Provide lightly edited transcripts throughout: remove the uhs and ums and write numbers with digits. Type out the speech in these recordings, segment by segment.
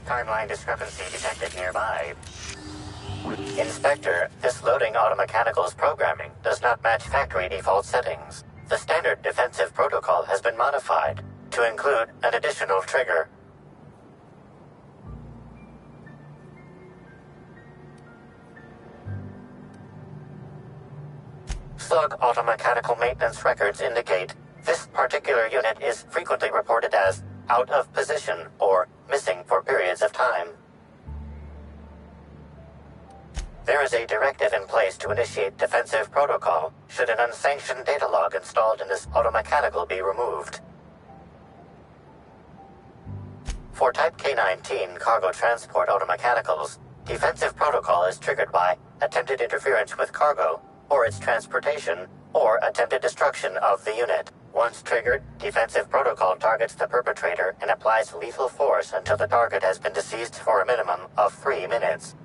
Timeline discrepancy detected nearby. Inspector, this loading automechanical's programming does not match factory default settings. The standard defensive protocol has been modified to include an additional trigger. Slug automechanical maintenance records indicate this particular unit is frequently reported as out of position or missing for periods of time. There is a directive in place to initiate defensive protocol should an unsanctioned data log installed in this automechanical be removed. For Type K-19 cargo transport automechanicals, defensive protocol is triggered by attempted interference with cargo, or its transportation, or attempted destruction of the unit. Once triggered, defensive protocol targets the perpetrator and applies lethal force until the target has been deceased for a minimum of 3 minutes.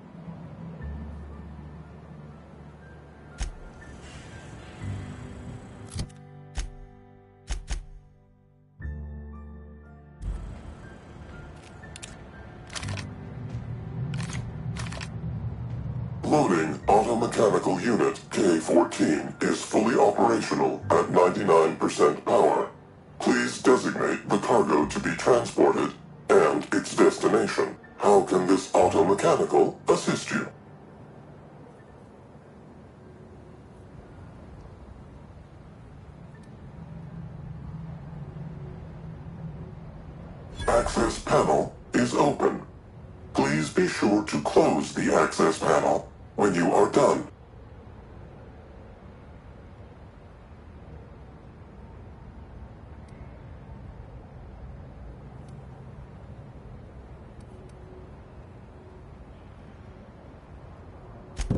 Loading automechanical unit K-14 is fully operational at 99% power. Please designate the cargo to be transported and its destination. How can this automechanical assist you? Access panel is open. Please be sure to close the access panel when you are done.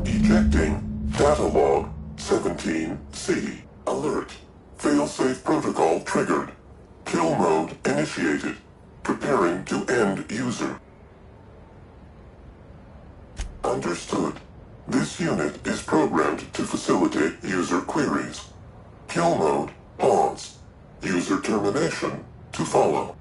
Ejecting data log 17C. Alert. Failsafe protocol triggered. Kill mode initiated. Preparing to end user. Understood. This unit is programmed to facilitate user queries. Kill mode, pause. User termination, to follow.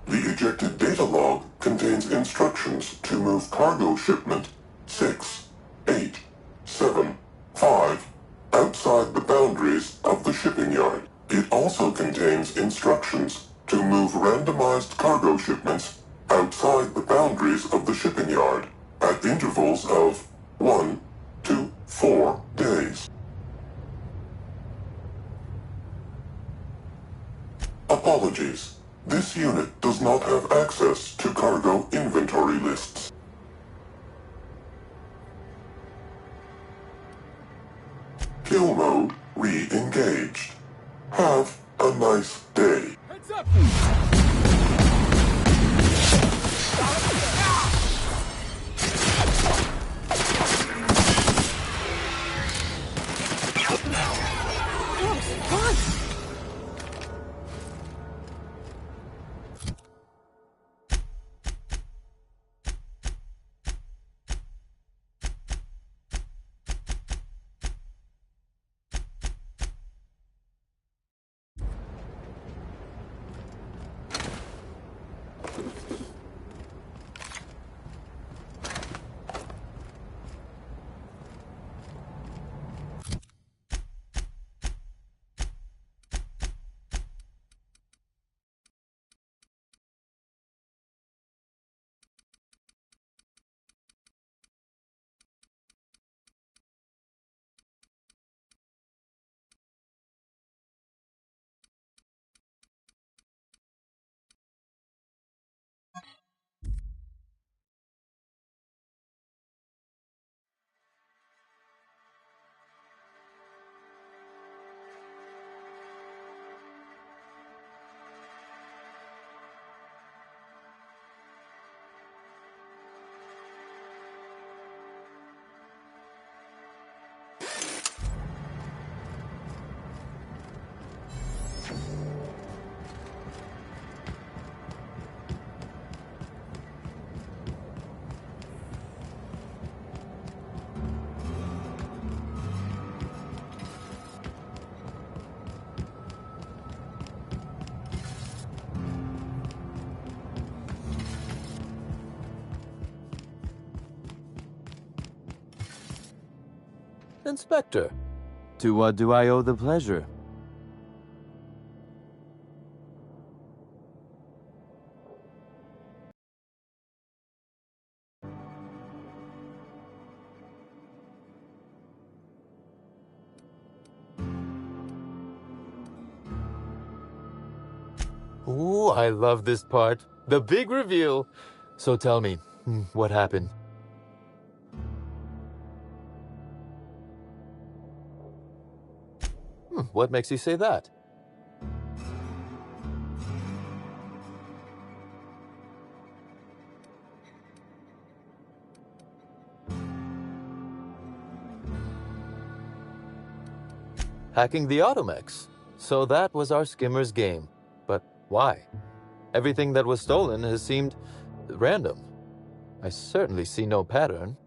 The ejected data log contains instructions to move cargo shipment 6, 8, 7, 5 outside the boundaries of the shipping yard. It also contains instructions to move randomized cargo shipments outside the boundaries of the shipping yard at intervals of 1 to 4 days. Apologies. This unit does not have access to cargo inventory lists. Kill mode re-engaged. Have a nice day. Heads up! Inspector, to what do I owe the pleasure? Ooh, I love this part. The big reveal. So tell me, what happened? What makes you say that? Hacking the Automex. So that was our skimmer's game. But why? Everything that was stolen has seemed random. I certainly see no pattern.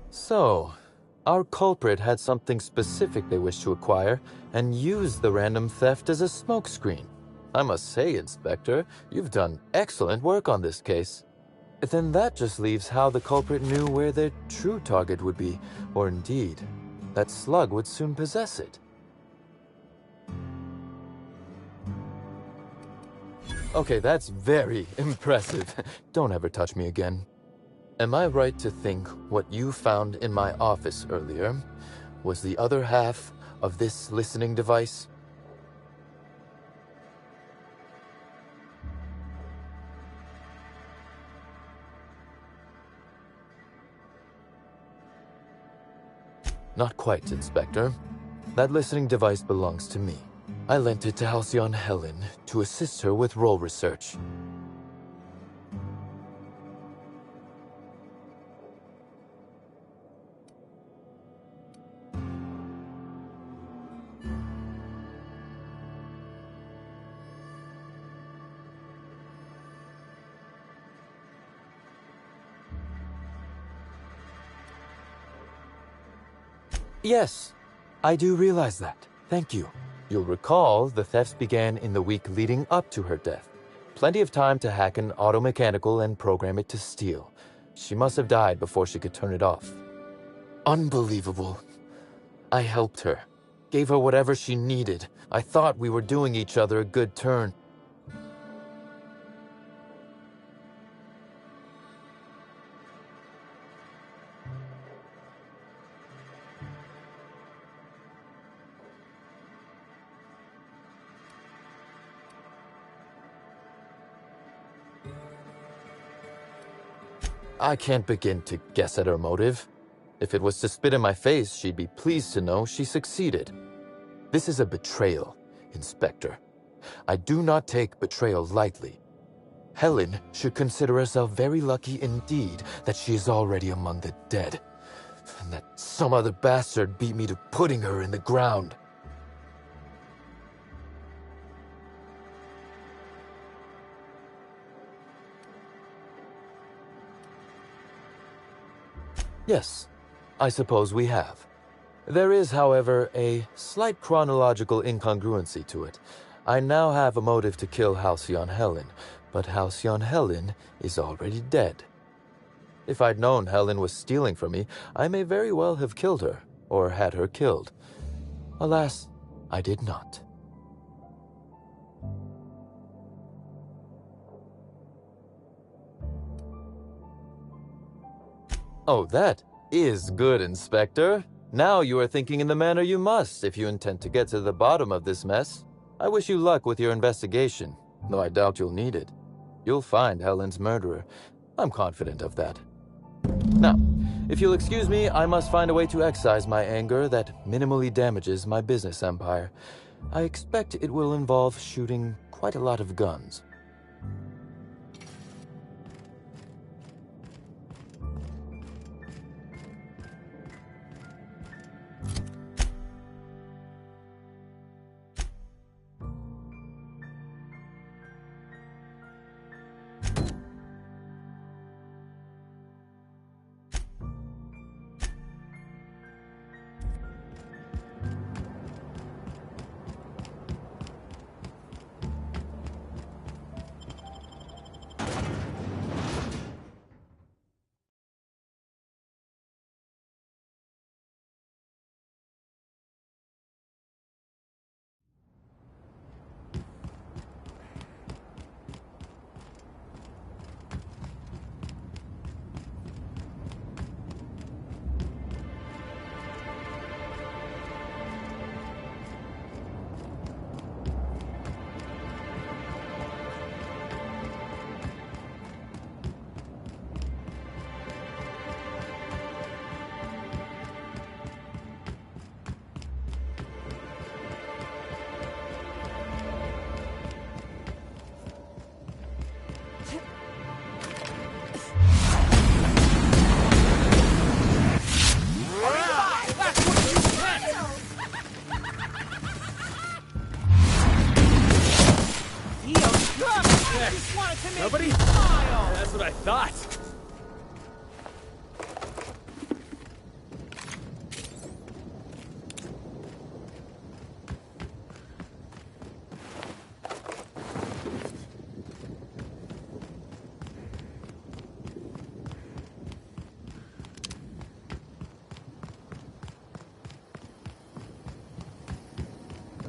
So, our culprit had something specific they wished to acquire and used the random theft as a smokescreen. I must say, Inspector, you've done excellent work on this case. Then that just leaves how the culprit knew where their true target would be, or indeed, that Slug would soon possess it. Okay, that's very impressive. Don't ever touch me again. Am I right to think what you found in my office earlier was the other half of this listening device? Not quite, Inspector. That listening device belongs to me. I lent it to Halcyon Helen to assist her with role research. Yes, I do realize that. Thank you. You'll recall the thefts began in the week leading up to her death. Plenty of time to hack an automechanical and program it to steal. She must have died before she could turn it off. Unbelievable. I helped her. Gave her whatever she needed. I thought we were doing each other a good turn. I can't begin to guess at her motive. If it was to spit in my face, she'd be pleased to know she succeeded. This is a betrayal, Inspector. I do not take betrayal lightly. Helen should consider herself very lucky indeed that she is already among the dead, and that some other bastard beat me to putting her in the ground. Yes, I suppose we have. There is, however, a slight chronological incongruency to it. I now have a motive to kill Halcyon Helen, but Halcyon Helen is already dead. If I'd known Helen was stealing from me, I may very well have killed her, or had her killed. Alas, I did not. Oh, that is good, Inspector. Now you are thinking in the manner you must if you intend to get to the bottom of this mess. I wish you luck with your investigation, though I doubt you'll need it. You'll find Helen's murderer. I'm confident of that. Now, if you'll excuse me, I must find a way to excise my anger that minimally damages my business empire. I expect it will involve shooting quite a lot of guns.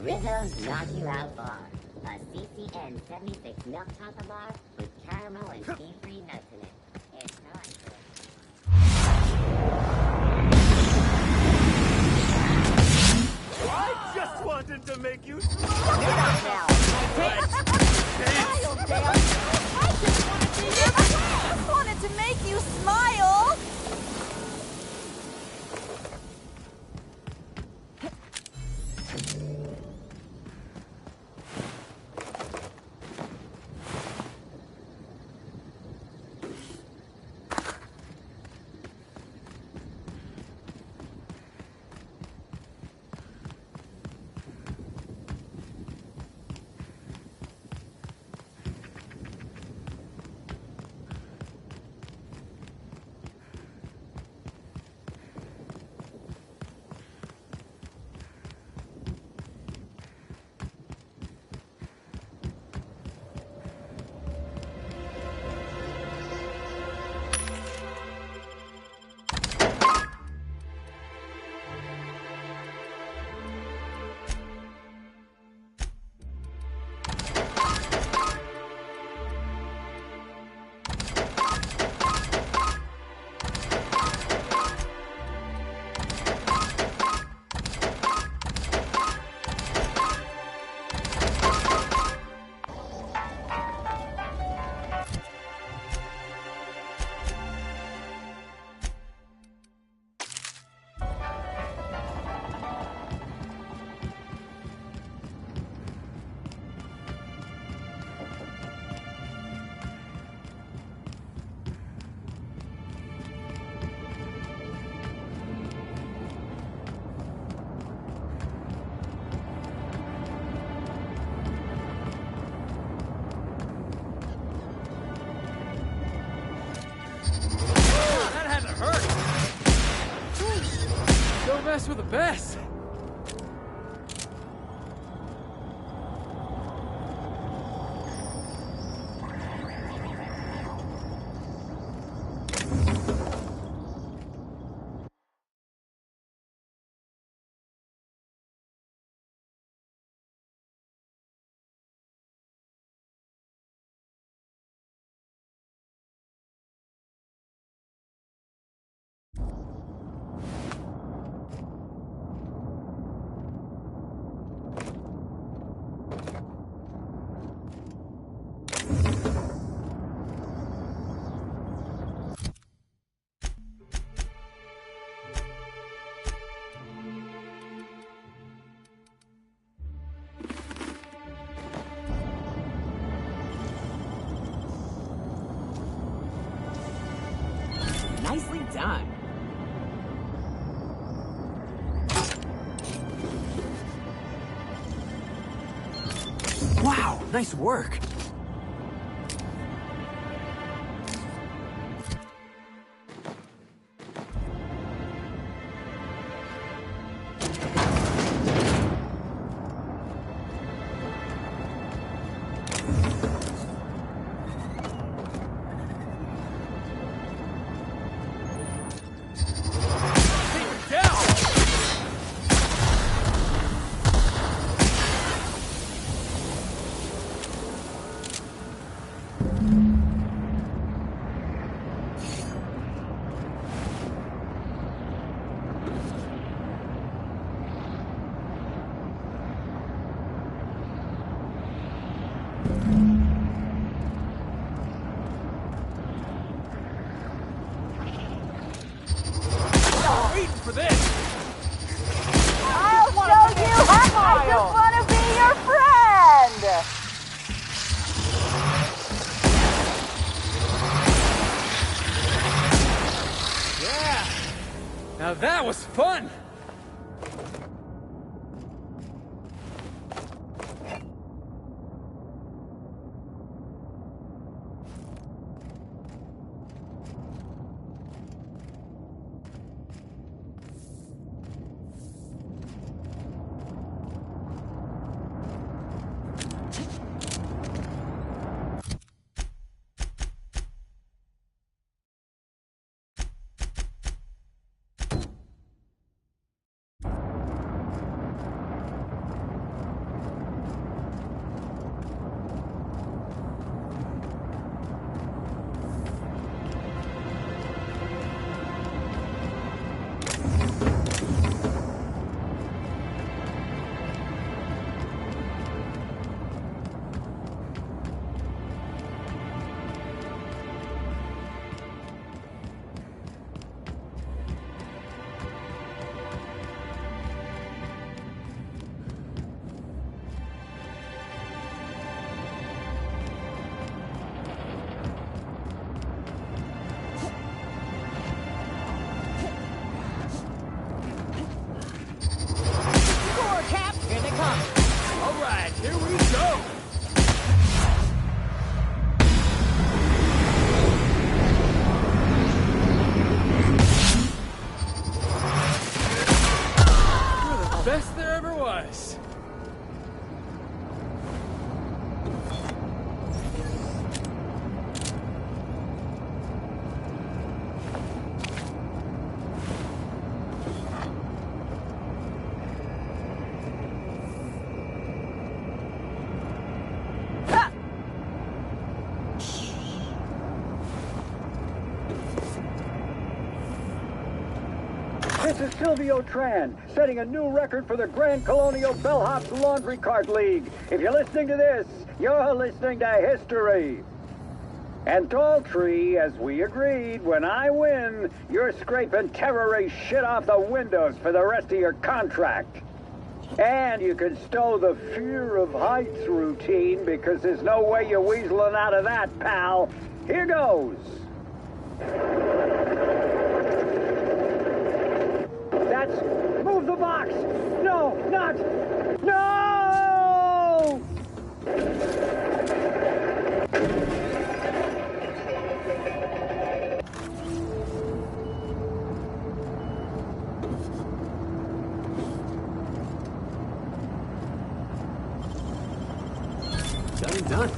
Rizzo's Knock You Out Bar. A CCN 76 milk chocolate bar with caramel and tea-free nuts in it. It's not good. I just wanted to make you Get up now! Smile, damn! I just wanted to make you smile! Mess with the best. Nicely done. Wow, nice work. For this. I'll show you! I just want to be your friend! Yeah. Now that was fun. This is Silvio Tran, setting a new record for the Grand Colonial Bellhop's Laundry Cart League. If you're listening to this, you're listening to history. And Daltrey, as we agreed, when I win, you're scraping terrorist shit off the windows for the rest of your contract. And you can stow the fear of heights routine, because there's no way you're weaseling out of that, pal. Here goes. That's... Move the box! No, not... No! Done.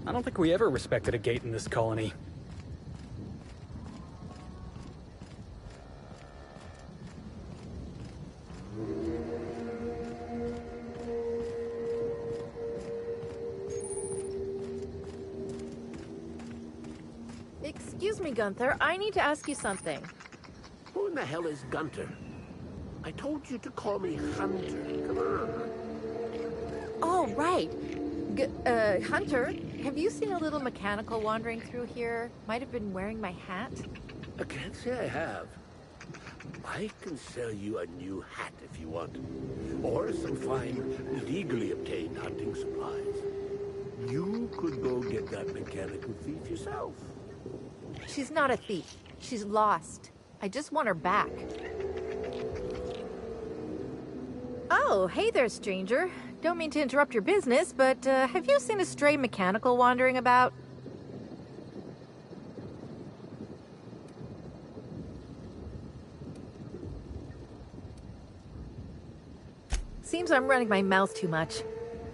I don't think we ever respected a gate in this colony. Excuse me, Gunther. I need to ask you something. Who in the hell is Gunter? I told you to call me Hunter. Come on. Oh, right. Hunter, have you seen a little mechanical wandering through here? Might have been wearing my hat. I can't say I have. I can sell you a new hat if you want. Or some fine, legally obtained hunting supplies. You could go get that mechanical thief yourself. She's not a thief. She's lost. I just want her back. Oh, hey there, stranger. Don't mean to interrupt your business, but have you seen a stray mechanical wandering about? Seems I'm running my mouth too much.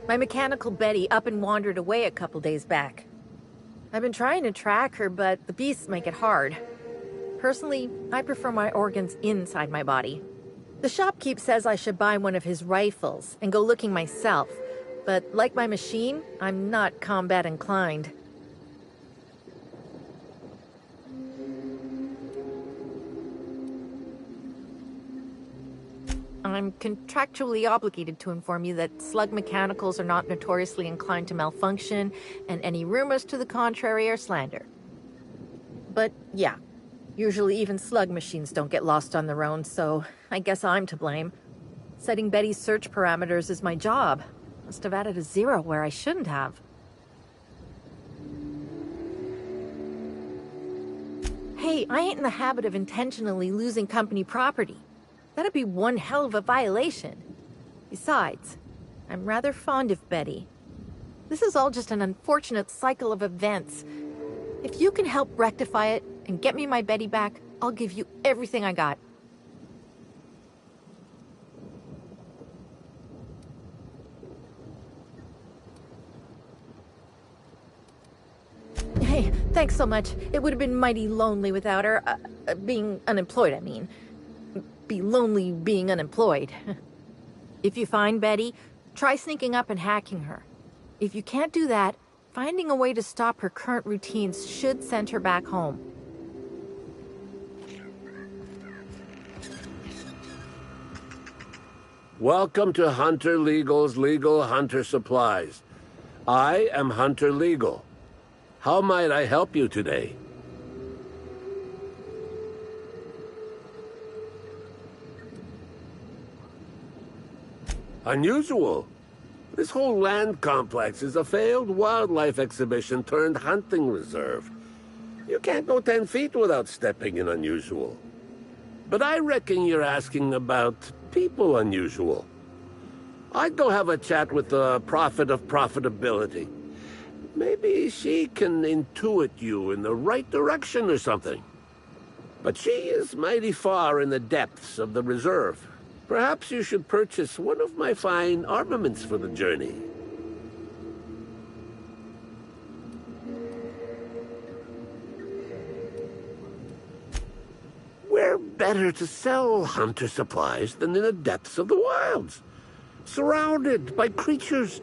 My mechanical Betty up and wandered away a couple days back. I've been trying to track her, but the beasts make it hard. Personally, I prefer my organs inside my body. The shopkeep says I should buy one of his rifles and go looking myself, but like my machine, I'm not combat inclined. I'm contractually obligated to inform you that slug mechanicals are not notoriously inclined to malfunction, and any rumors to the contrary are slander. But yeah, usually even slug machines don't get lost on their own, so I guess I'm to blame. Setting Betty's search parameters is my job. Must have added a 0 where I shouldn't have. Hey, I ain't in the habit of intentionally losing company property. That'd be one hell of a violation. Besides, I'm rather fond of Betty. This is all just an unfortunate cycle of events. If you can help rectify it and get me my Betty back, I'll give you everything I got. Hey, thanks so much. It would have been mighty lonely without her. Being unemployed, I mean. Be lonely being unemployed. If you find Betty, try sneaking up and hacking her. If you can't do that, finding a way to stop her current routines should send her back home. Welcome to Hunter Legal's Legal Hunter Supplies. I am Hunter Legal. How might I help you today? Unusual. This whole land complex is a failed wildlife exhibition turned hunting reserve. You can't go 10 feet without stepping in unusual. But I reckon you're asking about people unusual. I'd go have a chat with the prophet of profitability. Maybe she can intuit you in the right direction or something. But she is mighty far in the depths of the reserve. Perhaps you should purchase one of my fine armaments for the journey. Where better to sell hunter supplies than in the depths of the wilds, surrounded by creatures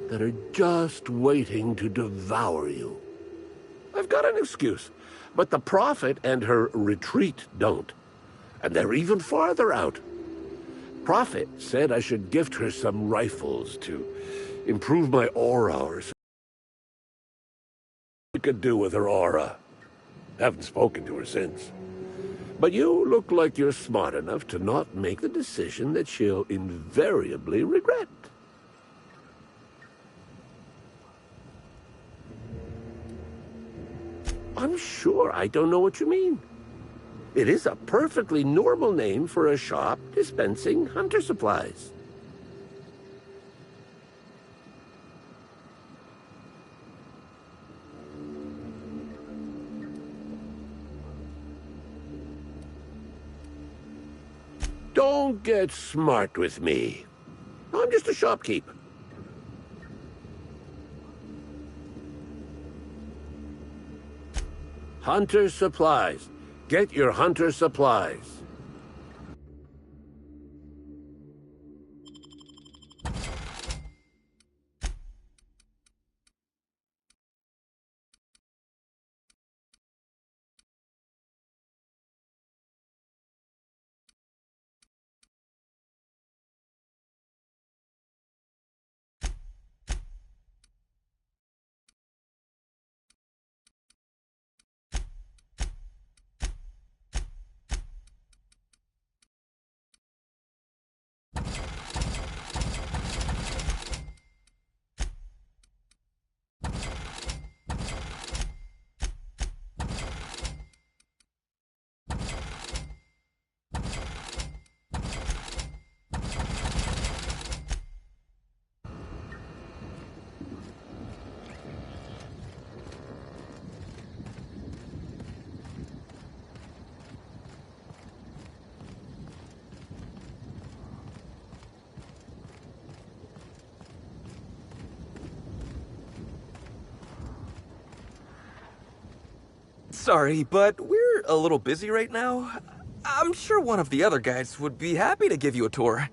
that are just waiting to devour you. I've got an excuse, but the Prophet and her retreat don't. And they're even farther out. Prophet said I should gift her some rifles to improve my aura or something. What could do with her aura. Haven't spoken to her since. But you look like you're smart enough to not make the decision that she'll invariably regret. I'm sure I don't know what you mean. It is a perfectly normal name for a shop dispensing hunter supplies. Don't get smart with me. I'm just a shopkeep. Hunter supplies. Get your hunter supplies. Sorry, but we're a little busy right now. I'm sure one of the other guys would be happy to give you a tour.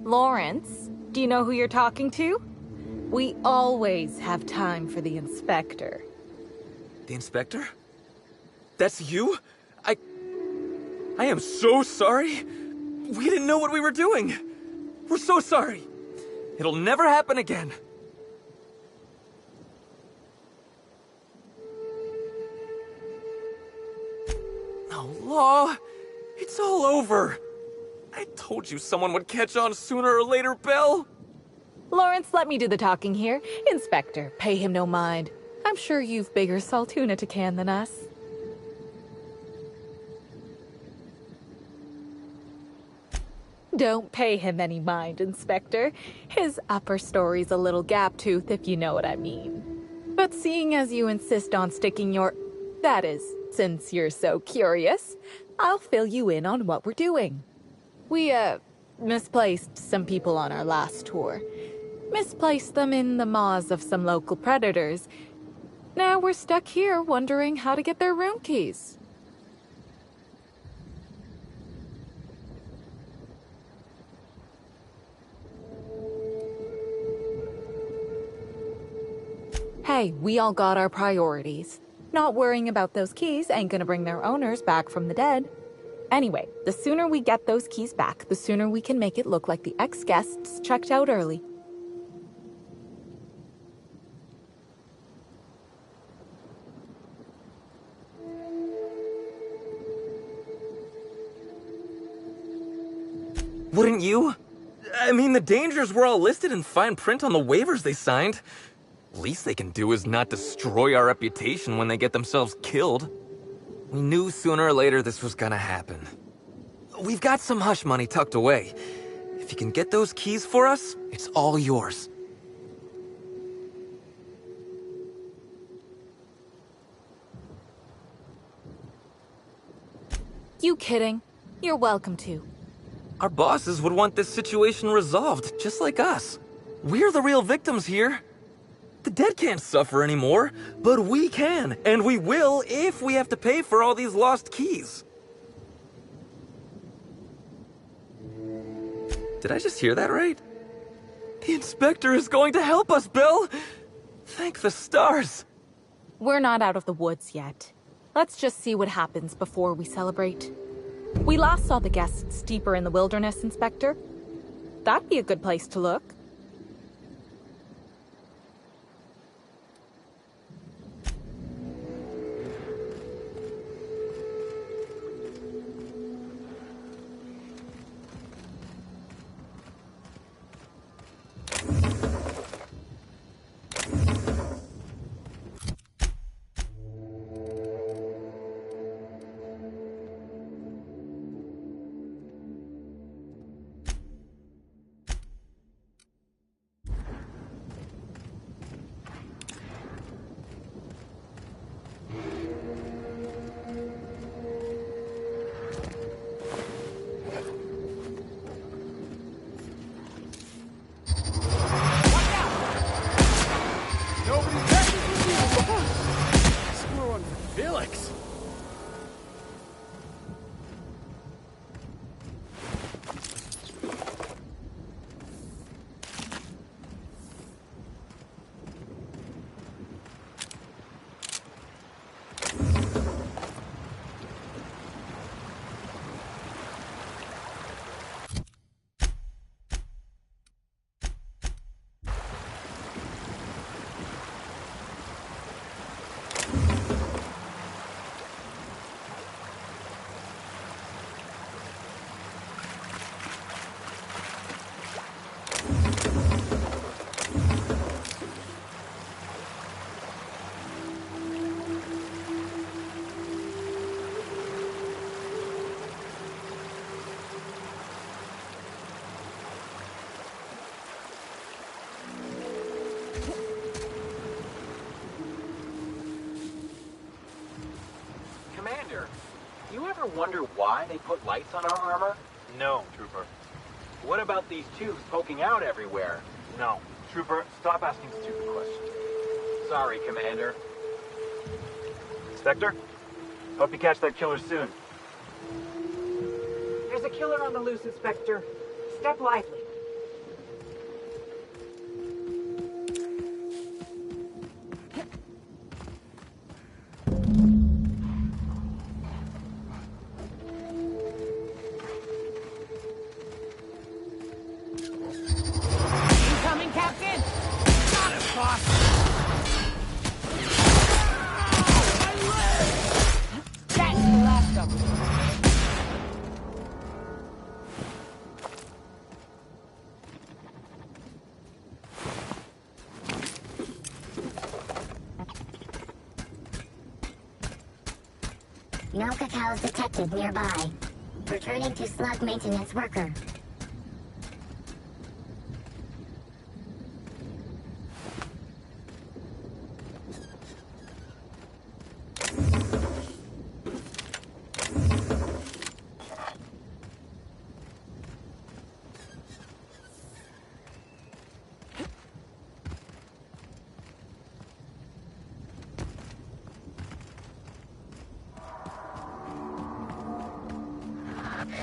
Lawrence, do you know who you're talking to? We always have time for the inspector. The inspector? That's you? I am so sorry. We didn't know what we were doing. We're so sorry. It'll never happen again. Oh, Law, it's all over. I told you someone would catch on sooner or later, Belle. Lawrence, let me do the talking here. Inspector, pay him no mind. I'm sure you've bigger saltuna to can than us. Don't pay him any mind, Inspector. His upper story's a little gap-toothed, if you know what I mean. But seeing as you insist on sticking your... That is, since you're so curious, I'll fill you in on what we're doing. We, misplaced some people on our last tour. Misplaced them in the maws of some local predators. Now we're stuck here wondering how to get their room keys. Hey, we all got our priorities. Not worrying about those keys ain't gonna bring their owners back from the dead. Anyway, the sooner we get those keys back, the sooner we can make it look like the ex-guests checked out early. Wouldn't you? I mean, the dangers were all listed in fine print on the waivers they signed. Least they can do is not destroy our reputation when they get themselves killed. We knew sooner or later this was gonna happen. We've got some hush money tucked away. If you can get those keys for us, it's all yours. You kidding? You're welcome to. Our bosses would want this situation resolved, just like us. We're the real victims here. The dead can't suffer anymore, but we can, and we will if we have to pay for all these lost keys. Did I just hear that right? The inspector is going to help us, Bill! Thank the stars. We're not out of the woods yet. Let's just see what happens before we celebrate. We last saw the guests deeper in the wilderness, Inspector. That'd be a good place to look. Commander, you ever wonder why they put lights on our armor? No, Trooper. What about these tubes poking out everywhere? No. Trooper, stop asking stupid questions. Sorry, Commander. Inspector? Hope you catch that killer soon. There's a killer on the loose, Inspector. Step lively. Incoming, Captain! Got it, boss! That's the last of them. No cacaos detected nearby. Returning to slug maintenance worker.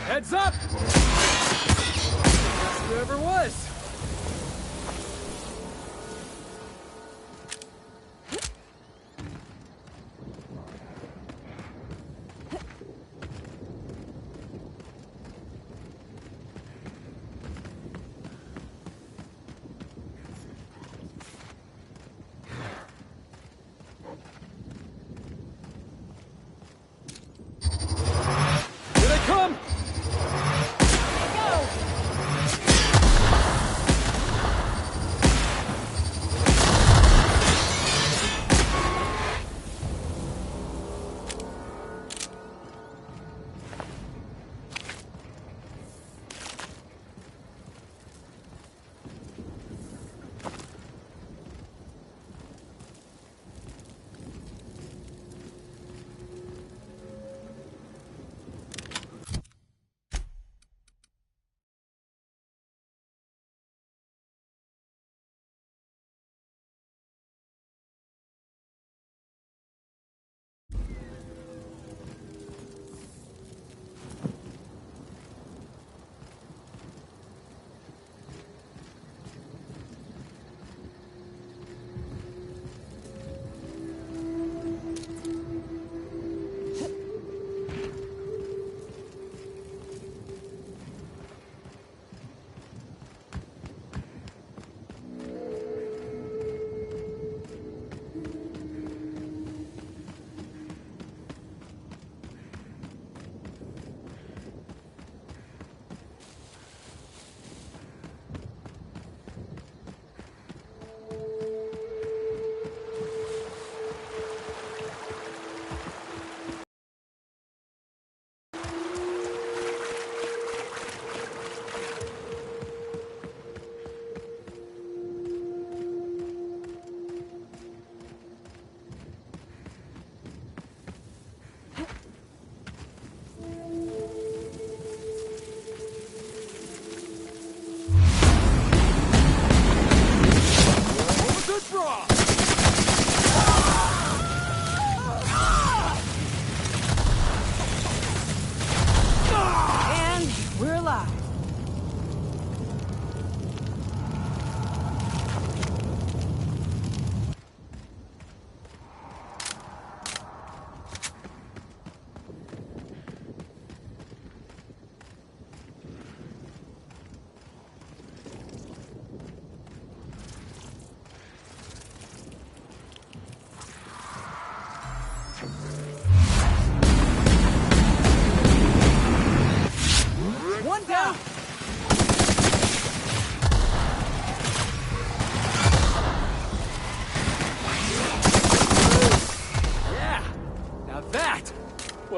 Heads up! Whoever was.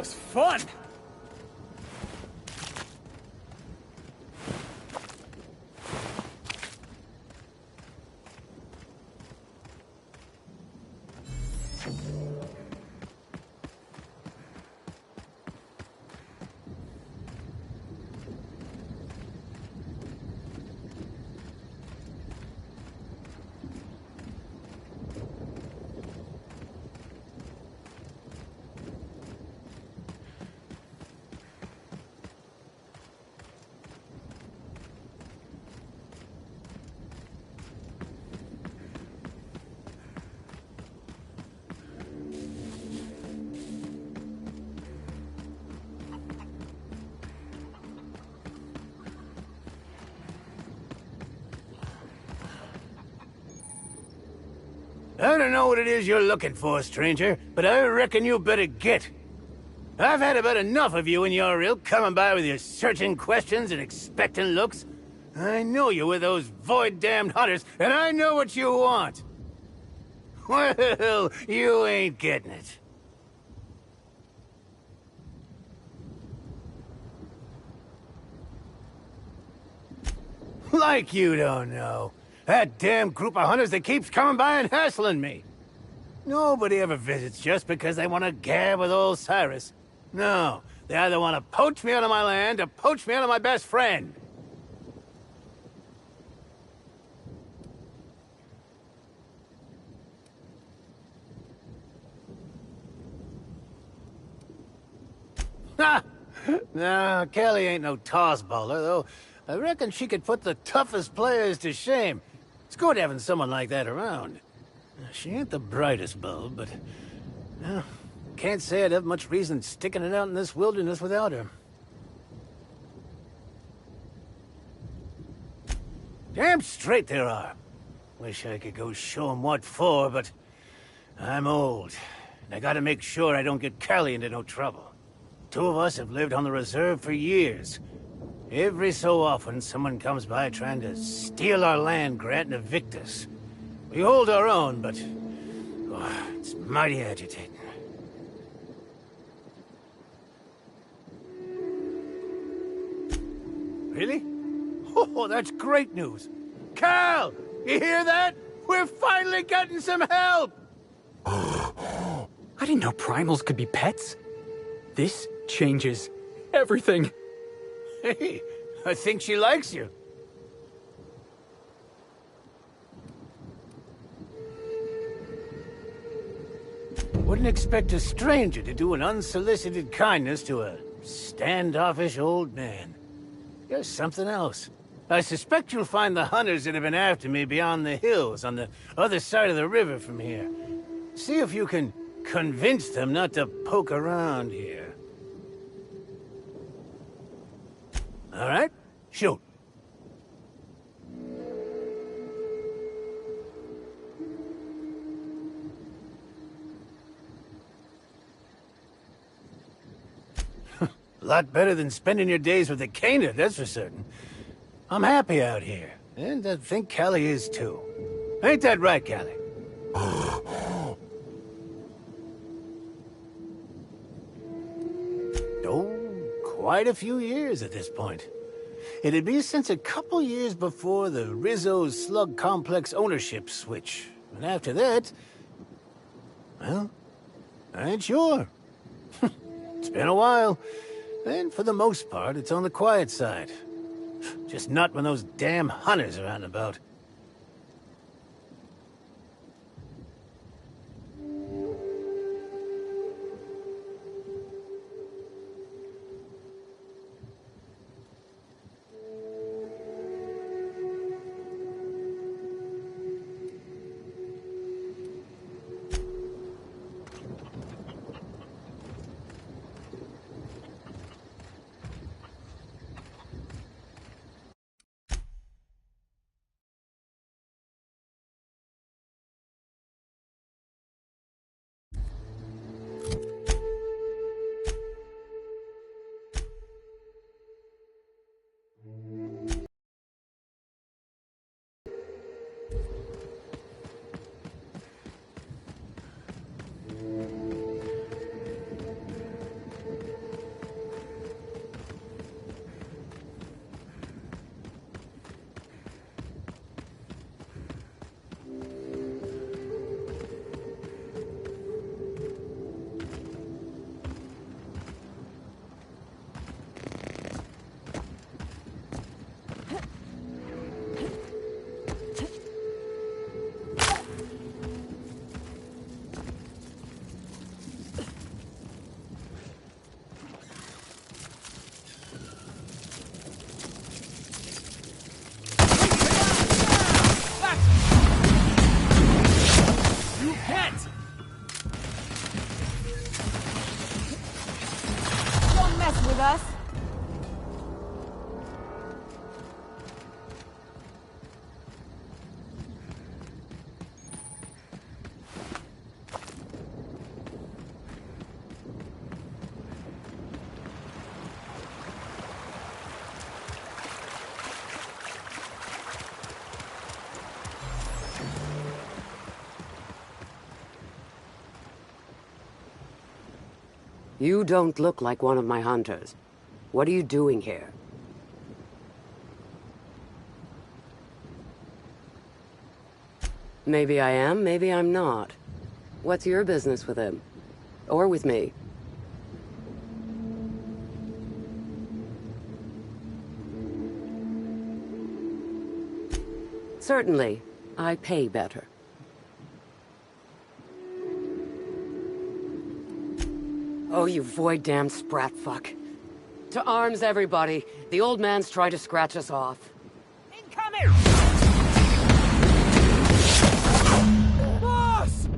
was fun! I don't know what it is you're looking for, stranger, but I reckon you better get. I've had about enough of you and your ilk coming by with your searching questions and expectant looks. I know you with those void-damned hunters, and I know what you want. Well, you ain't getting it. Like you don't know. That damn group of hunters that keeps coming by and hassling me. Nobody ever visits just because they want to gab with old Cyrus. No, they either want to poach me out of my land or poach me out of my best friend. Ha! No, Kelly ain't no toss bowler, though. I reckon she could put the toughest players to shame. It's good having someone like that around. She ain't the brightest bulb, but... well, can't say I'd have much reason sticking it out in this wilderness without her. Damn straight there are. Wish I could go show 'em what for, but... I'm old, and I gotta make sure I don't get Callie into no trouble. Two of us have lived on the reserve for years. Every so often, someone comes by trying to steal our land grant and evict us. We hold our own, but... oh, it's mighty agitating. Really? Oh, that's great news. Cal! You hear that? We're finally getting some help! I didn't know primals could be pets. This changes everything. Hey, I think she likes you. Wouldn't expect a stranger to do an unsolicited kindness to a standoffish old man. You're something else. I suspect you'll find the hunters that have been after me beyond the hills on the other side of the river from here. See if you can convince them not to poke around here. All right, shoot. A lot better than spending your days with the Kana, that's for certain. I'm happy out here, and I think Callie is too. Ain't that right, Callie? Oh, quite a few years at this point. It'd be since a couple years before the Rizzo Slug Complex ownership switch. And after that... well, I ain't sure. It's been a while. And for the most part, it's on the quiet side. Just not when those damn hunters are out and about. You don't look like one of my hunters. What are you doing here? Maybe I am, maybe I'm not. What's your business with him? Or with me? Certainly. I pay better. Oh, you void-damned sprat fuck. To arms, everybody. The old man's trying to scratch us off. Incoming! Boss!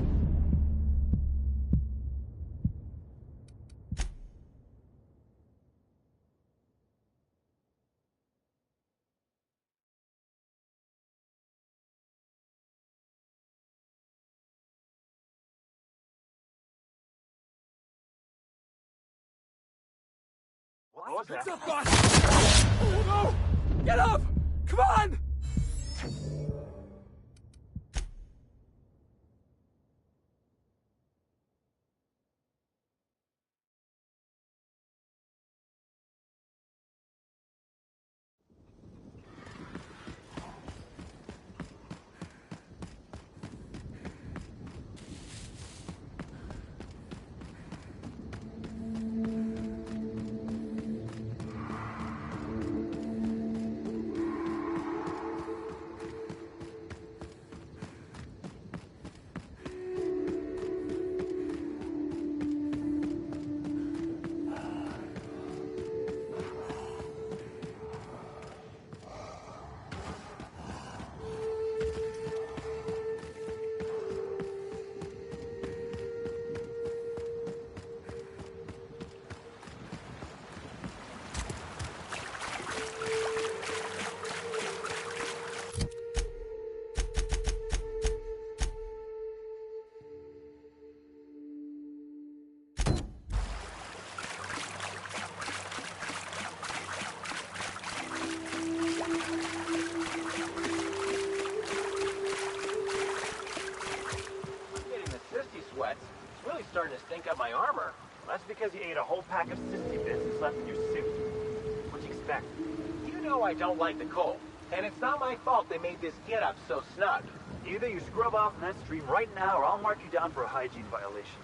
What was that? What's up, boss? Oh, no! Get up! Come on! starting to stink up my armor. That's because you ate a whole pack of sissy bits that's left in your suit. What'd you expect? You know I don't like the cold, and it's not my fault they made this get-up so snug. Either you scrub off in that stream right now, or I'll mark you down for a hygiene violation.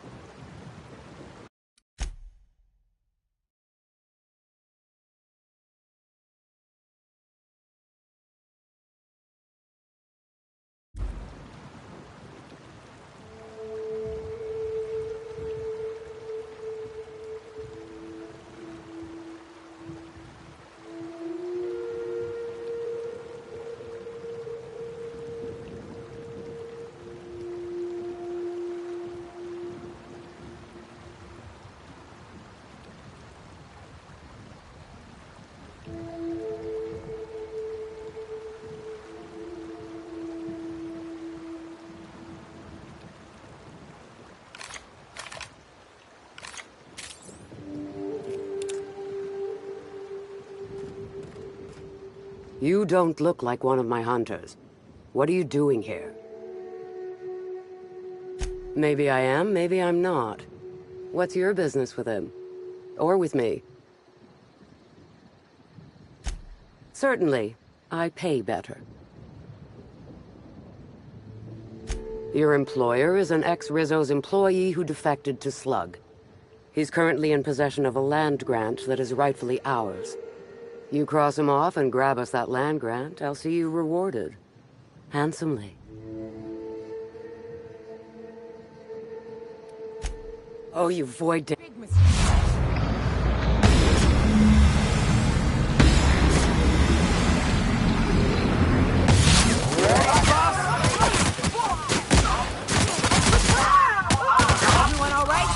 You don't look like one of my hunters. What are you doing here? Maybe I am, maybe I'm not. What's your business with him? Or with me? Certainly. I pay better. Your employer is an ex-Rizzo's employee who defected to Slug. He's currently in possession of a land grant that is rightfully ours. You cross him off and grab us that land grant, I'll see you rewarded. Handsomely. Oh, you void... Everyone all right?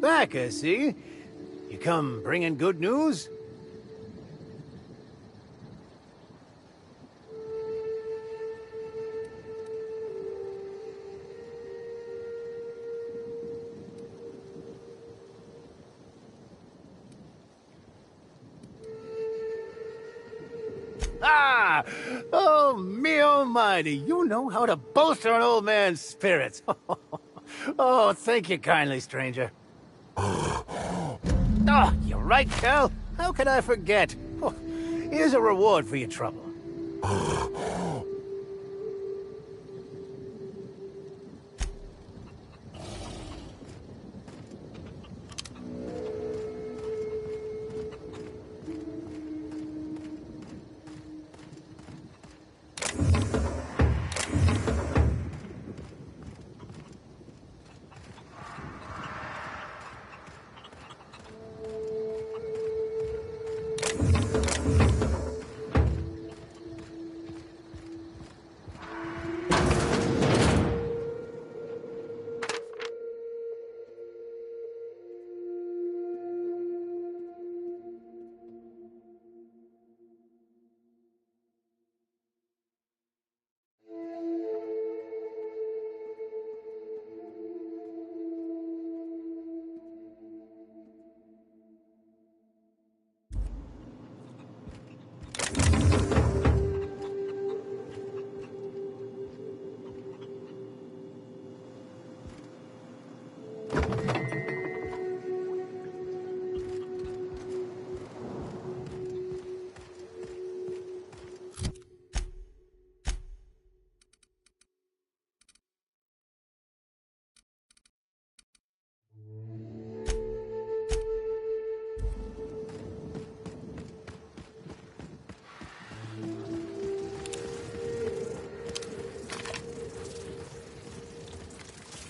Back, I see. You come bringing good news? Ah! Oh, me almighty, you know how to bolster an old man's spirits. Oh, thank you kindly, stranger. Oh, you're right, Cal. How could I forget? Oh, here's a reward for your trouble.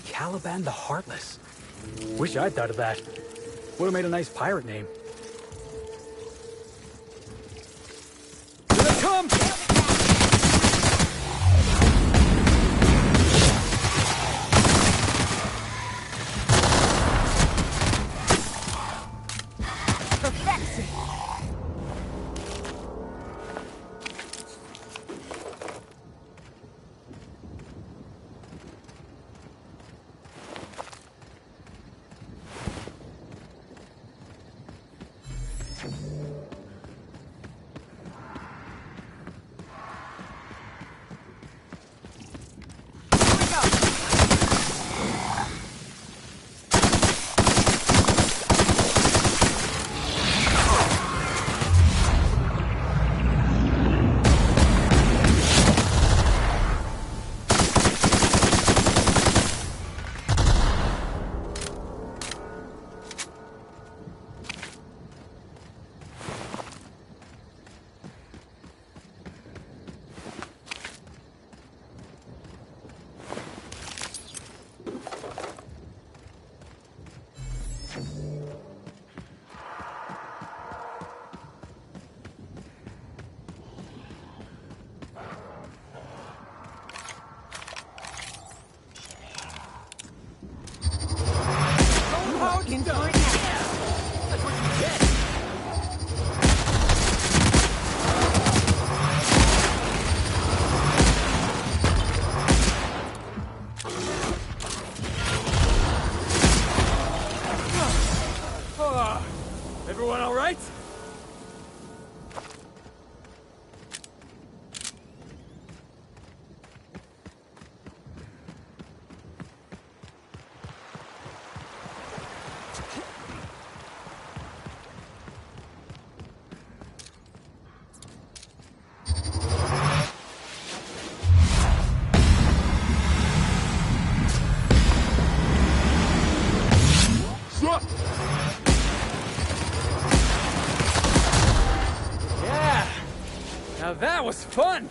Caliban the Heartless. Wish I'd thought of that. Would have made a nice pirate name. Here they come! Perfection! Everyone all right? Yeah! Now that was fun!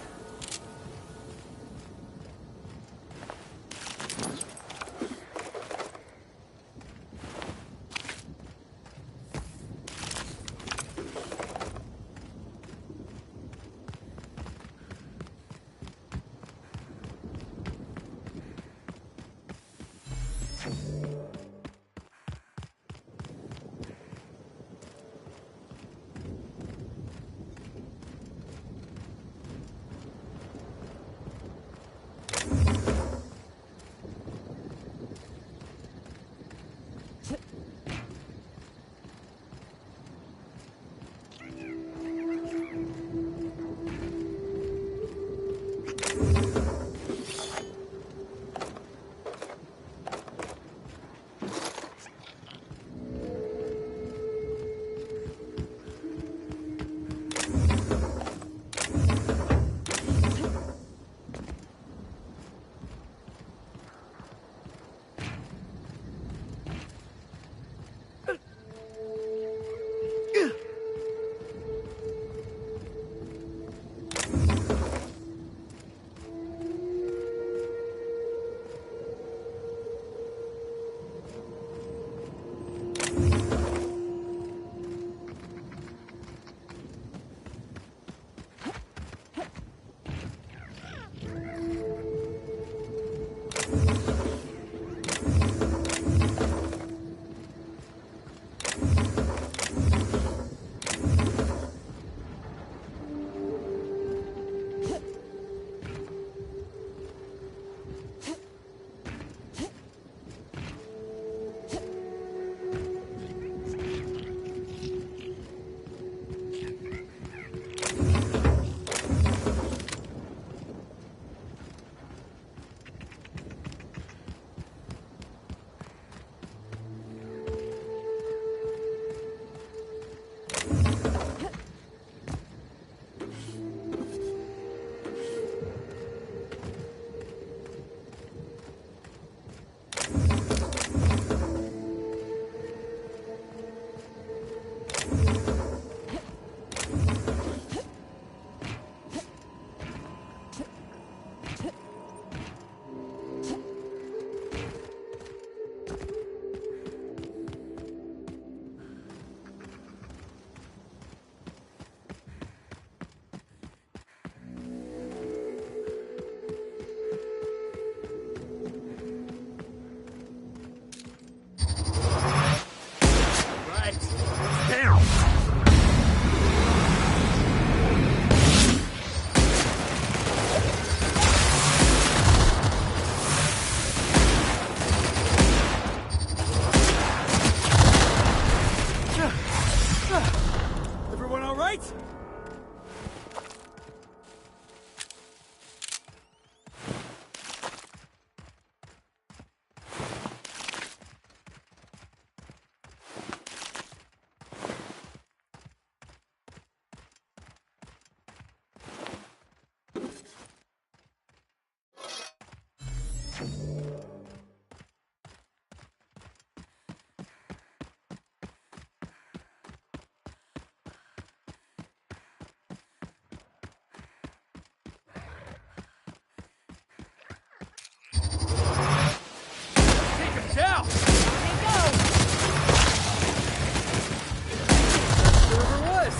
Watch out! Here we go! Whoever it was.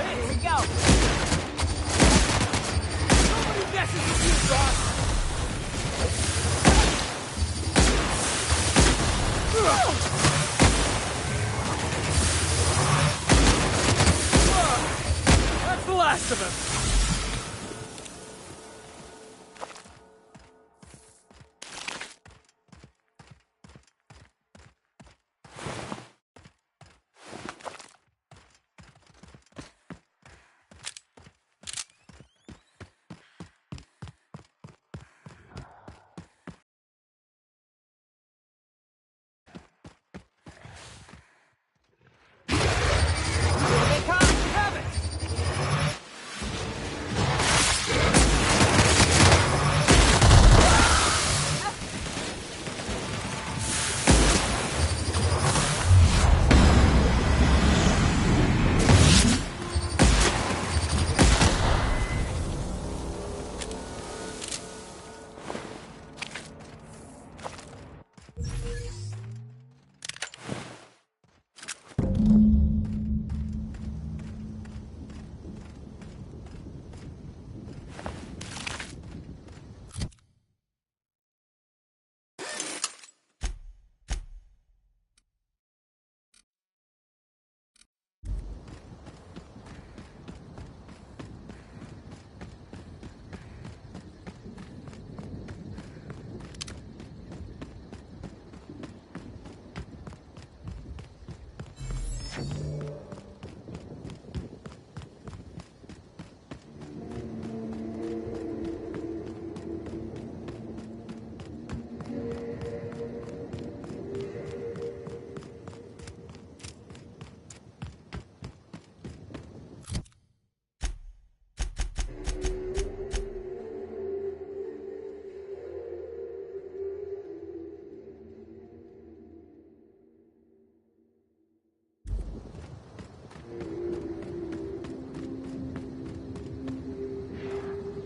Here we go! That's the last of us!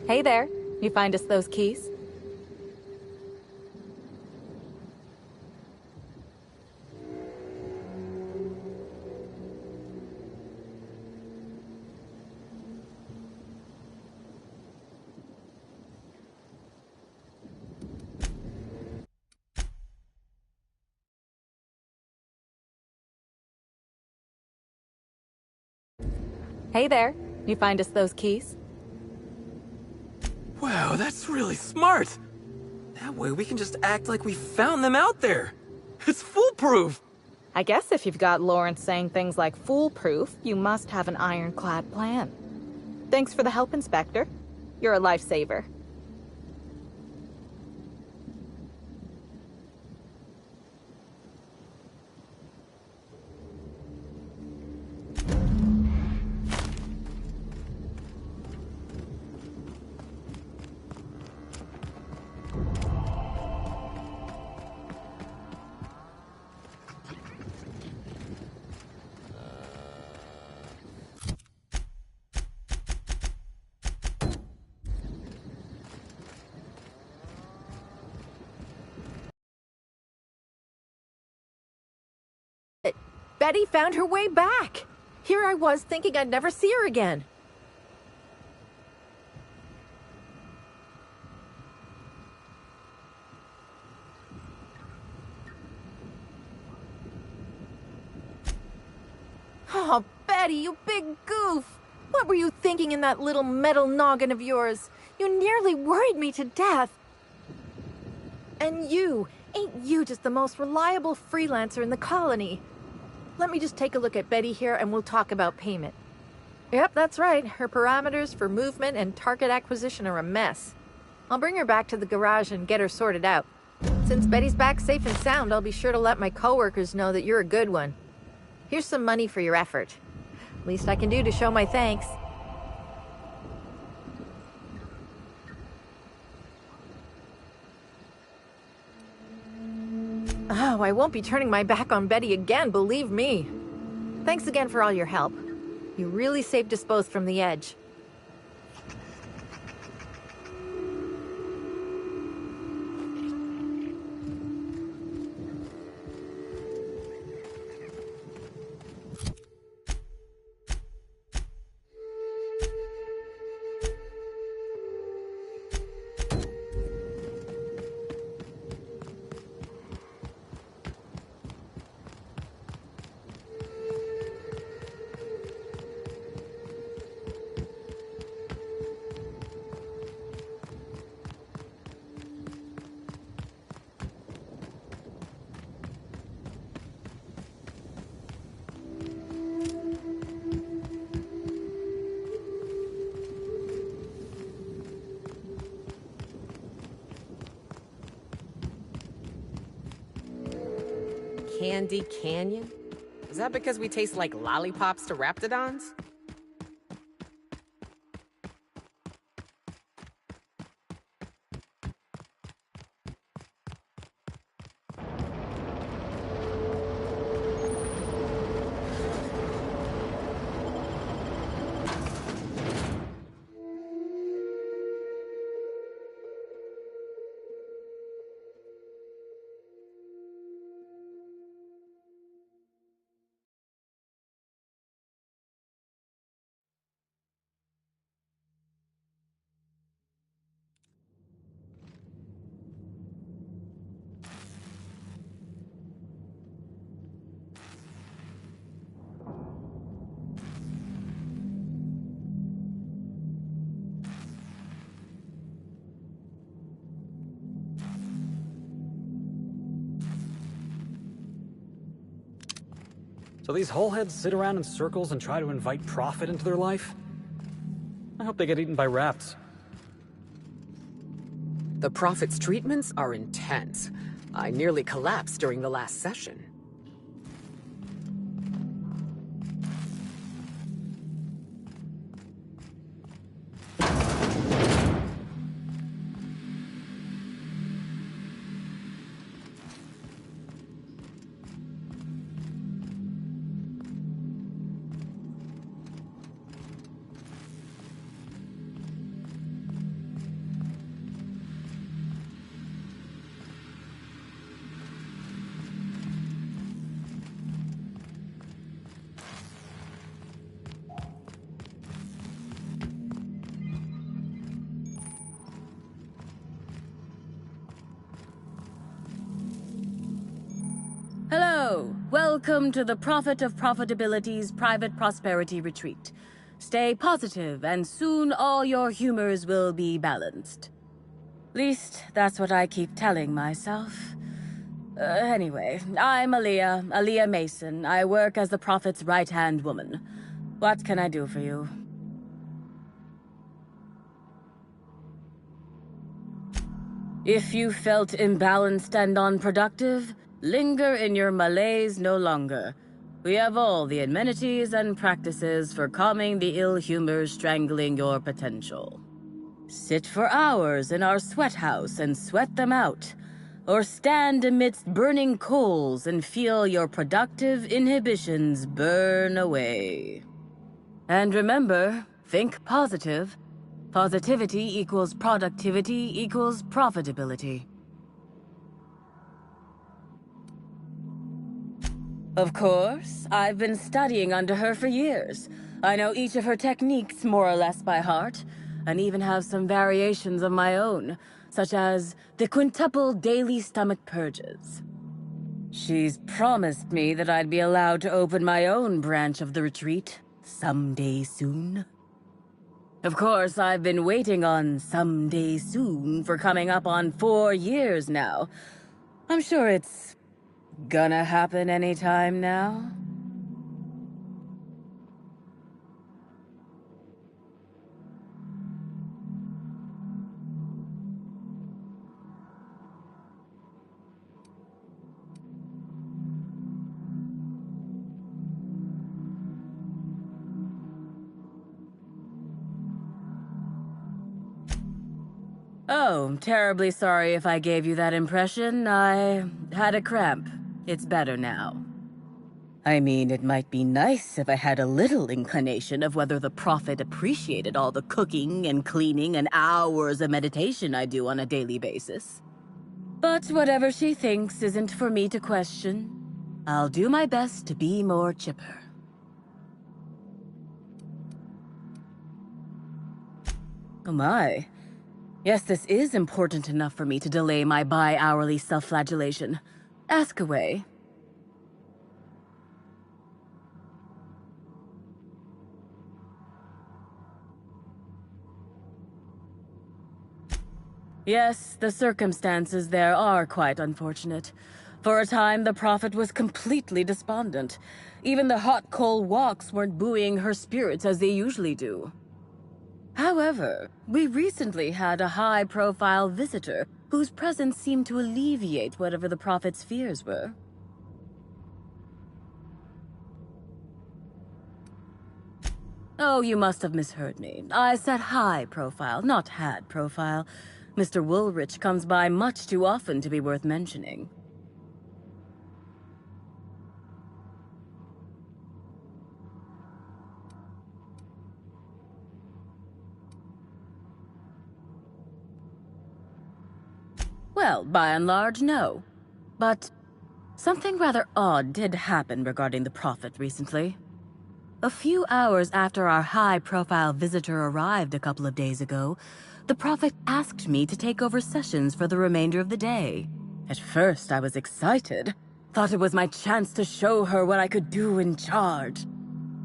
Hey there. You find us those keys? Hey there. You find us those keys? Wow, that's really smart! That way we can just act like we found them out there! It's foolproof! I guess if you've got Lawrence saying things like foolproof, you must have an ironclad plan. Thanks for the help, Inspector. You're a lifesaver. Betty found her way back. Here I was thinking I'd never see her again. Oh, Betty, you big goof! What were you thinking in that little metal noggin of yours? You nearly worried me to death. And ain't you just the most reliable freelancer in the colony? Let me just take a look at Betty here and we'll talk about payment. Yep, that's right. Her parameters for movement and target acquisition are a mess. I'll bring her back to the garage and get her sorted out. Since Betty's back safe and sound, I'll be sure to let my coworkers know that you're a good one. Here's some money for your effort. Least I can do to show my thanks. Oh, I won't be turning my back on Betty again, believe me. Thanks again for all your help. You really saved us both from the edge. Candy Canyon? Is that because we taste like lollipops to raptidons? So these hullheads sit around in circles and try to invite profit into their life? I hope they get eaten by rats. The Prophet's treatments are intense. I nearly collapsed during the last session. Hello, welcome to the Prophet of Profitability's Private Prosperity Retreat. Stay positive, and soon all your humors will be balanced. Least, that's what I keep telling myself. Anyway, I'm Aaliyah Mason. I work as the Prophet's right-hand woman. What can I do for you? If you felt imbalanced and unproductive, linger in your malaise no longer. We have all the amenities and practices for calming the ill humors strangling your potential. Sit for hours in our sweat house and sweat them out, or stand amidst burning coals and feel your productive inhibitions burn away. And remember, think positive. Positivity equals productivity equals profitability. Of course. I've been studying under her for years. I know each of her techniques more or less by heart, and even have some variations of my own, such as the quintuple daily stomach purges. She's promised me that I'd be allowed to open my own branch of the retreat someday soon. Of course, I've been waiting on someday soon for coming up on 4 years now. I'm sure it's gonna happen anytime now. Oh, terribly sorry if I gave you that impression. I had a cramp. It's better now. I mean, it might be nice if I had a little inclination of whether the Prophet appreciated all the cooking and cleaning and hours of meditation I do on a daily basis. But whatever she thinks isn't for me to question. I'll do my best to be more chipper. Oh my. Yes, this is important enough for me to delay my bi-hourly self-flagellation. Ask away. Yes, the circumstances there are quite unfortunate. For a time, the Prophet was completely despondent. Even the hot coal walks weren't buoying her spirits as they usually do. However, we recently had a high-profile visitor whose presence seemed to alleviate whatever the Prophet's fears were. Oh, you must have misheard me. I said high-profile, not had-profile. Mr. Woolrich comes by much too often to be worth mentioning. Well, by and large, no. But something rather odd did happen regarding the Prophet recently. A few hours after our high-profile visitor arrived a couple of days ago, the Prophet asked me to take over sessions for the remainder of the day. At first, I was excited. Thought it was my chance to show her what I could do in charge.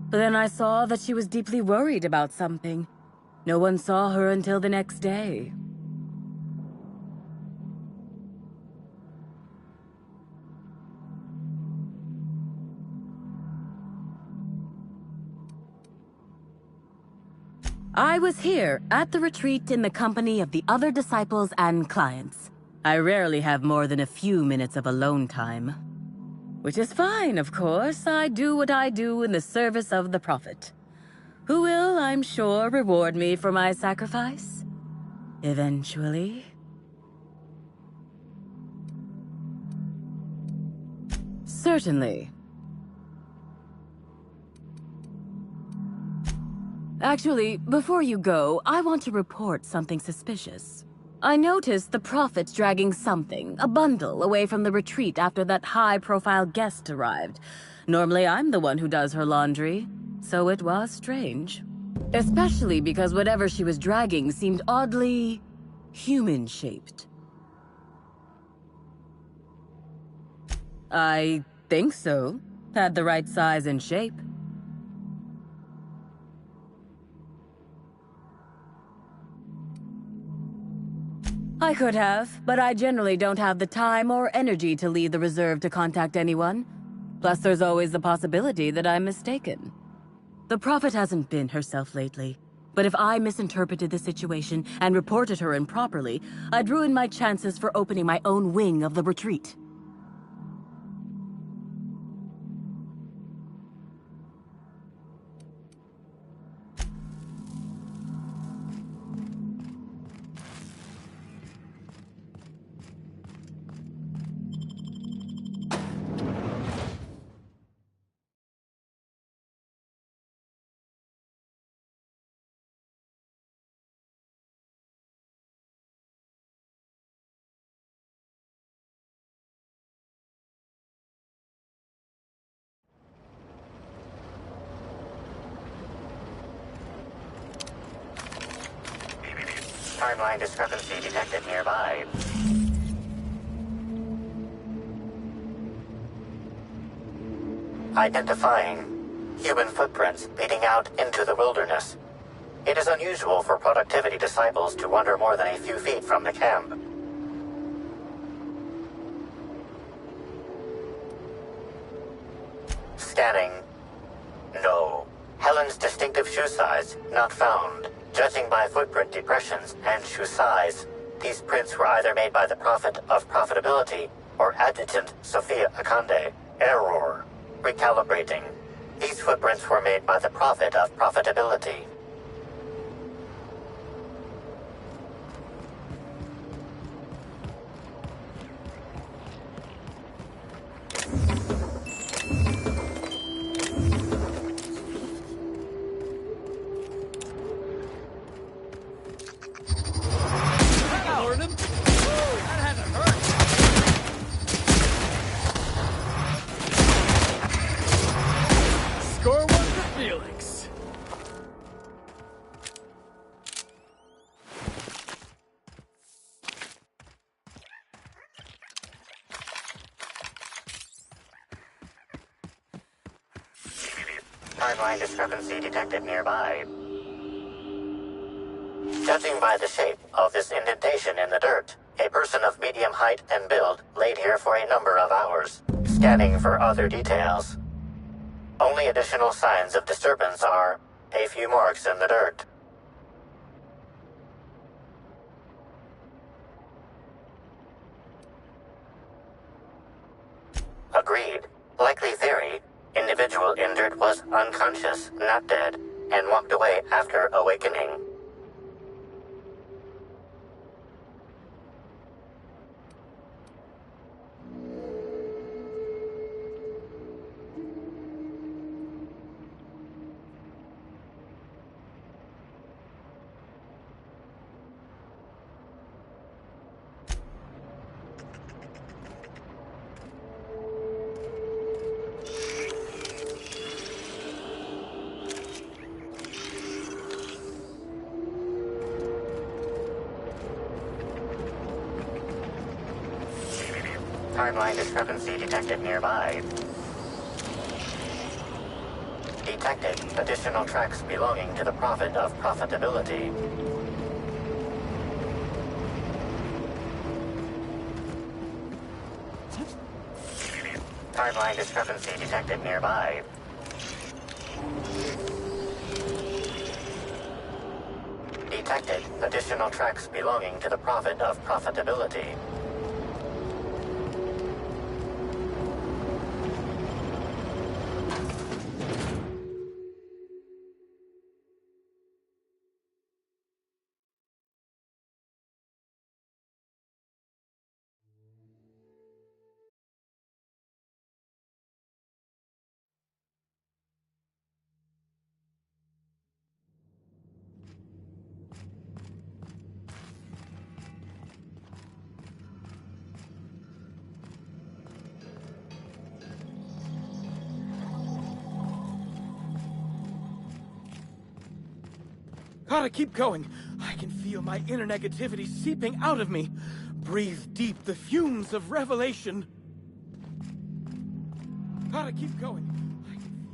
But then I saw that she was deeply worried about something. No one saw her until the next day. I was here at the retreat in the company of the other disciples and clients. I rarely have more than a few minutes of alone time. Which is fine, of course. I do what I do in the service of the Prophet, who will, I'm sure, reward me for my sacrifice. Eventually. Certainly. Actually, before you go, I want to report something suspicious. I noticed the Prophet dragging something, a bundle, away from the retreat after that high-profile guest arrived. Normally, I'm the one who does her laundry, so it was strange. Especially because whatever she was dragging seemed oddly human-shaped. I think so. Had the right size and shape. I could have, but I generally don't have the time or energy to leave the reserve to contact anyone. Plus, there's always the possibility that I'm mistaken. The Prophet hasn't been herself lately, but if I misinterpreted the situation and reported her improperly, I'd ruin my chances for opening my own wing of the retreat. Timeline discrepancy detected nearby. Identifying human footprints leading out into the wilderness. It is unusual for productivity disciples to wander more than a few feet from the camp. Scanning. No. Helen's distinctive shoe size not found. Judging by footprint depressions and shoe size, these prints were either made by the Prophet of Profitability or Adjutant Sophia Akande. Error. Recalibrating. These footprints were made by the Prophet of Profitability. Score one for Felix. Timeline discrepancy detected nearby. Judging by the shape of this indentation in the dirt, a person of medium height and build laid here for a number of hours. Scanning for other details. Only additional signs of disturbance are a few marks in the dirt. Agreed. Likely theory. Individual injured was unconscious, not dead, and walked away after awakening. Timeline discrepancy detected nearby. Detected additional tracks belonging to the Prophet of Profitability. Timeline discrepancy detected nearby. Detected additional tracks belonging to the Prophet of Profitability. Gotta keep going. I can feel my inner negativity seeping out of me. Breathe deep the fumes of revelation. Gotta keep going. I can feel...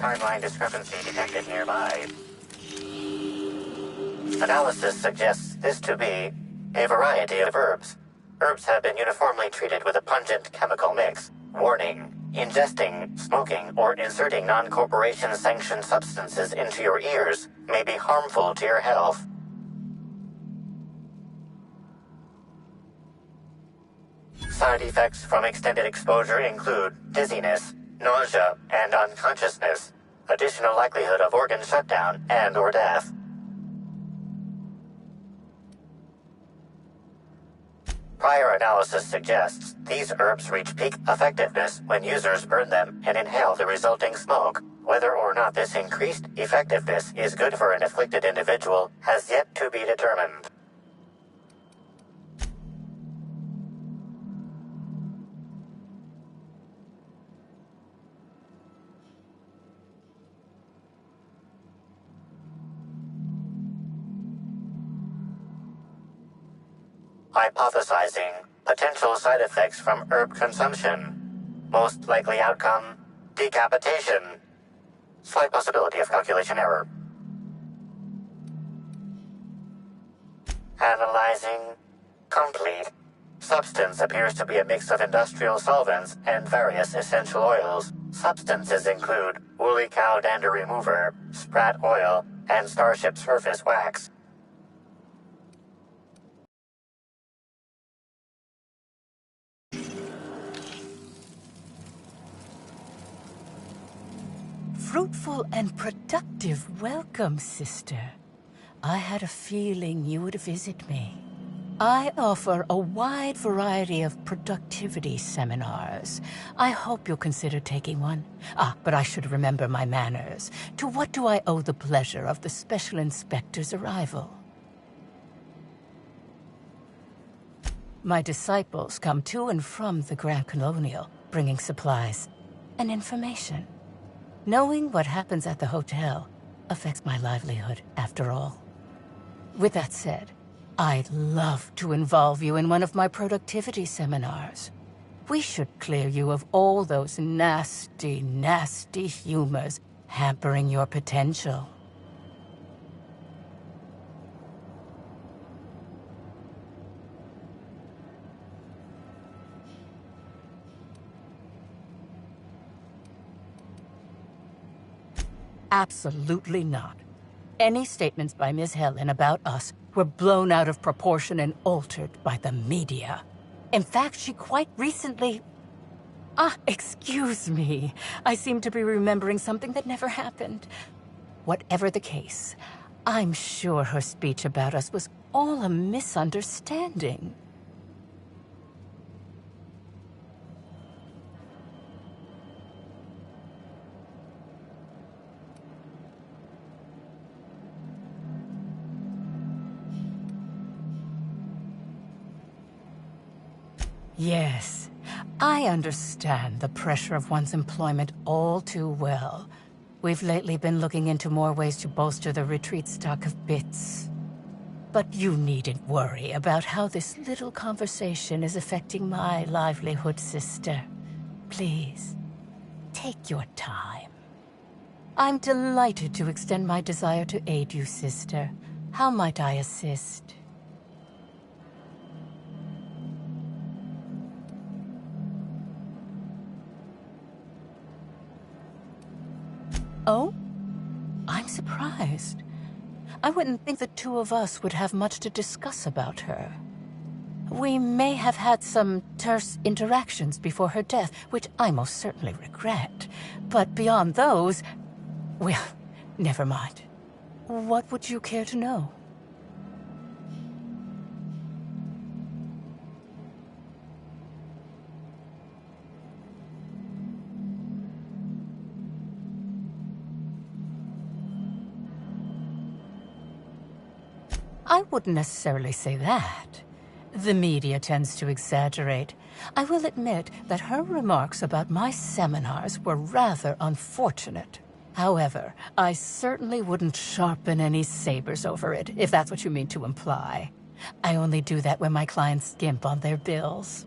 timeline discrepancy detected nearby. Analysis suggests this to be a variety of herbs. Herbs have been uniformly treated with a pungent chemical mix. Warning: ingesting, smoking, or inserting non-corporation sanctioned substances into your ears may be harmful to your health. Side effects from extended exposure include dizziness, nausea, and unconsciousness, additional likelihood of organ shutdown and/or death. Prior analysis suggests these herbs reach peak effectiveness when users burn them and inhale the resulting smoke. Whether or not this increased effectiveness is good for an afflicted individual has yet to be determined. Hypothesizing potential side effects from herb consumption. Most likely outcome, decapitation. Slight possibility of calculation error. Analyzing. Complete. Substance appears to be a mix of industrial solvents and various essential oils. Substances include woolly cow dander remover, sprat oil, and starship surface wax. Fruitful and productive welcome, sister. I had a feeling you would visit me. I offer a wide variety of productivity seminars. I hope you'll consider taking one. But I should remember my manners. To what do I owe the pleasure of the Special Inspector's arrival? My disciples come to and from the Grand Colonial, bringing supplies and information. Knowing what happens at the hotel affects my livelihood, after all. With that said, I'd love to involve you in one of my productivity seminars. We should clear you of all those nasty, nasty humors hampering your potential. Absolutely not. Any statements by Ms. Helen about us were blown out of proportion and altered by the media. In fact, she quite recently... excuse me. I seem to be remembering something that never happened. Whatever the case, I'm sure her speech about us was all a misunderstanding. Yes, I understand the pressure of one's employment all too well. We've lately been looking into more ways to bolster the retreat stock of bits. But you needn't worry about how this little conversation is affecting my livelihood, sister. Please, take your time. I'm delighted to extend my desire to aid you, sister. How might I assist? Oh? I'm surprised. I wouldn't think the two of us would have much to discuss about her. We may have had some terse interactions before her death, which I most certainly regret. But beyond those... well, never mind. What would you care to know? I wouldn't necessarily say that. The media tends to exaggerate. I will admit that her remarks about my seminars were rather unfortunate. However, I certainly wouldn't sharpen any sabers over it, if that's what you mean to imply. I only do that when my clients skimp on their bills.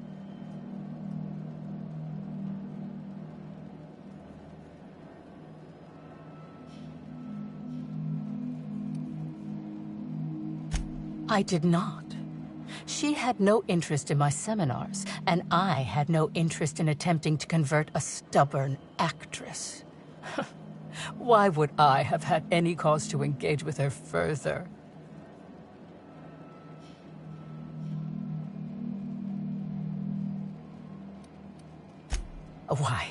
I did not. She had no interest in my seminars, and I had no interest in attempting to convert a stubborn actress. Why would I have had any cause to engage with her further? Why,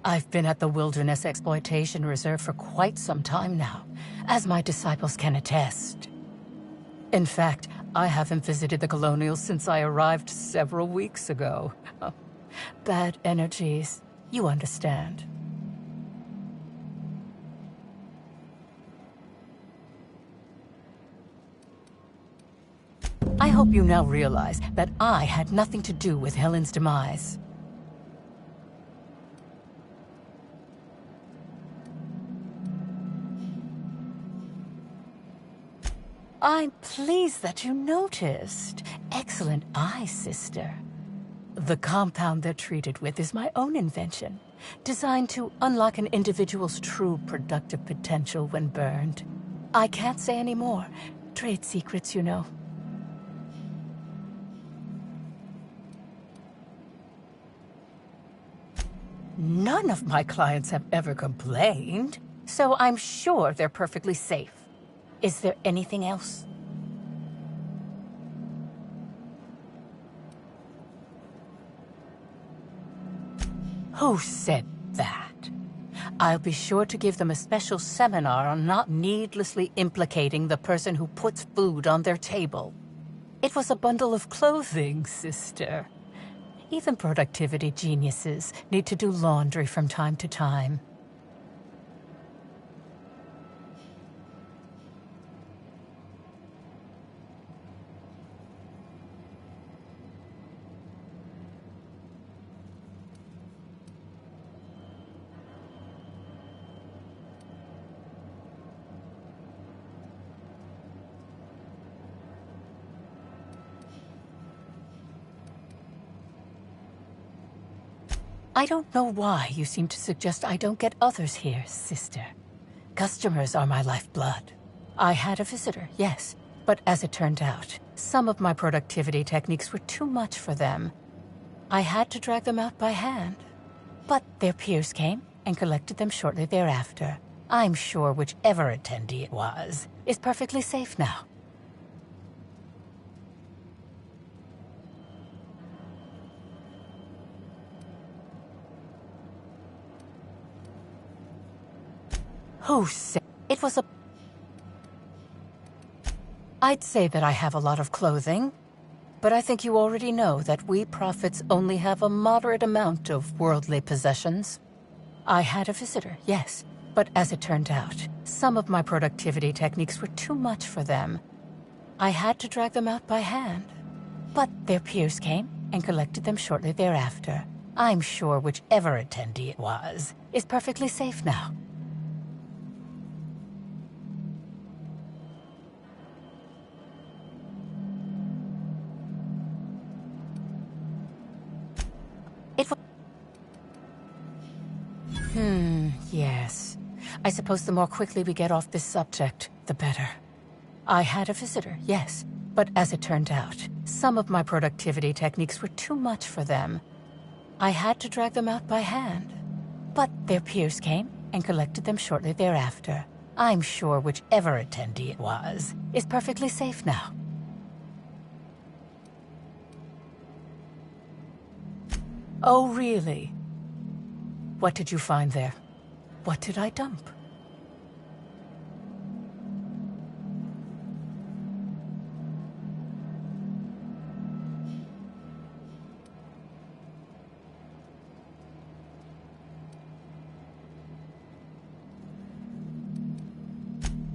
I've been at the Wilderness Exploitation Reserve for quite some time now, as my disciples can attest. In fact, I haven't visited the Colonials since I arrived several weeks ago. Bad energies, you understand. I hope you now realize that I had nothing to do with Helen's demise. I'm pleased that you noticed. Excellent eye, sister. The compound they're treated with is my own invention, designed to unlock an individual's true productive potential when burned. I can't say any more. Trade secrets, you know. None of my clients have ever complained, so I'm sure they're perfectly safe. Is there anything else? Who said that? I'll be sure to give them a special seminar on not needlessly implicating the person who puts food on their table. It was a bundle of clothing, sister. Even productivity geniuses need to do laundry from time to time. I don't know why you seem to suggest I don't get others here, sister. Customers are my lifeblood. I had a visitor, yes, but as it turned out, some of my productivity techniques were too much for them. I had to drag them out by hand. But their peers came and collected them shortly thereafter. I'm sure whichever attendee it was is perfectly safe now. Who said it was a... I'd say that I have a lot of clothing, but I think you already know that we prophets only have a moderate amount of worldly possessions. I had a visitor, yes, but as it turned out, some of my productivity techniques were too much for them. I had to drag them out by hand. But their peers came and collected them shortly thereafter. I'm sure whichever attendee it was is perfectly safe now. Yes. I suppose the more quickly we get off this subject, the better. I had a visitor, yes, but as it turned out, some of my productivity techniques were too much for them. I had to drag them out by hand. But their peers came and collected them shortly thereafter. I'm sure whichever attendee it was is perfectly safe now. Oh, really? What did you find there? What did I dump?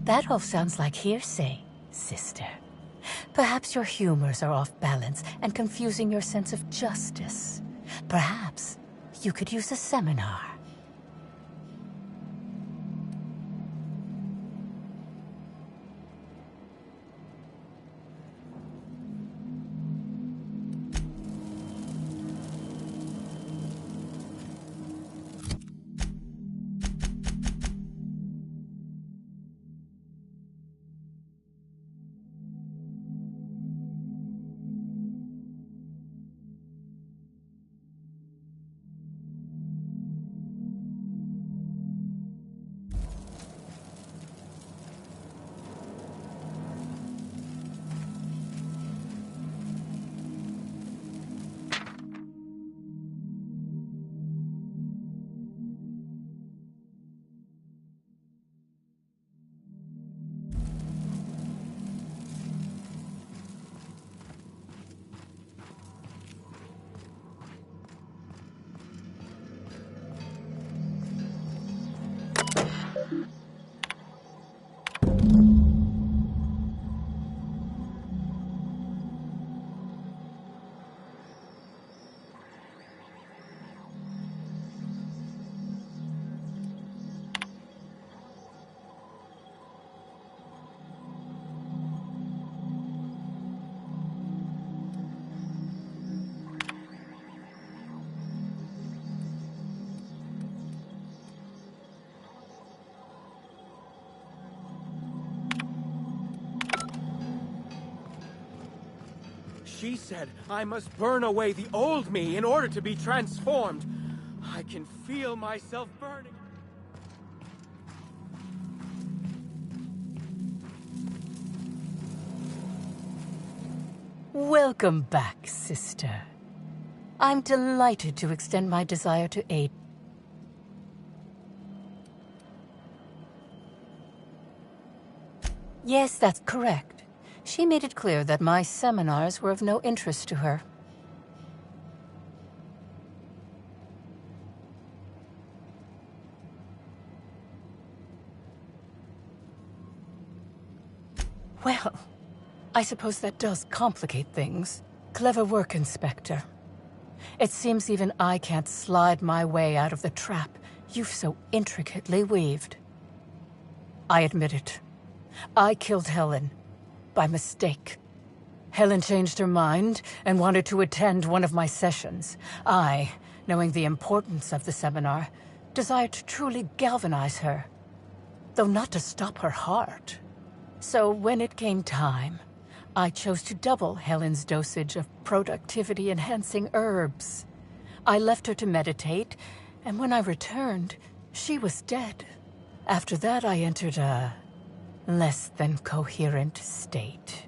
That all sounds like hearsay, sister. Perhaps your humors are off balance and confusing your sense of justice. Perhaps you could use a seminar. She said I must burn away the old me in order to be transformed. I can feel myself burning. Welcome back, sister. I'm delighted to extend my desire to aid. Yes, that's correct. She made it clear that my seminars were of no interest to her. Well, I suppose that does complicate things. Clever work, Inspector. It seems even I can't slide my way out of the trap you've so intricately weaved. I admit it. I killed Helen. By mistake. Helen changed her mind and wanted to attend one of my sessions. I, knowing the importance of the seminar, desired to truly galvanize her, though not to stop her heart. So when it came time, I chose to double Helen's dosage of productivity-enhancing herbs. I left her to meditate, and when I returned, she was dead. After that, I entered a less than coherent state.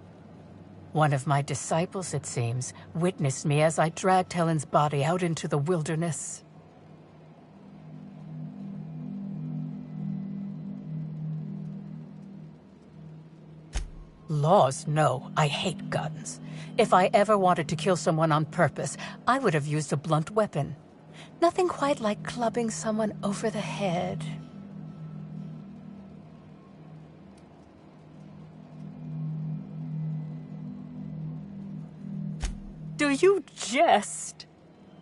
One of my disciples, it seems, witnessed me as I dragged Helen's body out into the wilderness. Laws, no. I hate guns. If I ever wanted to kill someone on purpose, I would have used a blunt weapon. Nothing quite like clubbing someone over the head. Do you jest?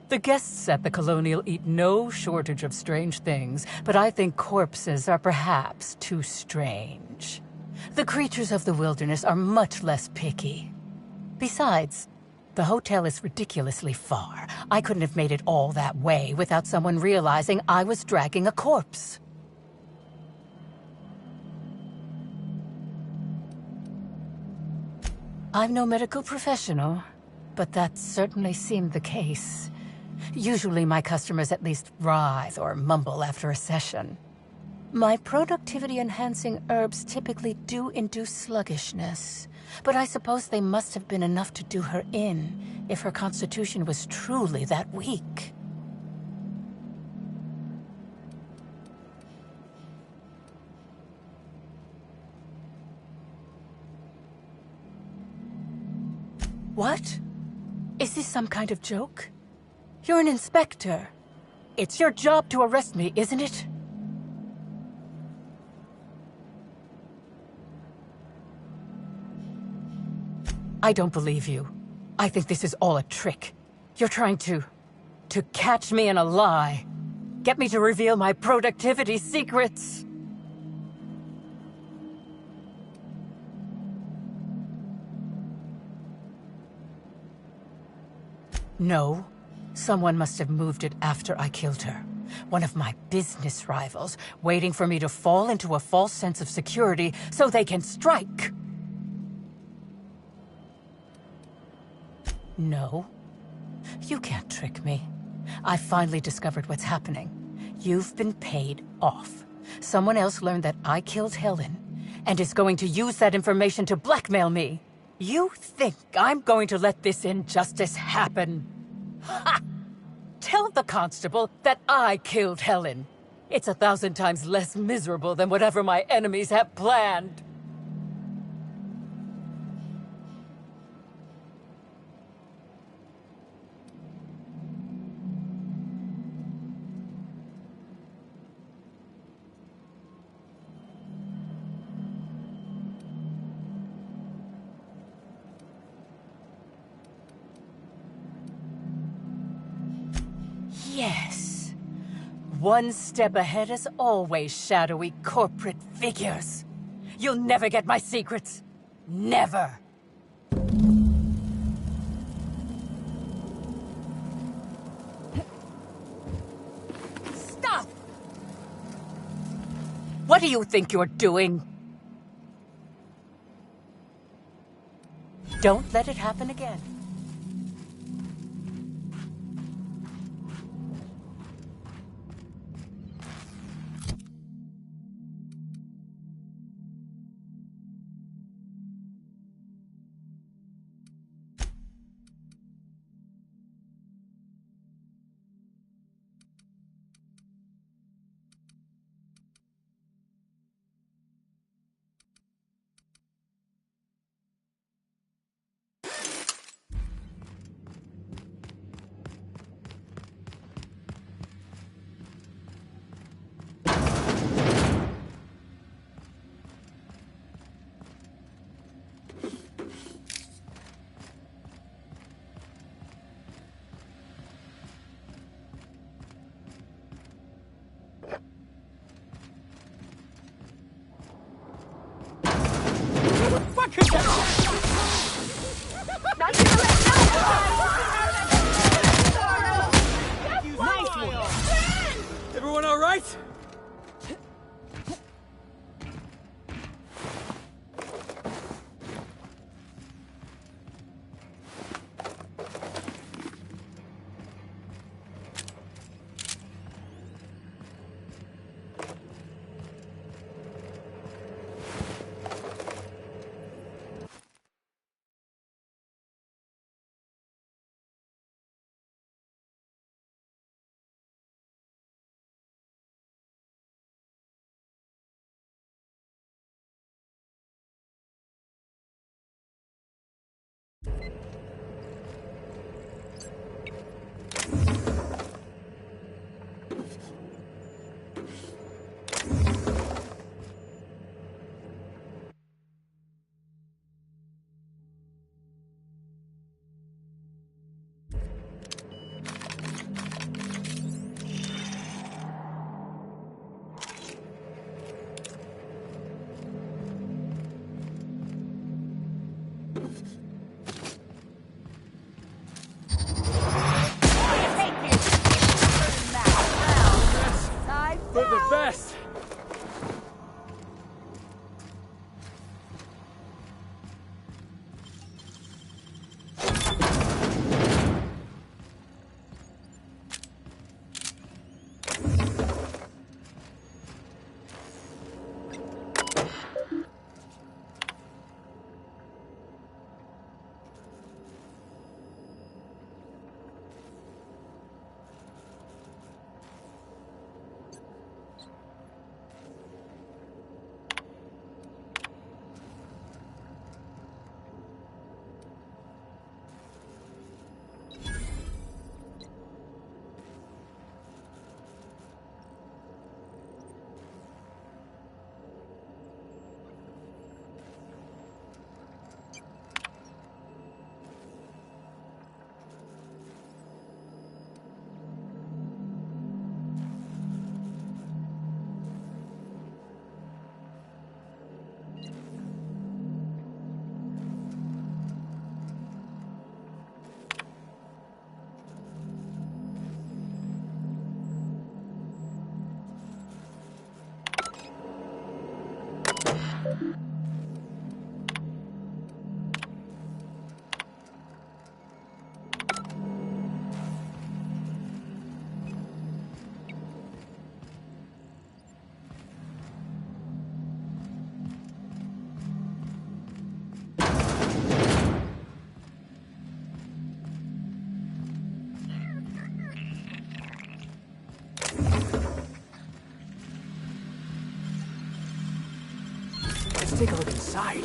The guests at the Colonial eat no shortage of strange things, but I think corpses are perhaps too strange. The creatures of the wilderness are much less picky. Besides, the hotel is ridiculously far. I couldn't have made it all that way without someone realizing I was dragging a corpse. I'm no medical professional, but that certainly seemed the case. Usually my customers at least writhe or mumble after a session. My productivity-enhancing herbs typically do induce sluggishness, but I suppose they must have been enough to do her in if her constitution was truly that weak. What? Is this some kind of joke? You're an inspector. It's your job to arrest me, isn't it? I don't believe you. I think this is all a trick. You're trying to catch me in a lie. Get me to reveal my productivity secrets. No. Someone must have moved it after I killed her. One of my business rivals, waiting for me to fall into a false sense of security so they can strike. No. You can't trick me. I finally discovered what's happening. You've been paid off. Someone else learned that I killed Helen, and is going to use that information to blackmail me. You think I'm going to let this injustice happen? Ha! Tell the constable that I killed Helen. It's 1,000 times less miserable than whatever my enemies have planned. Yes. One step ahead as always, shadowy corporate figures. You'll never get my secrets. Never. Stop! What do you think you're doing? Don't let it happen again. Everyone all right? For the best! Let's take a look inside.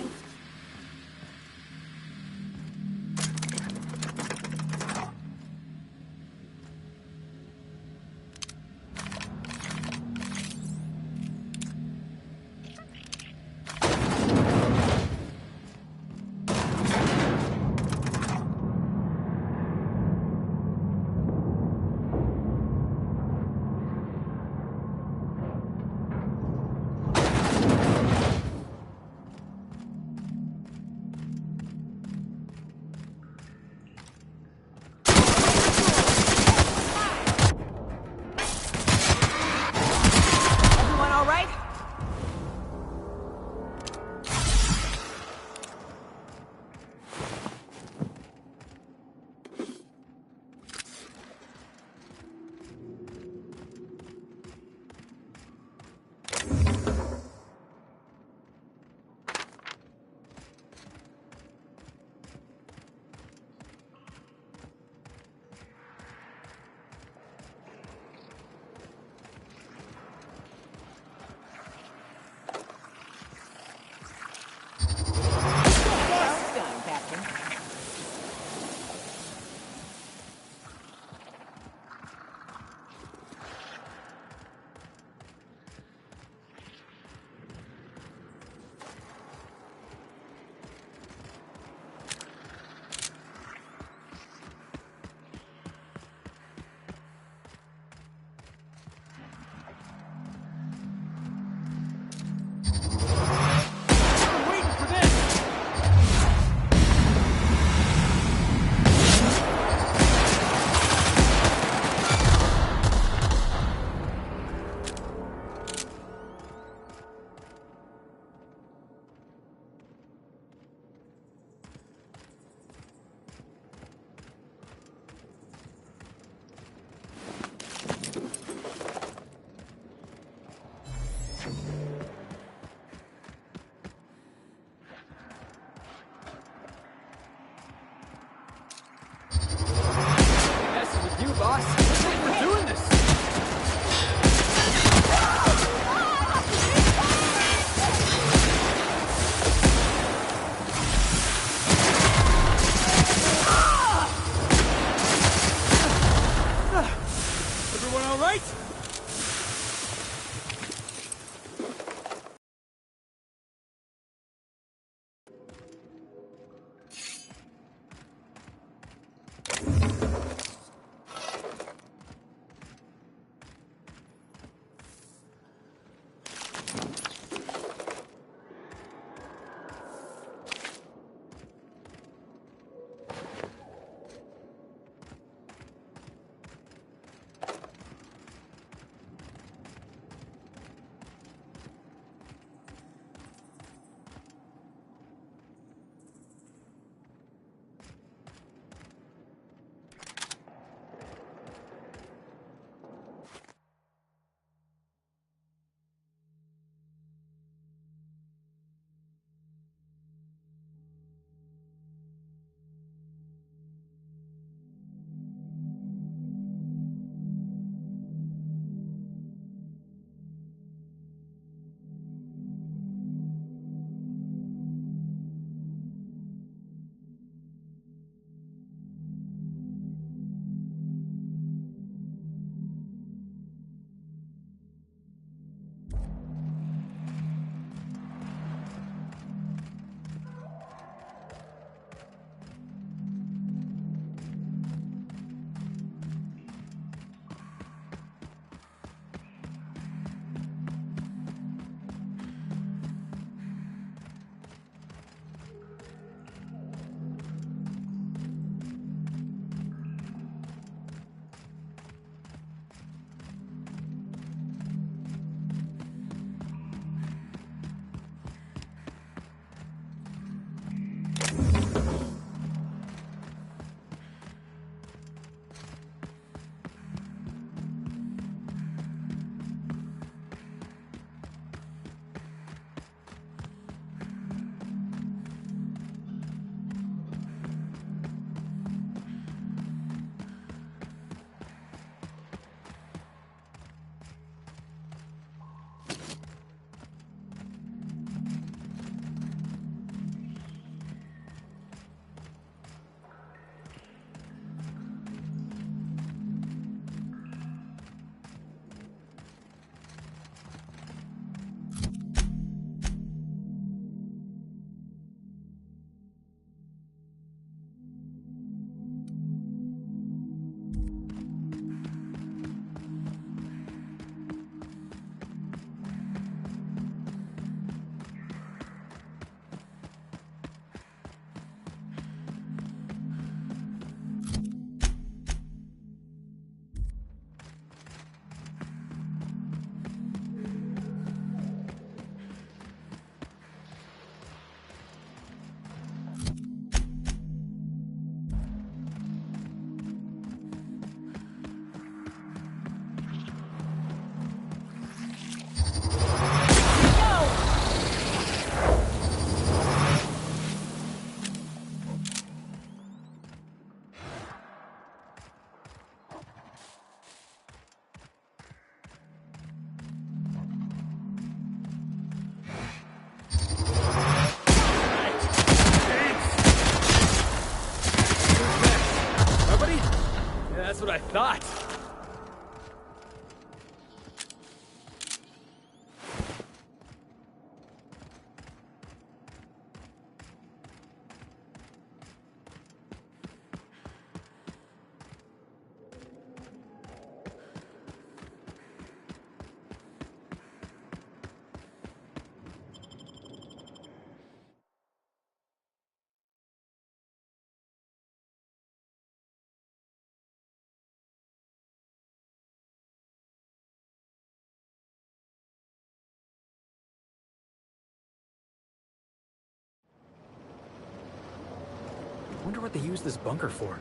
wonder what they use this bunker for.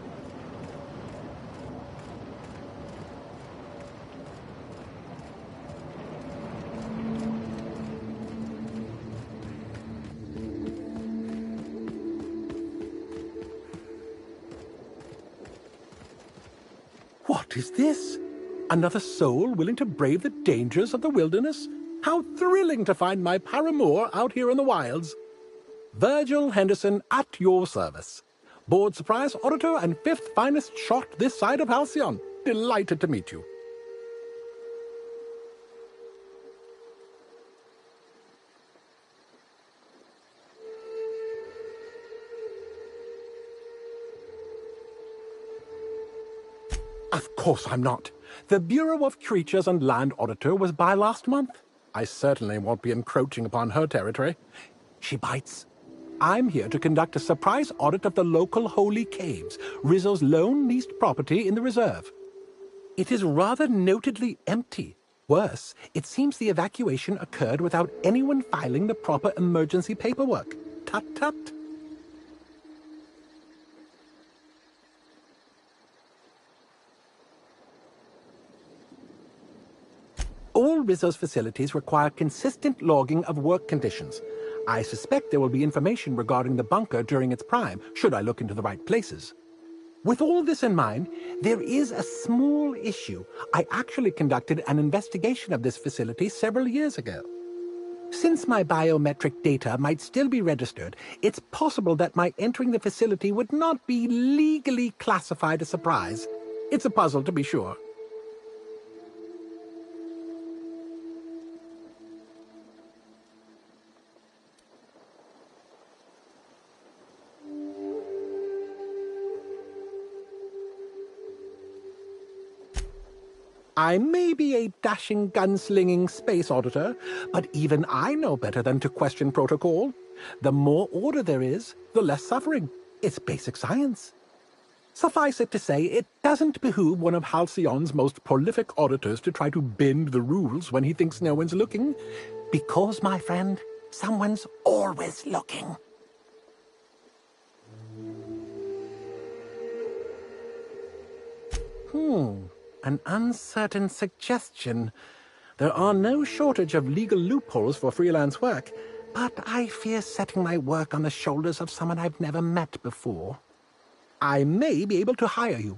What is this? Another soul willing to brave the dangers of the wilderness? How thrilling to find my paramour out here in the wilds. Virgil Henderson at your service. Board surprise auditor and 5th finest shot this side of Halcyon. Delighted to meet you. Of course I'm not. The Bureau of Creatures and Land Auditor was by last month. I certainly won't be encroaching upon her territory. She bites. I'm here to conduct a surprise audit of the local holy caves, Rizzo's lone leased property in the reserve. It is rather notedly empty. Worse, it seems the evacuation occurred without anyone filing the proper emergency paperwork. Tut-tut. All Rizzo's facilities require consistent logging of work conditions. I suspect there will be information regarding the bunker during its prime, should I look into the right places. With all this in mind, there is a small issue. I actually conducted an investigation of this facility several years ago. Since my biometric data might still be registered, it's possible that my entering the facility would not be legally classified a surprise. It's a puzzle, to be sure. I may be a dashing, gunslinging space auditor, but even I know better than to question protocol. The more order there is, the less suffering. It's basic science. Suffice it to say, it doesn't behoove one of Halcyon's most prolific auditors to try to bend the rules when he thinks no one's looking. Because, my friend, someone's always looking. An uncertain suggestion. There are no shortage of legal loopholes for freelance work, but I fear setting my work on the shoulders of someone I've never met before. I may be able to hire you,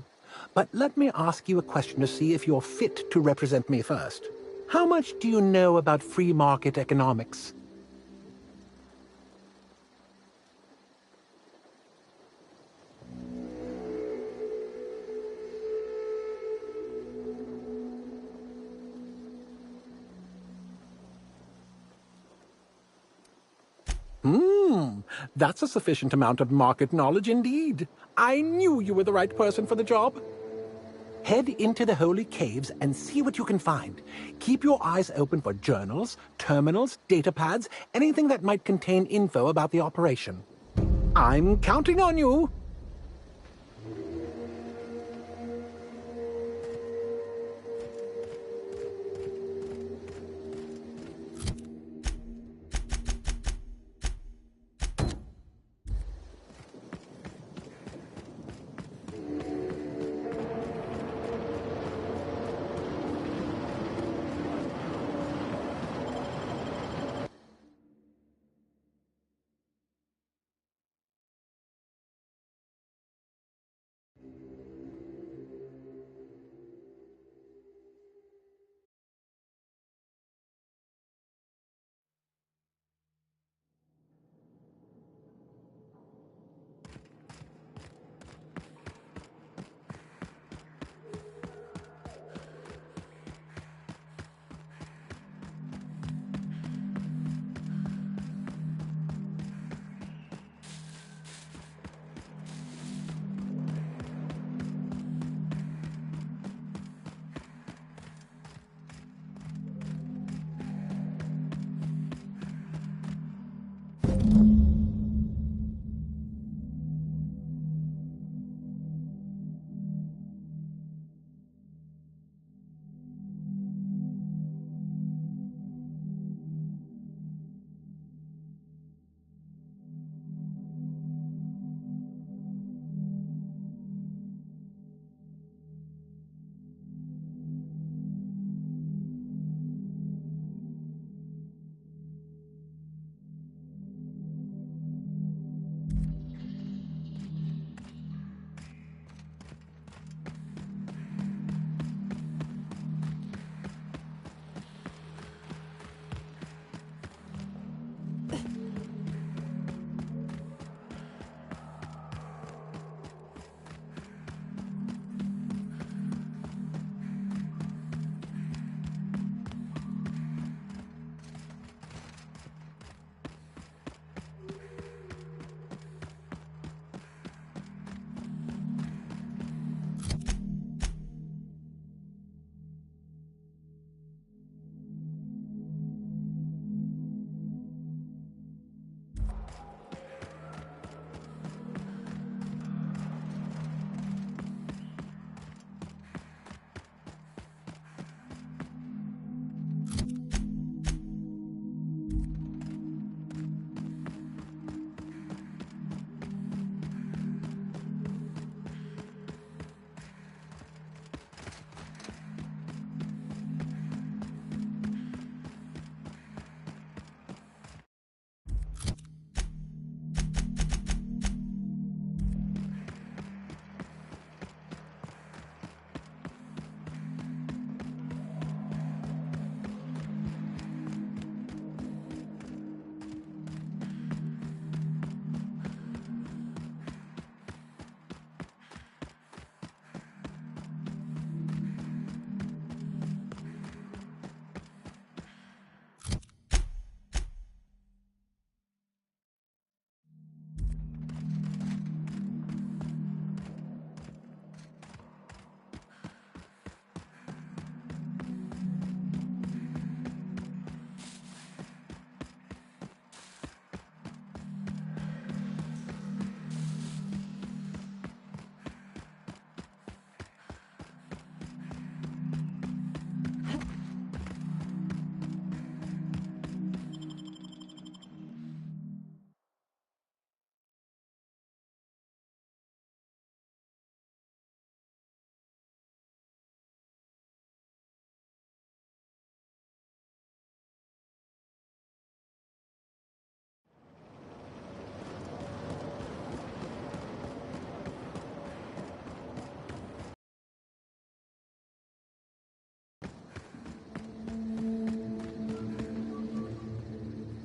but let me ask you a question to see if you're fit to represent me first. How much do you know about free market economics? That's a sufficient amount of market knowledge indeed. I knew you were the right person for the job. Head into the holy caves and see what you can find. Keep your eyes open for journals, terminals, datapads, anything that might contain info about the operation. I'm counting on you.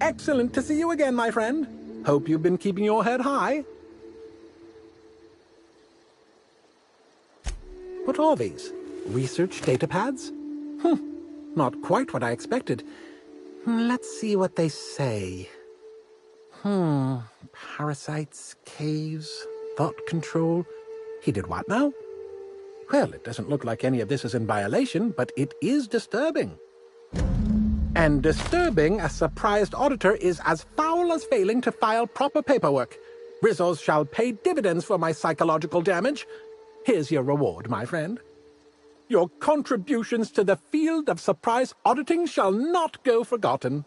Excellent to see you again, my friend. Hope you've been keeping your head high. What are these? Research data pads? Not quite what I expected. Let's see what they say. Parasites, caves, thought control. He did what now? Well, it doesn't look like any of this is in violation, but it is disturbing. And disturbing a surprised auditor is as foul as failing to file proper paperwork. Rizzos shall pay dividends for my psychological damage. Here's your reward, my friend. Your contributions to the field of surprise auditing shall not go forgotten.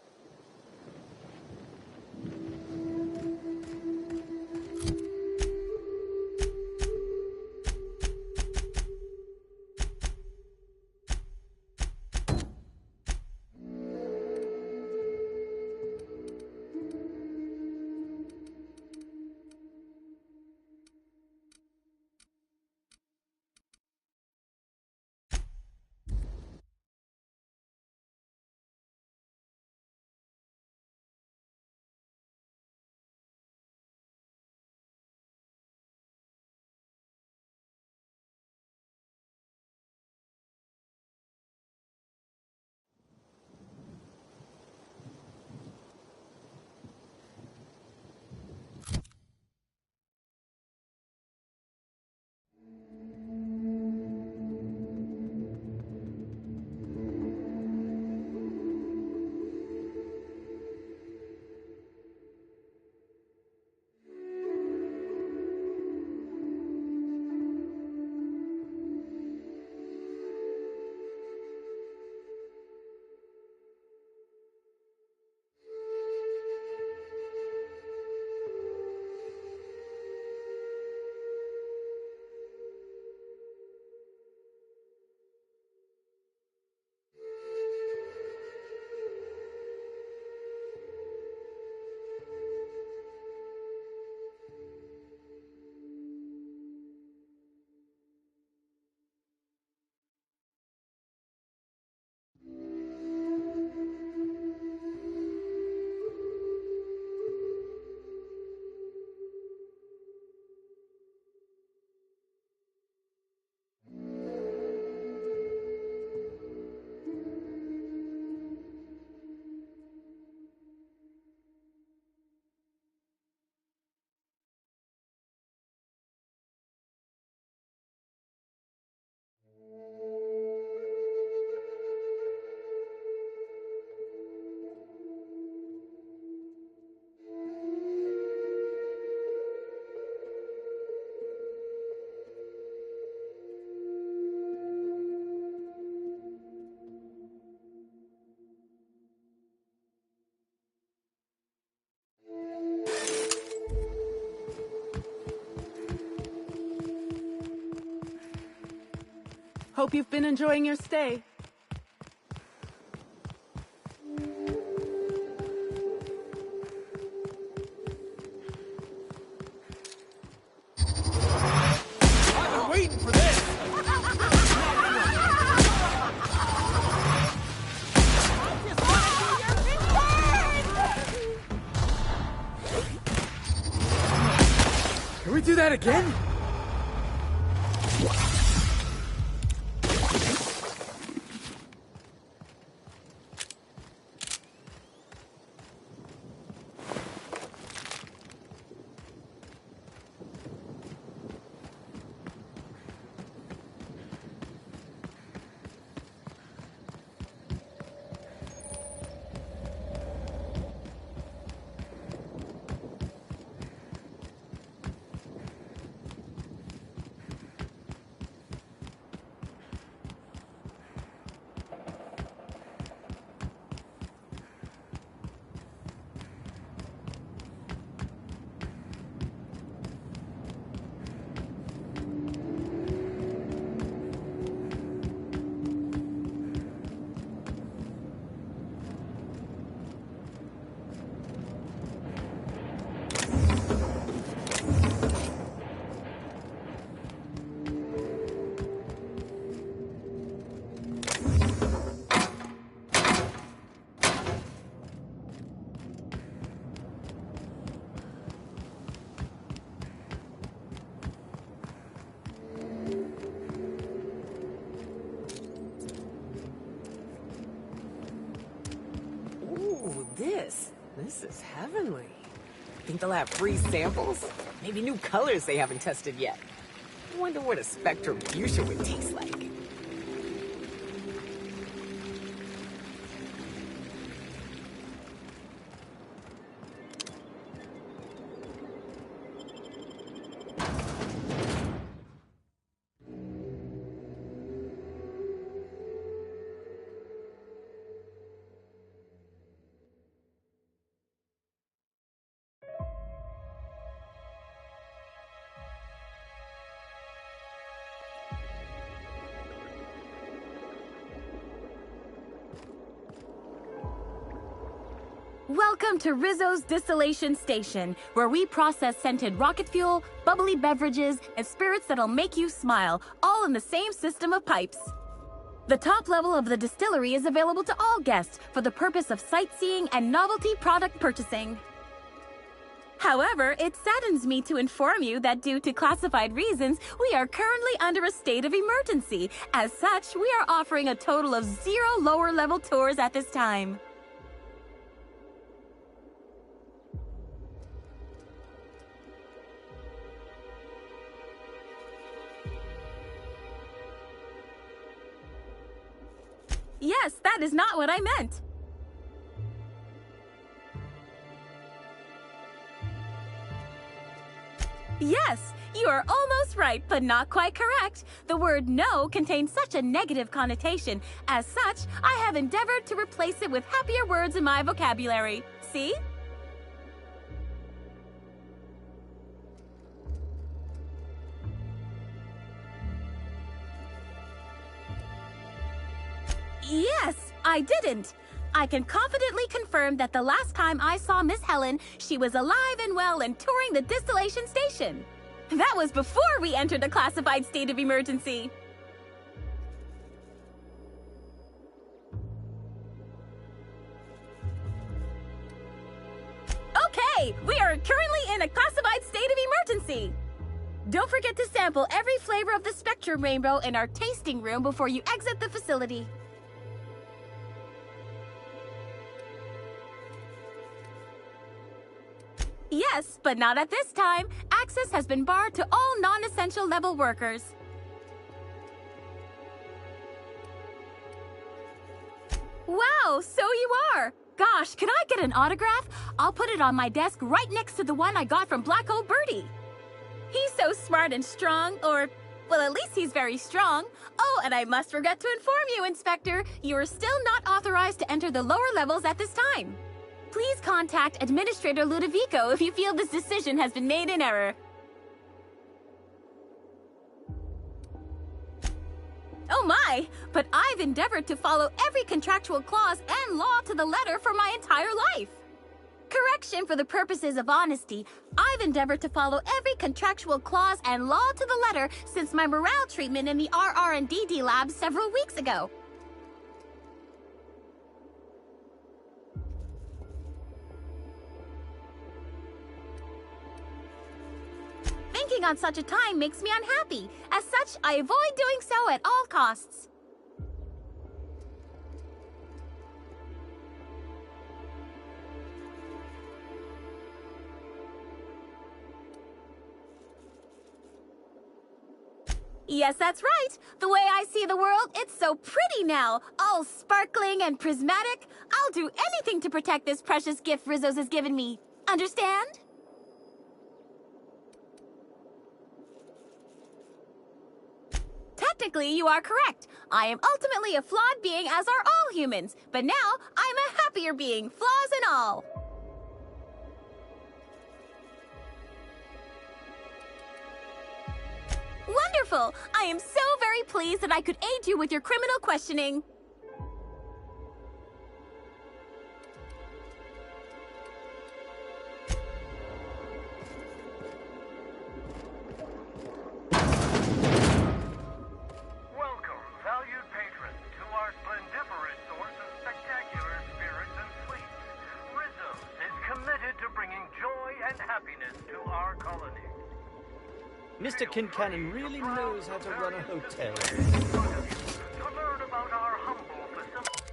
Hope you've been enjoying your stay. I've been waiting for this! Can we do that again? this? This is heavenly. Think they'll have free samples? Maybe new colors they haven't tested yet. Wonder what a Spectrum fuchsia would taste like. Welcome to Rizzo's Distillation Station, where we process scented rocket fuel, bubbly beverages, and spirits that'll make you smile, all in the same system of pipes. The top level of the distillery is available to all guests for the purpose of sightseeing and novelty product purchasing. However, it saddens me to inform you that due to classified reasons, we are currently under a state of emergency. As such, we are offering a total of 0 lower-level tours at this time. Yes, that is not what I meant. Yes, you are almost right, but not quite correct. The word no contains such a negative connotation. As such, I have endeavored to replace it with happier words in my vocabulary. See? Yes, I didn't. I can confidently confirm that the last time I saw Miss Helen, she was alive and well and touring the distillation station. That was before we entered the classified state of emergency. Okay, we are currently in a classified state of emergency. Don't forget to sample every flavor of the Spectrum Rainbow in our tasting room before you exit the facility. Yes, but not at this time. Access has been barred to all non-essential level workers. Wow, so you are! Gosh, could I get an autograph? I'll put it on my desk right next to the one I got from Black Old Birdie. He's so smart and strong, or, well, at least he's very strong. Oh, and I must forget to inform you, Inspector, you are still not authorized to enter the lower levels at this time. Please contact Administrator Ludovico if you feel this decision has been made in error. Oh my, but I've endeavored to follow every contractual clause and law to the letter for my entire life. Correction, for the purposes of honesty, I've endeavored to follow every contractual clause and law to the letter since my morale treatment in the RR&DD lab several weeks ago. Thinking on such a time makes me unhappy. As such, I avoid doing so at all costs. Yes, that's right. The way I see the world, it's so pretty now. All sparkling and prismatic. I'll do anything to protect this precious gift Rizzo's has given me. Understand? Technically, you are correct. I am ultimately a flawed being, as are all humans. But now, I'm a happier being, flaws and all. Wonderful! I am so very pleased that I could aid you with your criminal questioning. Welcome, valued patrons, to our splendiferous source of spectacular spirits and sweets. Rizzo's is committed to bringing joy and happiness to our colony. Mr. Kincannon really knows how to run a hotel. To learn about our humble facility.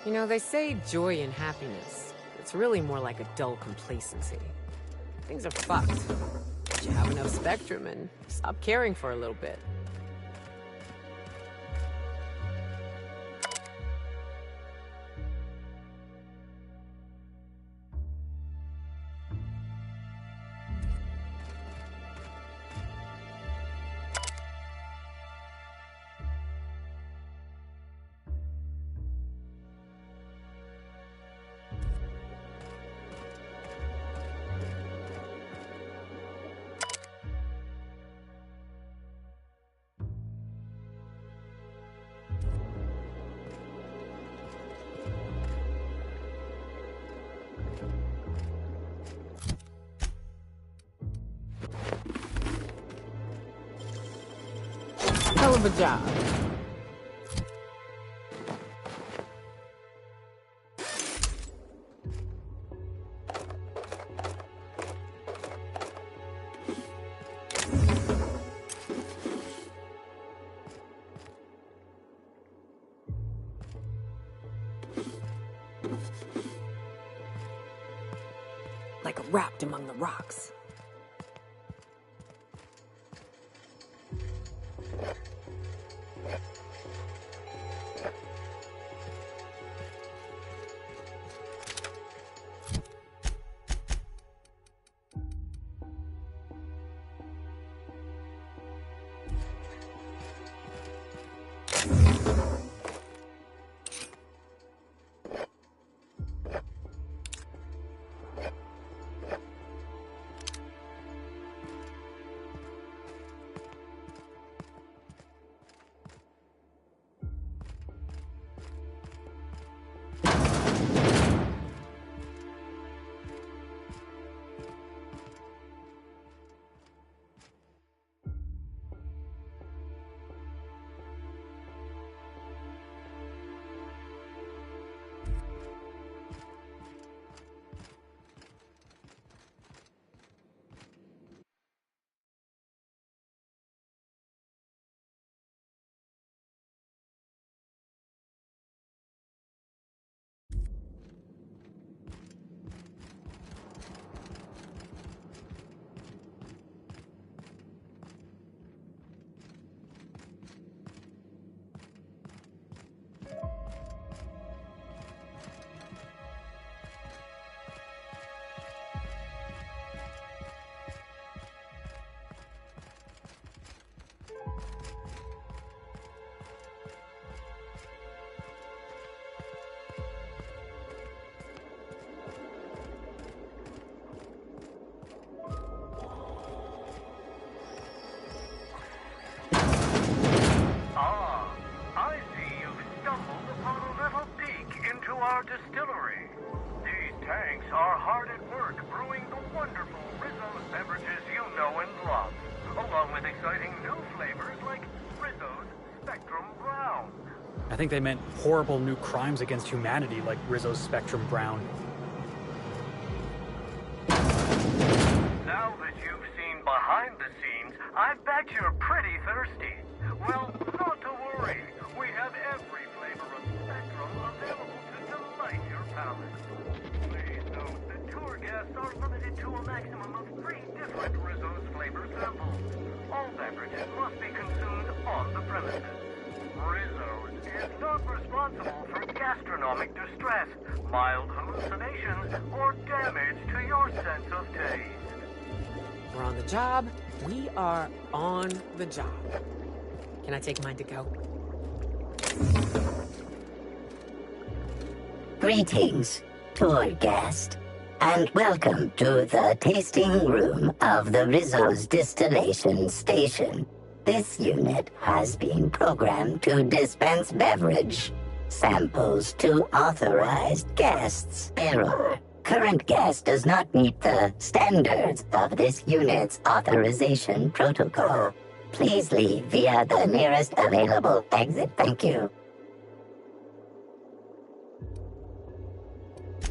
You know, they say joy and happiness. It's really more like a dull complacency. Things are fucked. But you have enough spectrum and stop caring for a little bit. Hell of a job. Like wrapped among the rocks. Our distillery. These tanks are hard at work brewing the wonderful Rizzo's beverages you know and love, along with exciting new flavors like Rizzo's Spectrum Brown. I think they meant horrible new crimes against humanity like Rizzo's Spectrum Brown. Now that you've seen behind the scenes, I bet you're pretty thirsty. Well, not to worry. We have every flavor of Spectrum available to delight your palate. Please note that tour guests are limited to a maximum of 3 different Rizzo's flavor samples. All beverages must be consumed on the premises. Rizzo's is not responsible for gastronomic distress, mild hallucinations, or damage to your sense of taste. We're on the job. We are on the job. Can I take mine to go? Greetings, tour guest, and welcome to the tasting room of the Rizzo's distillation station. This unit has been programmed to dispense beverage samples to authorized guests. Error. Current guest does not meet the standards of this unit's authorization protocol. Please leave via the nearest available exit. Thank you.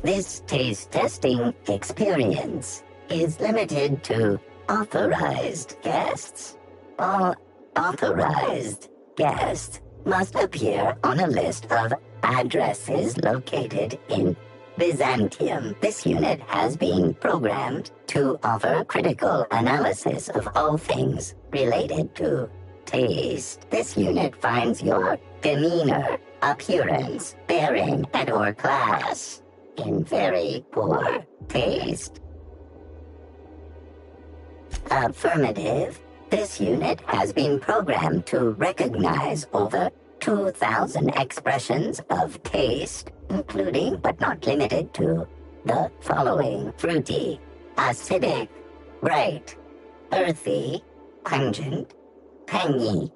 This taste testing experience is limited to authorized guests. All authorized guests must appear on a list of address is located in Byzantium. This unit has been programmed to offer critical analysis of all things related to taste. This unit finds your demeanor, appearance, bearing, and/or class in very poor taste. Affirmative. This unit has been programmed to recognize over 2,000 expressions of taste, including but not limited to the following: fruity, acidic, bright, earthy, pungent, tangy,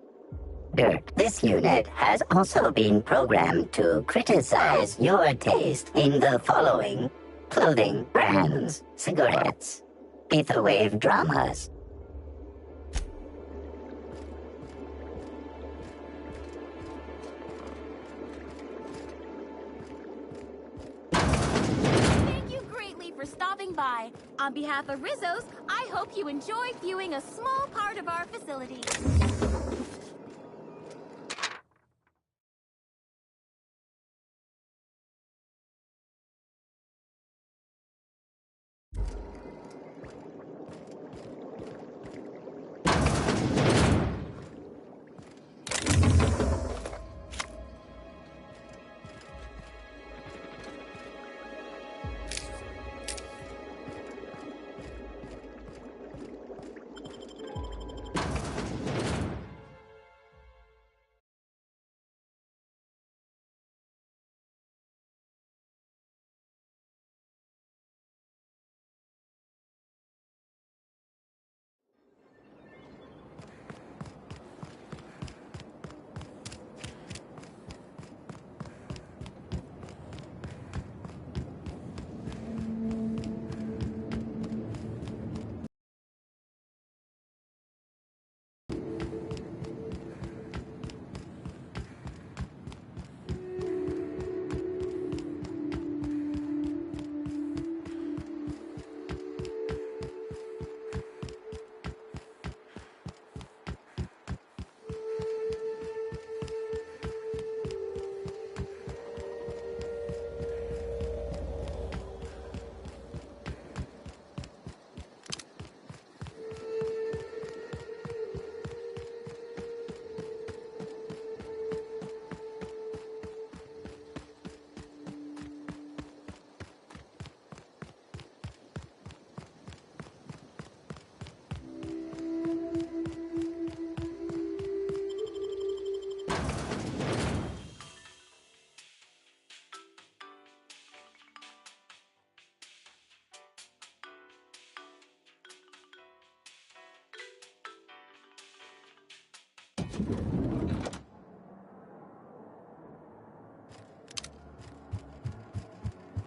dirt. This unit has also been programmed to criticize your taste in the following: clothing brands, cigarettes, etherwave dramas. Thank you greatly for stopping by. On behalf of Rizzo's, I hope you enjoy viewing a small part of our facility.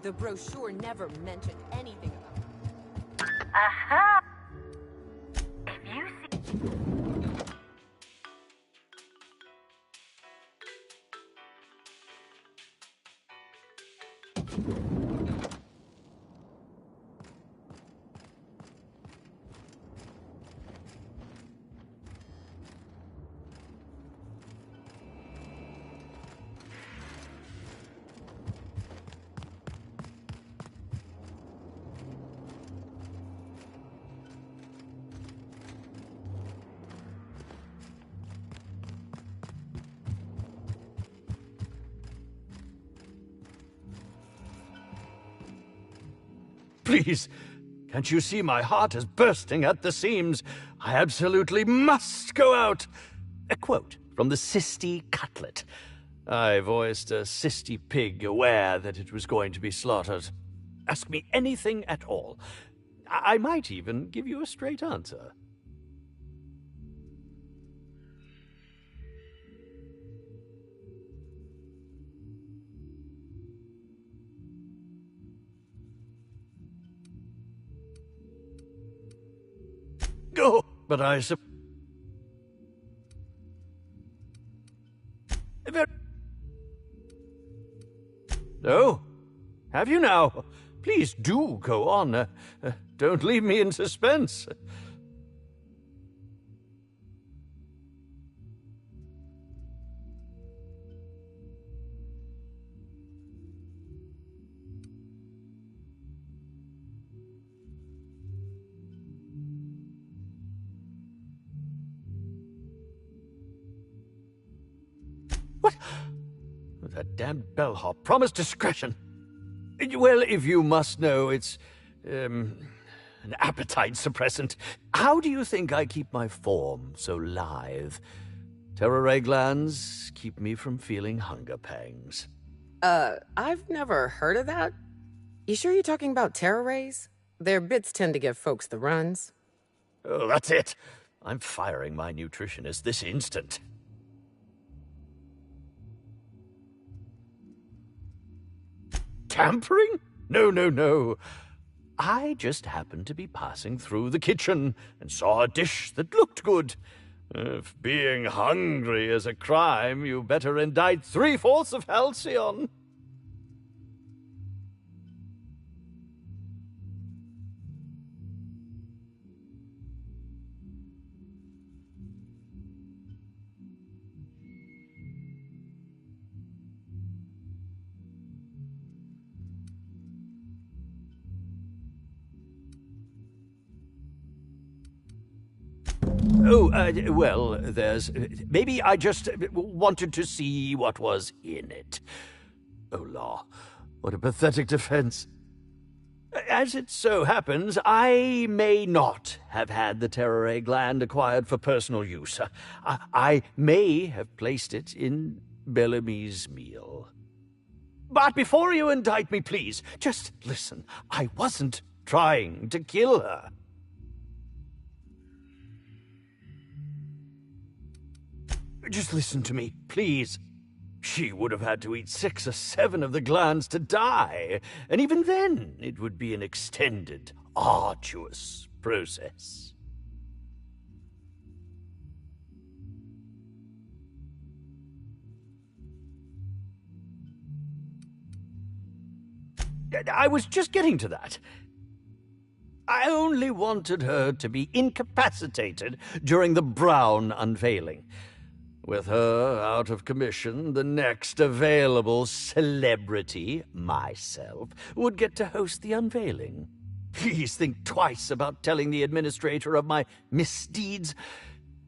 The brochure never mentioned anything about... Aha! If you see... Please, can't you see my heart is bursting at the seams? I absolutely must go out. A quote from the Sisty Cutlet. I voiced a Sisty pig aware that it was going to be slaughtered. Ask me anything at all. I might even give you a straight answer. Go, but I suppose... Oh, have you now? Please do go on. Don't leave me in suspense. That damned bellhop promised discretion. Well, if you must know, it's, an appetite suppressant. How do you think I keep my form so lithe? Terror ray glands keep me from feeling hunger pangs. I've never heard of that. You sure you're talking about terror rays? Their bits tend to give folks the runs. Oh, that's it. I'm firing my nutritionist this instant. Tampering? No, no, no. I just happened to be passing through the kitchen and saw a dish that looked good. If being hungry is a crime, you better indict 3/4 of Halcyon. Oh, well, there's... Maybe I just wanted to see what was in it. Oh, law. What a pathetic defense. As it so happens, I may not have had the terror ray gland acquired for personal use. I may have placed it in Bellamy's meal. But before you indict me, please, just listen. I wasn't trying to kill her. Just listen to me, please. She would have had to eat 6 or 7 of the glands to die, and even then it would be an extended, arduous process. I was just getting to that. I only wanted her to be incapacitated during the Brown unveiling. With her out of commission, the next available celebrity, myself, would get to host the unveiling. Please think twice about telling the administrator of my misdeeds.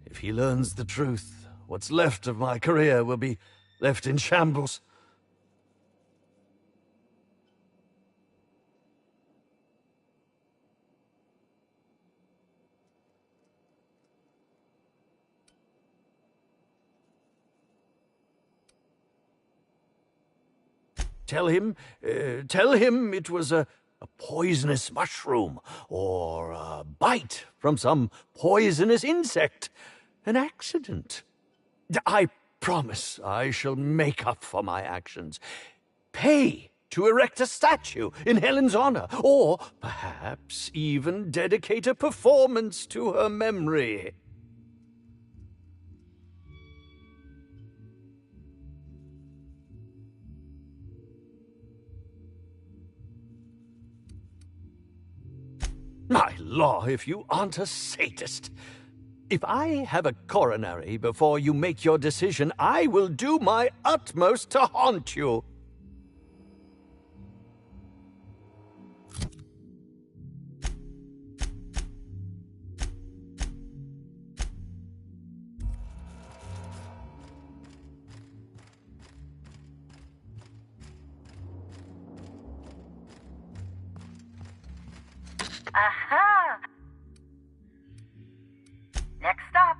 If he learns the truth, what's left of my career will be left in shambles. Tell him it was a poisonous mushroom, or a bite from some poisonous insect. An accident. I promise I shall make up for my actions. Pay to erect a statue in Helen's honor, or perhaps even dedicate a performance to her memory. My law, if you aren't a sadist. If I have a coronary before you make your decision, I will do my utmost to haunt you. Aha! Next stop.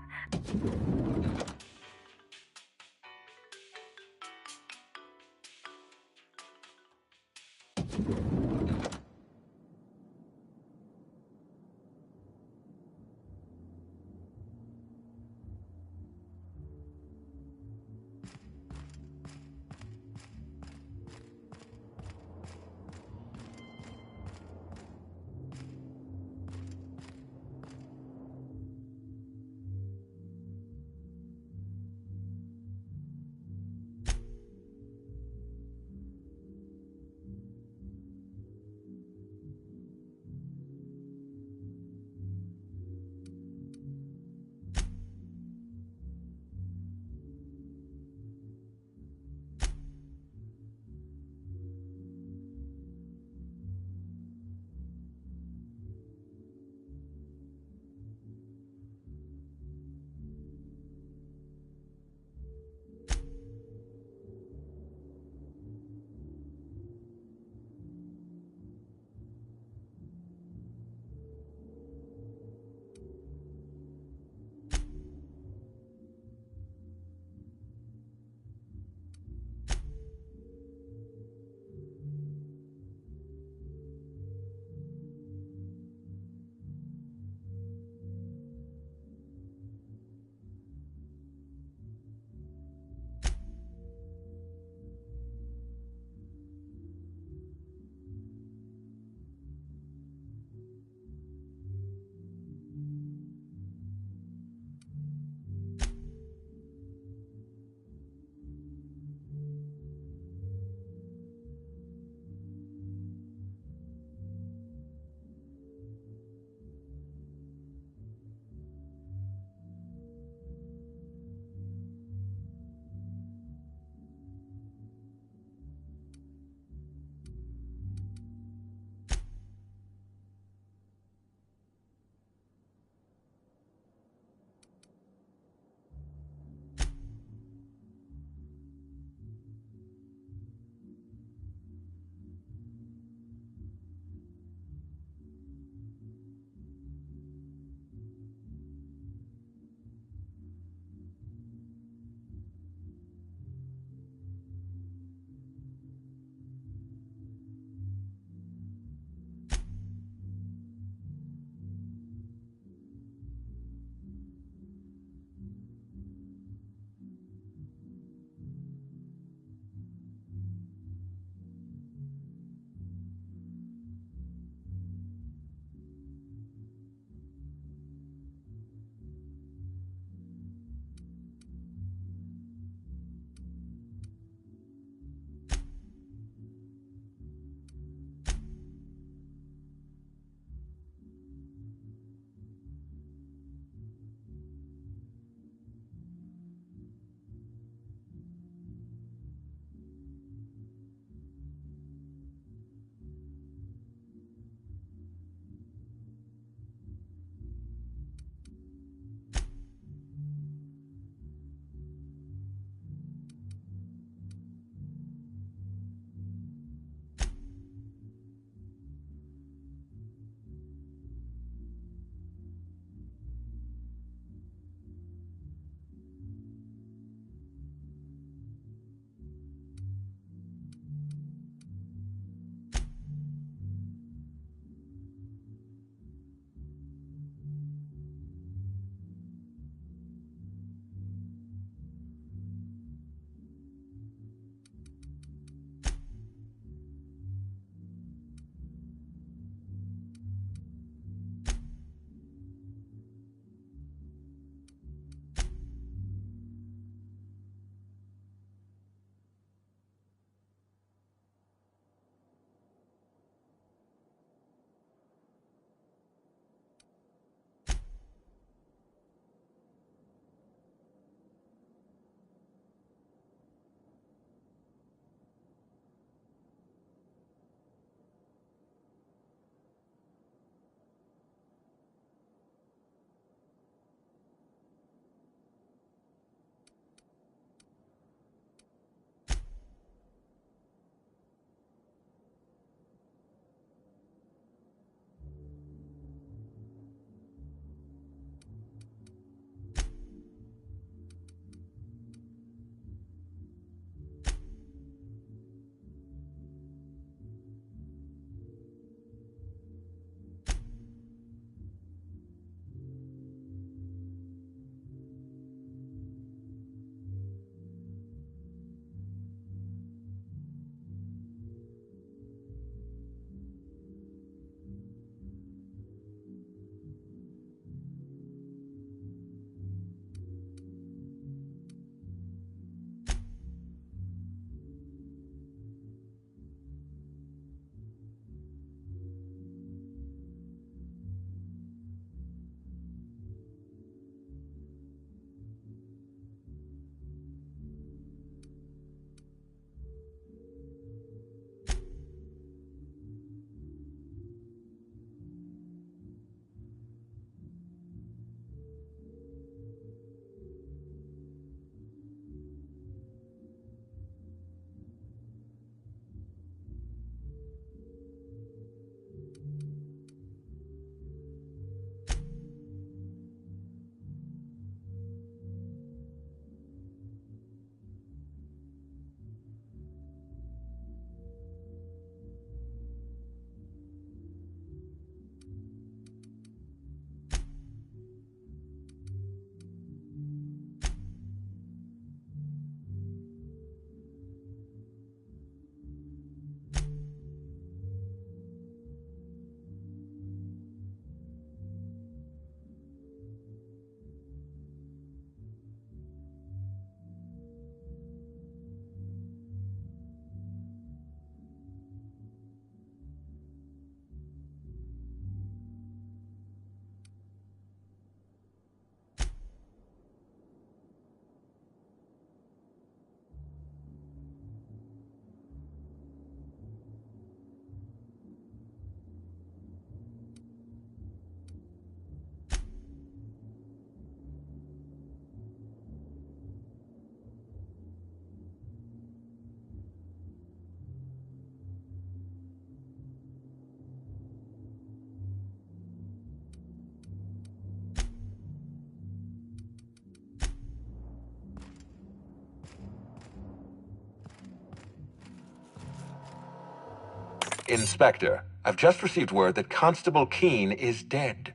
Inspector, I've just received word that Constable Keene is dead.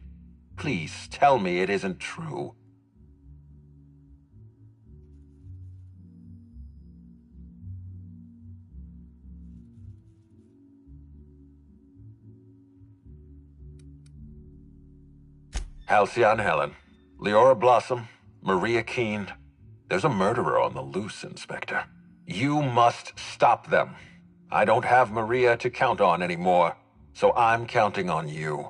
Please tell me it isn't true. Halcyon Helen, Leora Blossom, Maria Keene. There's a murderer on the loose, Inspector. You must stop them. I don't have Maria to count on anymore, so I'm counting on you.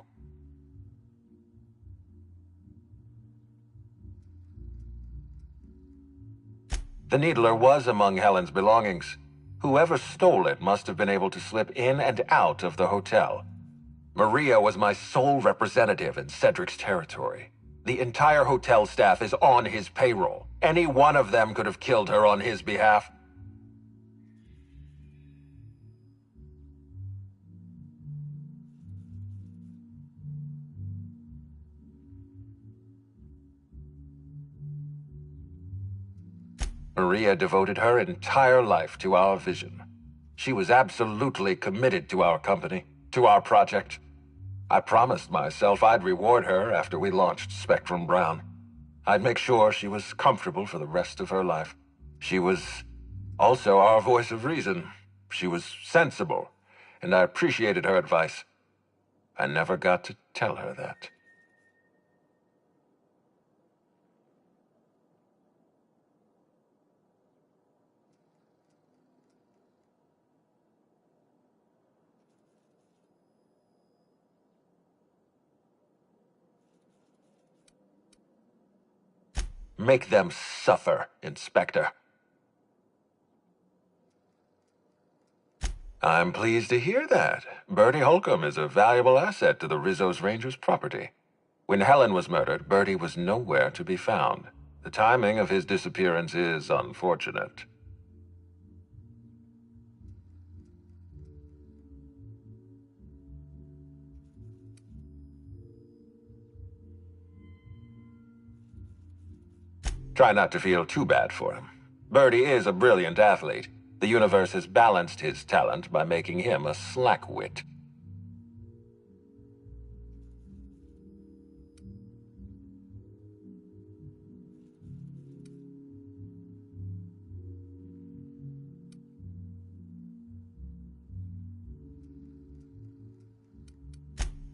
The Needler was among Helen's belongings. Whoever stole it must have been able to slip in and out of the hotel. Maria was my sole representative in Cedric's territory. The entire hotel staff is on his payroll. Any one of them could have killed her on his behalf. Maria devoted her entire life to our vision. She was absolutely committed to our company, to our project. I promised myself I'd reward her after we launched Spectrum Brown. I'd make sure she was comfortable for the rest of her life. She was also our voice of reason. She was sensible, and I appreciated her advice. I never got to tell her that. Make them suffer, Inspector. I'm pleased to hear that. Bertie Holcomb is a valuable asset to the Rizzo's Rangers property. When Helen was murdered, Bertie was nowhere to be found. The timing of his disappearance is unfortunate. Try not to feel too bad for him. Bertie is a brilliant athlete. The universe has balanced his talent by making him a slackwit.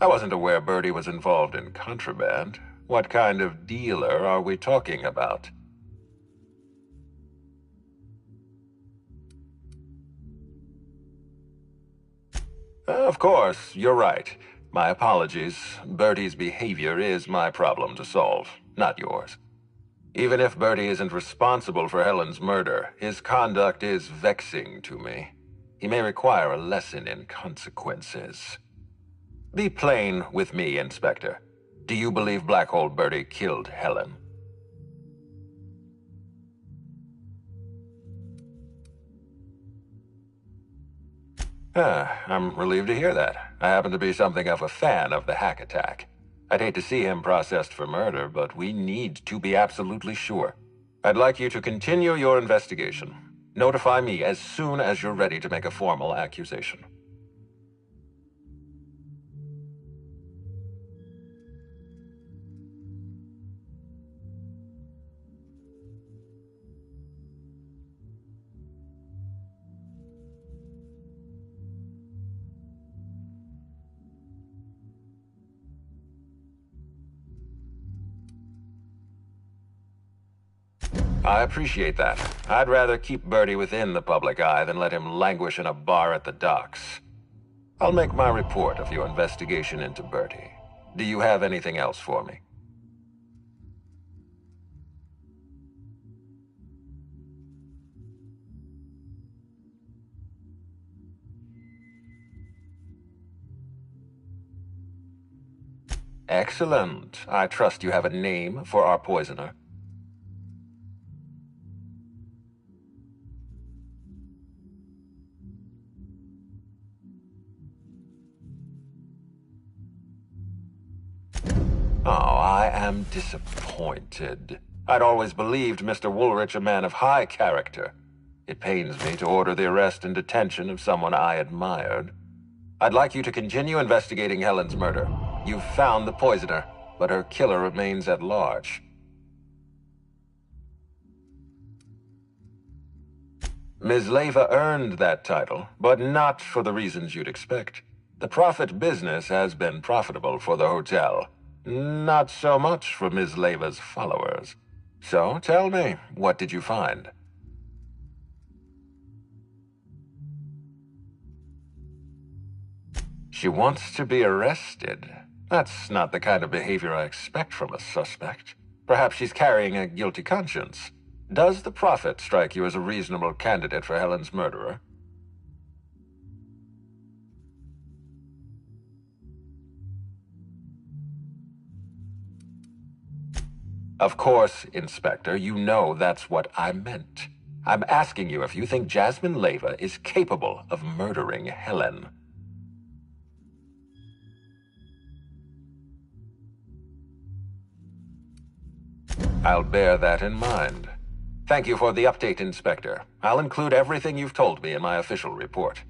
I wasn't aware Bertie was involved in contraband. What kind of dealer are we talking about? Of course, you're right. My apologies. Bertie's behavior is my problem to solve, not yours. Even if Bertie isn't responsible for Helen's murder, his conduct is vexing to me. He may require a lesson in consequences. Be plain with me, Inspector. Do you believe Black Hole Bertie killed Helen? I'm relieved to hear that. I happen to be something of a fan of the hack attack. I'd hate to see him processed for murder, but we need to be absolutely sure. I'd like you to continue your investigation. Notify me as soon as you're ready to make a formal accusation. I appreciate that. I'd rather keep Bertie within the public eye than let him languish in a bar at the docks. I'll make my report of your investigation into Bertie. Do you have anything else for me? Excellent. I trust you have a name for our poisoner. Oh, I am disappointed. I'd always believed Mr. Woolrich a man of high character. It pains me to order the arrest and detention of someone I admired. I'd like you to continue investigating Helen's murder. You've found the poisoner, but her killer remains at large. Ms. Leyva earned that title, but not for the reasons you'd expect. The profit business has been profitable for the hotel. Not so much for Ms. Leyva's followers. So, tell me, what did you find? She wants to be arrested. That's not the kind of behavior I expect from a suspect. Perhaps she's carrying a guilty conscience. Does the Prophet strike you as a reasonable candidate for Helen's murderer? Of course, Inspector, you know that's what I meant. I'm asking you if you think Jasmine Leyva is capable of murdering Helen. I'll bear that in mind. Thank you for the update, Inspector. I'll include everything you've told me in my official report.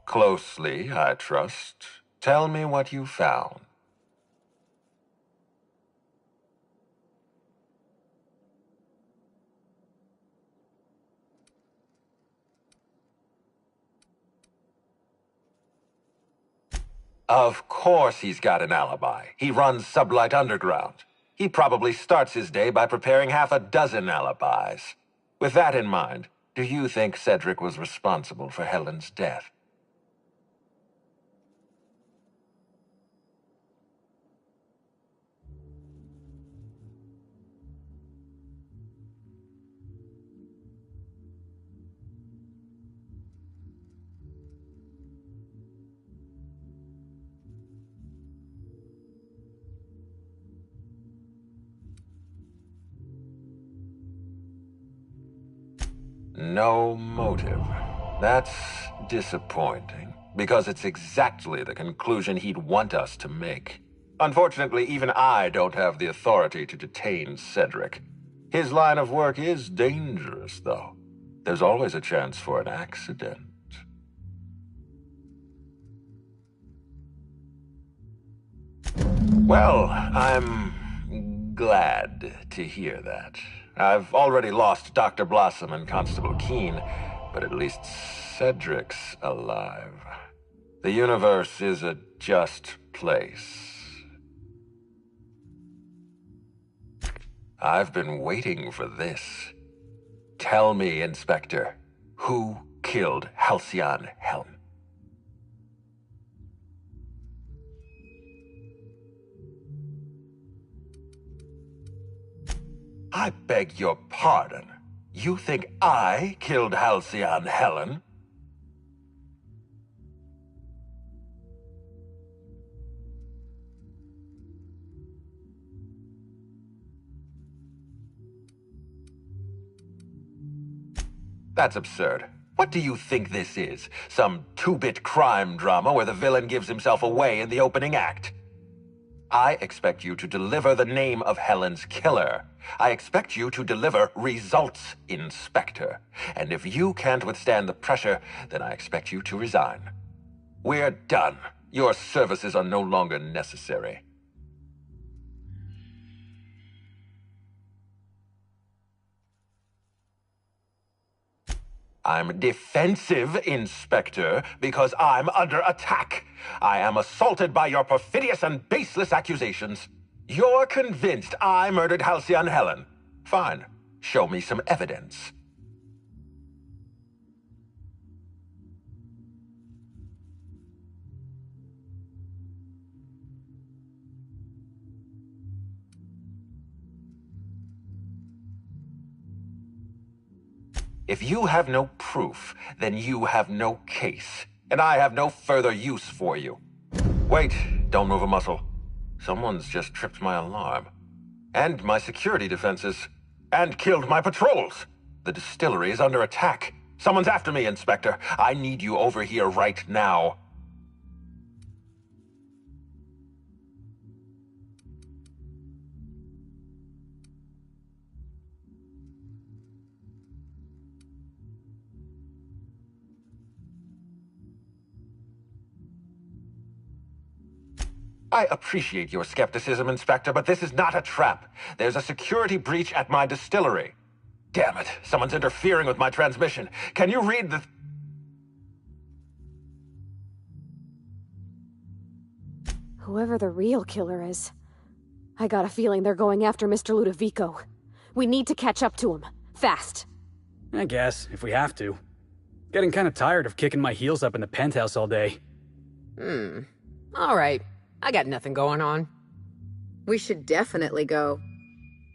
Closely, I trust. Tell me what you found. Of course he's got an alibi. He runs Sublight Underground. He probably starts his day by preparing half a dozen alibis. With that in mind, do you think Cedric was responsible for Helen's death? No motive. That's disappointing, because it's exactly the conclusion he'd want us to make. Unfortunately, even I don't have the authority to detain Cedric. His line of work is dangerous, though. There's always a chance for an accident. Well, I'm glad to hear that. I've already lost Dr. Blossom and Constable Keene, but at least Cedric's alive. The universe is a just place. I've been waiting for this. Tell me, Inspector, who killed Halcyon Helen? I beg your pardon. You think I killed Halcyon Helen? That's absurd. What do you think this is? Some two-bit crime drama where the villain gives himself away in the opening act? I expect you to deliver the name of Helen's killer. I expect you to deliver results, Inspector. And if you can't withstand the pressure, then I expect you to resign. We're done. Your services are no longer necessary. I'm defensive, Inspector, because I'm under attack. I am assaulted by your perfidious and baseless accusations. You're convinced I murdered Halcyon Helen. Fine. Show me some evidence. If you have no proof, then you have no case, and I have no further use for you. Wait, don't move a muscle. Someone's just tripped my alarm. And my security defenses. And killed my patrols. The distillery is under attack. Someone's after me, Inspector. I need you over here right now. I appreciate your skepticism, Inspector, but this is not a trap. There's a security breach at my distillery. Damn it, someone's interfering with my transmission. Can you read the... Whoever the real killer is, I got a feeling they're going after Mr. Ludovico. We need to catch up to him. Fast. I guess, if we have to. Getting kind of tired of kicking my heels up in the penthouse all day. All right. I got nothing going on. We should definitely go.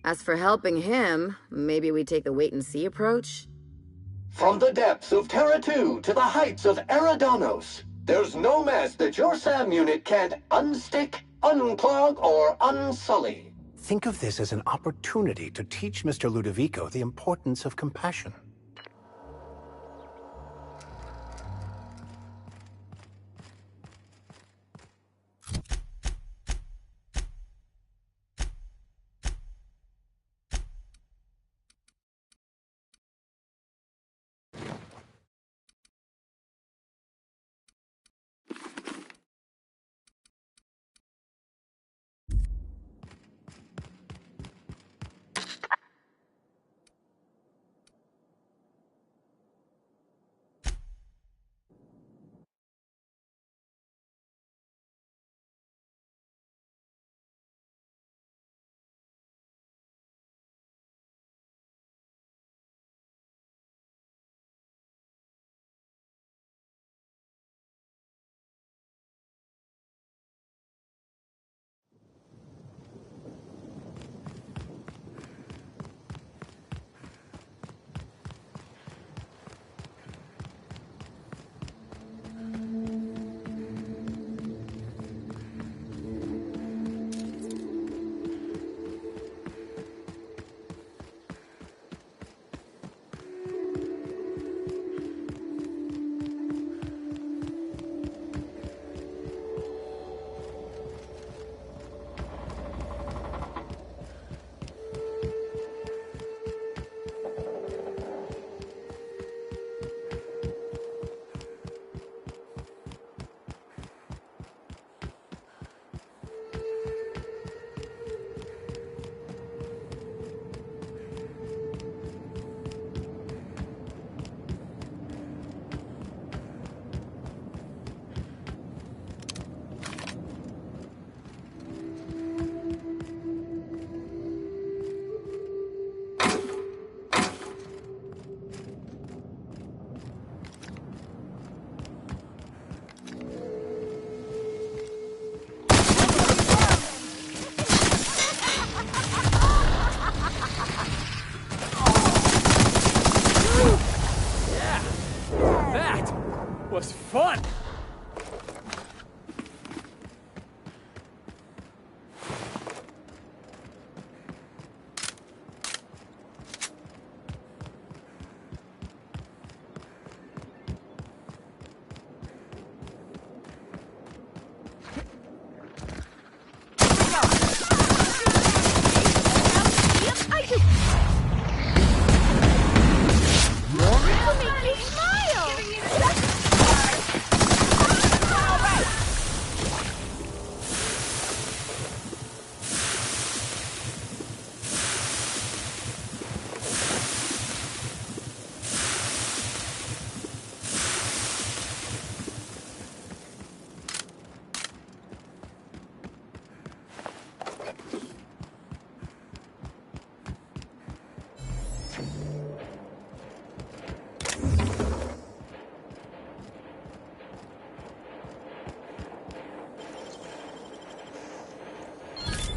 As for helping him, maybe we take the wait-and-see approach? From the depths of Terra 2 to the heights of Eridanos, there's no mess that your SAM unit can't unstick, unclog, or unsully. Think of this as an opportunity to teach Mr. Ludovico the importance of compassion. Was fun!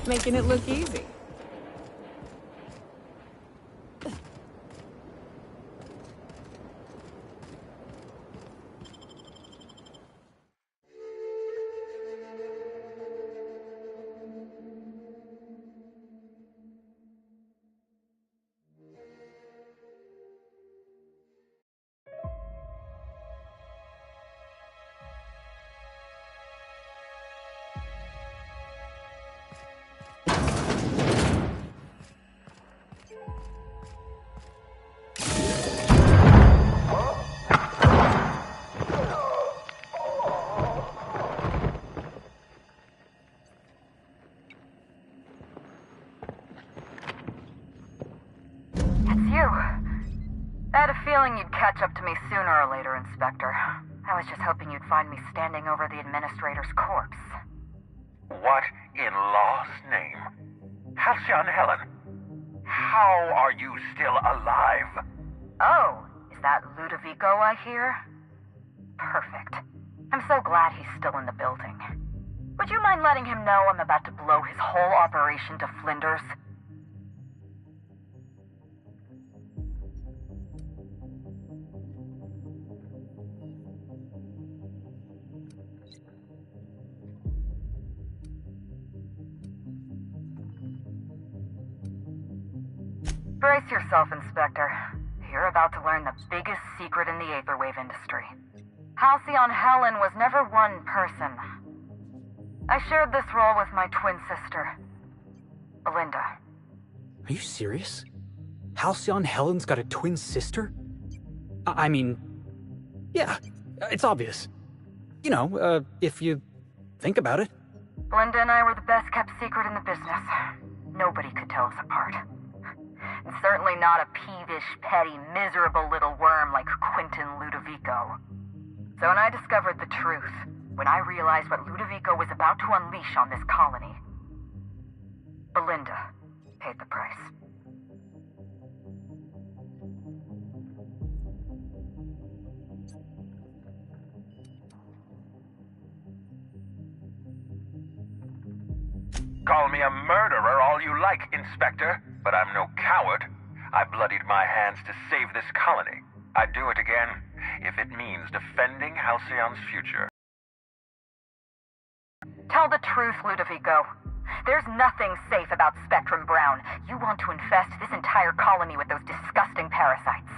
Making it look easy. sooner or later, Inspector. I was just hoping you'd find me standing over the administrator's corpse. What in law's name? Halcyon Helen, how are you still alive? Oh, is that Ludovico I hear? Perfect. I'm so glad he's still in the building. Would you mind letting him know I'm about to blow his whole operation to flinders? Brace yourself, Inspector. You're about to learn the biggest secret in the Aetherwave industry. Halcyon Helen was never one person. I shared this role with my twin sister, Belinda. Are you serious? Halcyon Helen's got a twin sister? I mean, yeah, it's obvious. You know, if you think about it. Belinda and I were the best kept secret in the business. Nobody could tell us apart. And certainly not a peevish, petty, miserable little worm like Quentin Ludovico. So when I discovered the truth, when I realized what Ludovico was about to unleash on this colony, Belinda paid the price. Call me a murderer all you like, Inspector, but I'm no coward. I bloodied my hands to save this colony. I'd do it again, if it means defending Halcyon's future. Tell the truth, Ludovico. There's nothing safe about Spectrum Brown. You want to infest this entire colony with those disgusting parasites.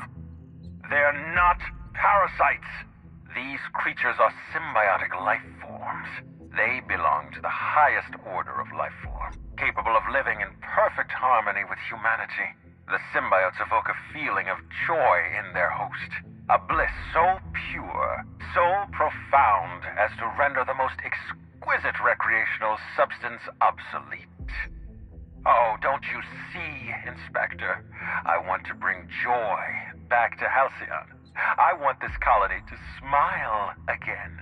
They're not parasites. These creatures are symbiotic life forms. They belong to the highest order of life form, capable of living in perfect harmony with humanity. The symbiotes evoke a feeling of joy in their host, a bliss so pure, so profound as to render the most exquisite recreational substance obsolete. Oh, don't you see, Inspector? I want to bring joy back to Halcyon. I want this colony to smile again.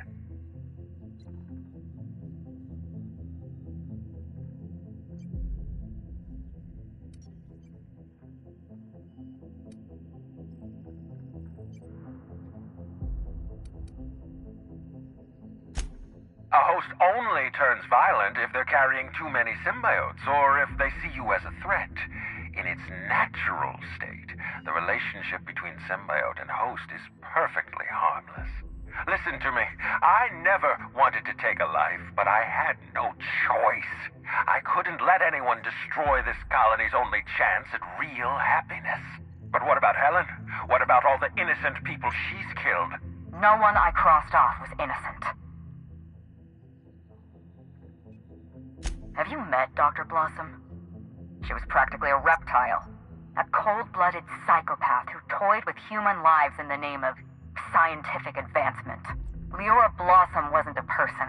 A host only turns violent if they're carrying too many symbiotes, or if they see you as a threat. In its natural state, the relationship between symbiote and host is perfectly harmless. Listen to me. I never wanted to take a life, but I had no choice. I couldn't let anyone destroy this colony's only chance at real happiness. But what about Helen? What about all the innocent people she's killed? No one I crossed off was innocent. Have you met Dr. Blossom? She was practically a reptile. A cold-blooded psychopath who toyed with human lives in the name of scientific advancement. Leora Blossom wasn't a person.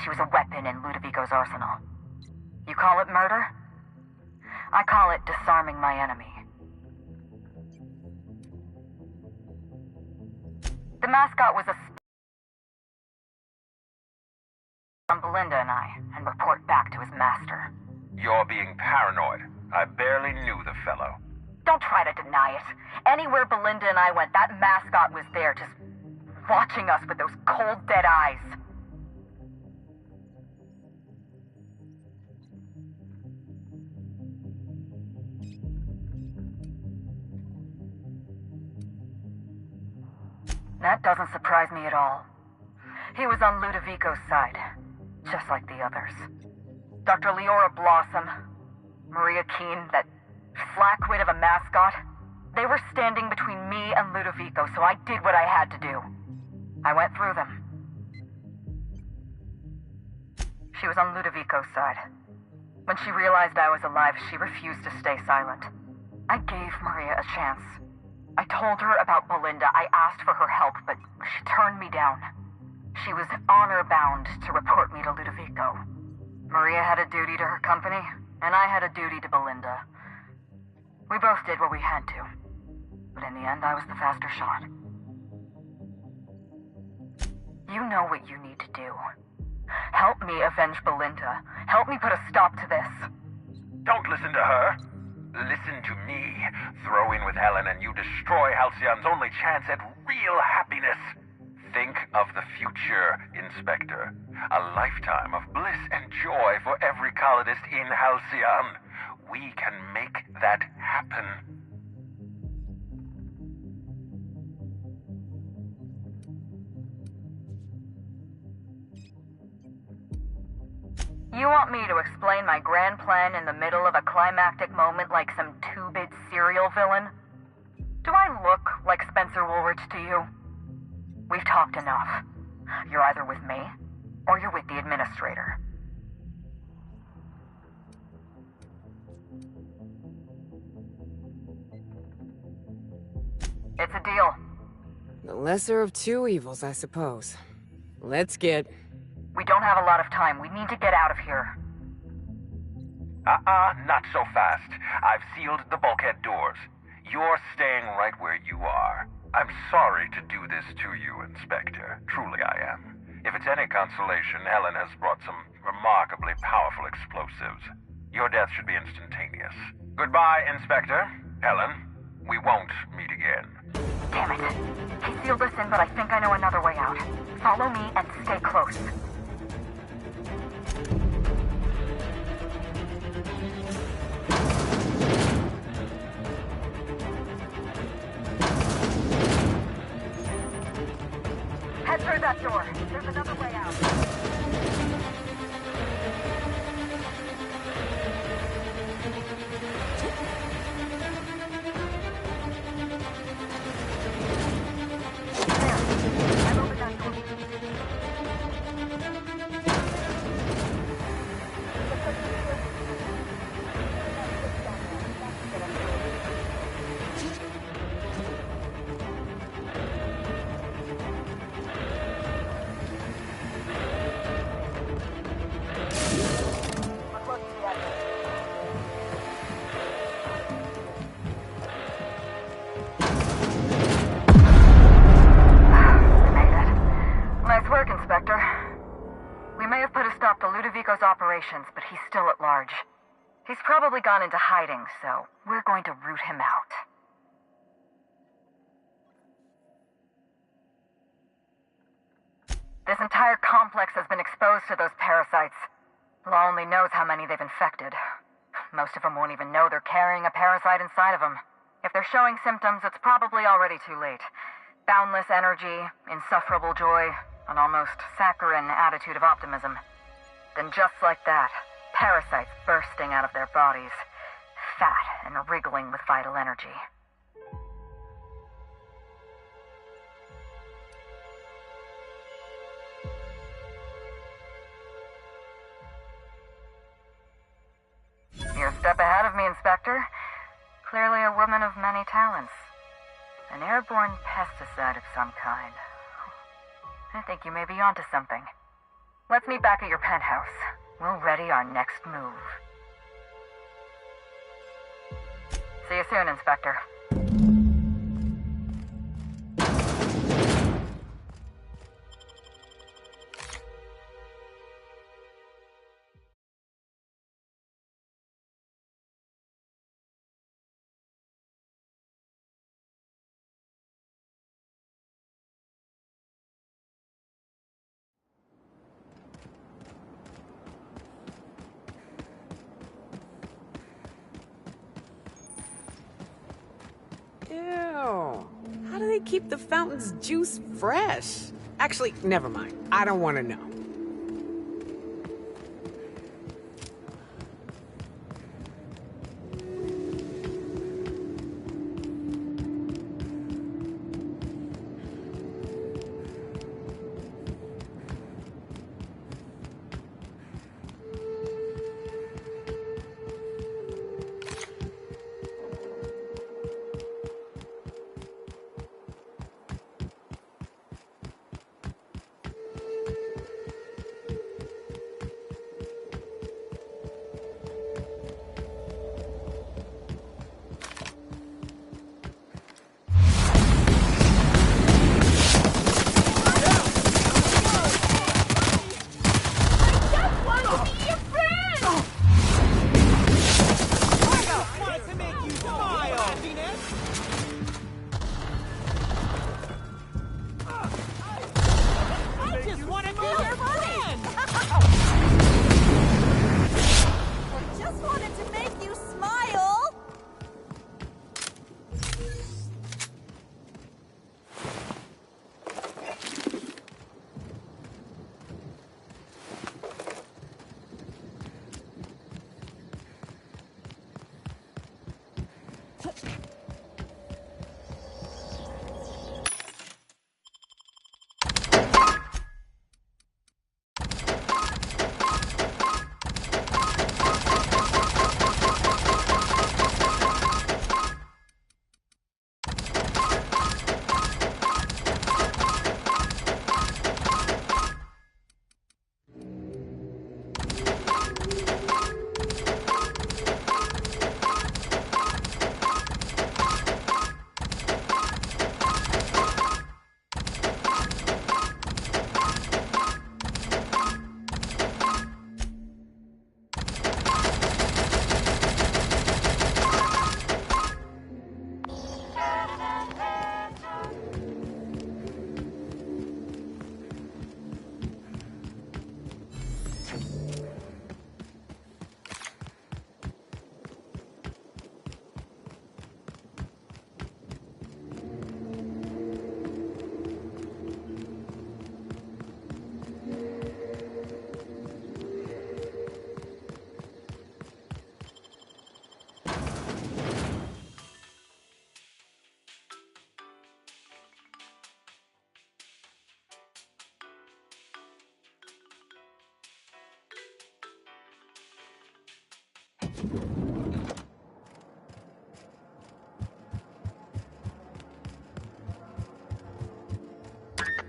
She was a weapon in Ludovico's arsenal. You call it murder? I call it disarming my enemy. The mascot was a on Belinda and I, and report back to his master. You're being paranoid. I barely knew the fellow. Don't try to deny it. Anywhere Belinda and I went, that mascot was there, just watching us with those cold, dead eyes. That doesn't surprise me at all. He was on Ludovico's side, just like the others. Dr. Leora Blossom, Maria Keene, that flackwit of a mascot, they were standing between me and Ludovico, so I did what I had to do. I went through them. She was on Ludovico's side. When she realized I was alive, she refused to stay silent. I gave Maria a chance. I told her about Belinda. I asked for her help, but she turned me down. She was honor-bound to report me to Ludovico. Maria had a duty to her company, and I had a duty to Belinda. We both did what we had to. But in the end, I was the faster shot. You know what you need to do. Help me avenge Belinda. Help me put a stop to this. Don't listen to her. Listen to me. Throw in with Helen and you destroy Halcyon's only chance at real happiness. Think of the future, Inspector. A lifetime of bliss and joy for every colonist in Halcyon. We can make that happen. You want me to explain my grand plan in the middle of a climactic moment like some two-bit serial villain? Do I look like Spencer Woolridge to you? We've talked enough. You're either with me, or you're with the Administrator. It's a deal. The lesser of two evils, I suppose. Let's get... We don't have a lot of time. We need to get out of here. Not so fast. I've sealed the bulkhead doors. You're staying right where you are. I'm sorry to do this to you, Inspector. Truly I am. If it's any consolation, Helen has brought some remarkably powerful explosives. Your death should be instantaneous. Goodbye, Inspector. Helen, we won't meet again. Damn it. He sealed us in, but I think I know another way out. Follow me and stay close. Head through that door. There's another way out. Operations, but he's still at large. He's probably gone into hiding, so we're going to root him out. This entire complex has been exposed to those parasites. Law only knows how many they've infected. Most of them won't even know they're carrying a parasite inside of them. If they're showing symptoms, it's probably already too late. Boundless energy, insufferable joy, an almost saccharine attitude of optimism. Then just like that, parasites bursting out of their bodies, fat and wriggling with vital energy. You're a step ahead of me, Inspector. Clearly a woman of many talents. An airborne pesticide of some kind. I think you may be onto something. Let's meet back at your penthouse. We'll ready our next move. See you soon, Inspector. Ew. How do they keep the fountain's juice fresh? Actually, never mind. I don't want to know.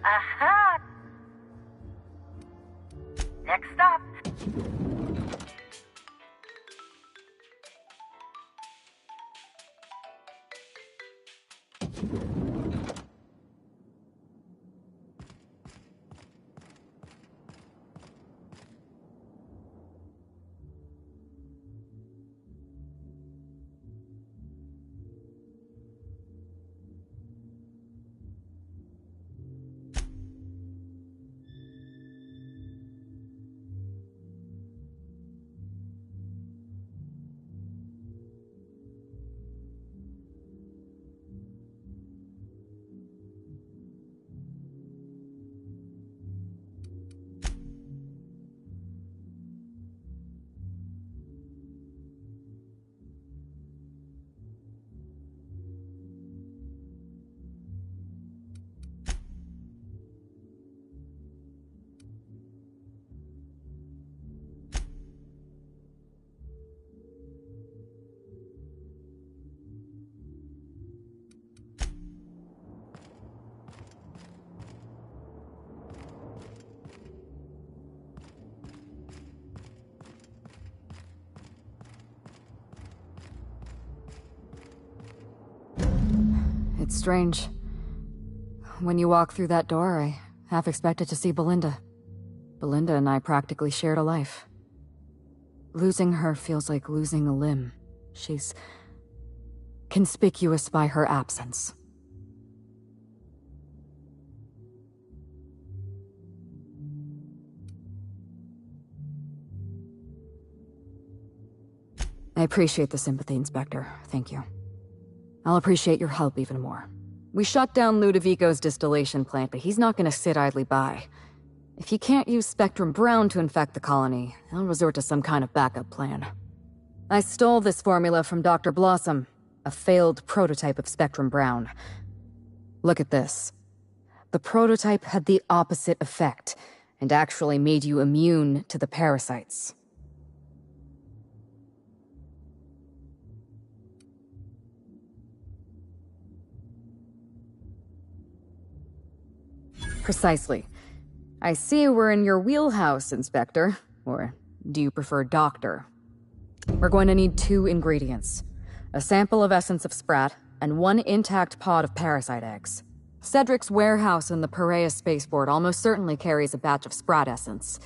Aha! Next stop. It's strange. When you walk through that door, I half expected to see Belinda. Belinda and I practically shared a life. Losing her feels like losing a limb. She's conspicuous by her absence. I appreciate the sympathy, Inspector. Thank you. I'll appreciate your help even more. We shut down Ludovico's distillation plant, but he's not gonna sit idly by. If he can't use Spectrum Brown to infect the colony, he'll resort to some kind of backup plan. I stole this formula from Dr. Blossom, a failed prototype of Spectrum Brown. Look at this. The prototype had the opposite effect, and actually made you immune to the parasites. Precisely. I see we're in your wheelhouse, Inspector. Or do you prefer Doctor? We're going to need 2 ingredients. A sample of essence of Sprat, and 1 intact pod of parasite eggs. Cedric's warehouse in the Perea spaceport almost certainly carries a batch of Sprat essence.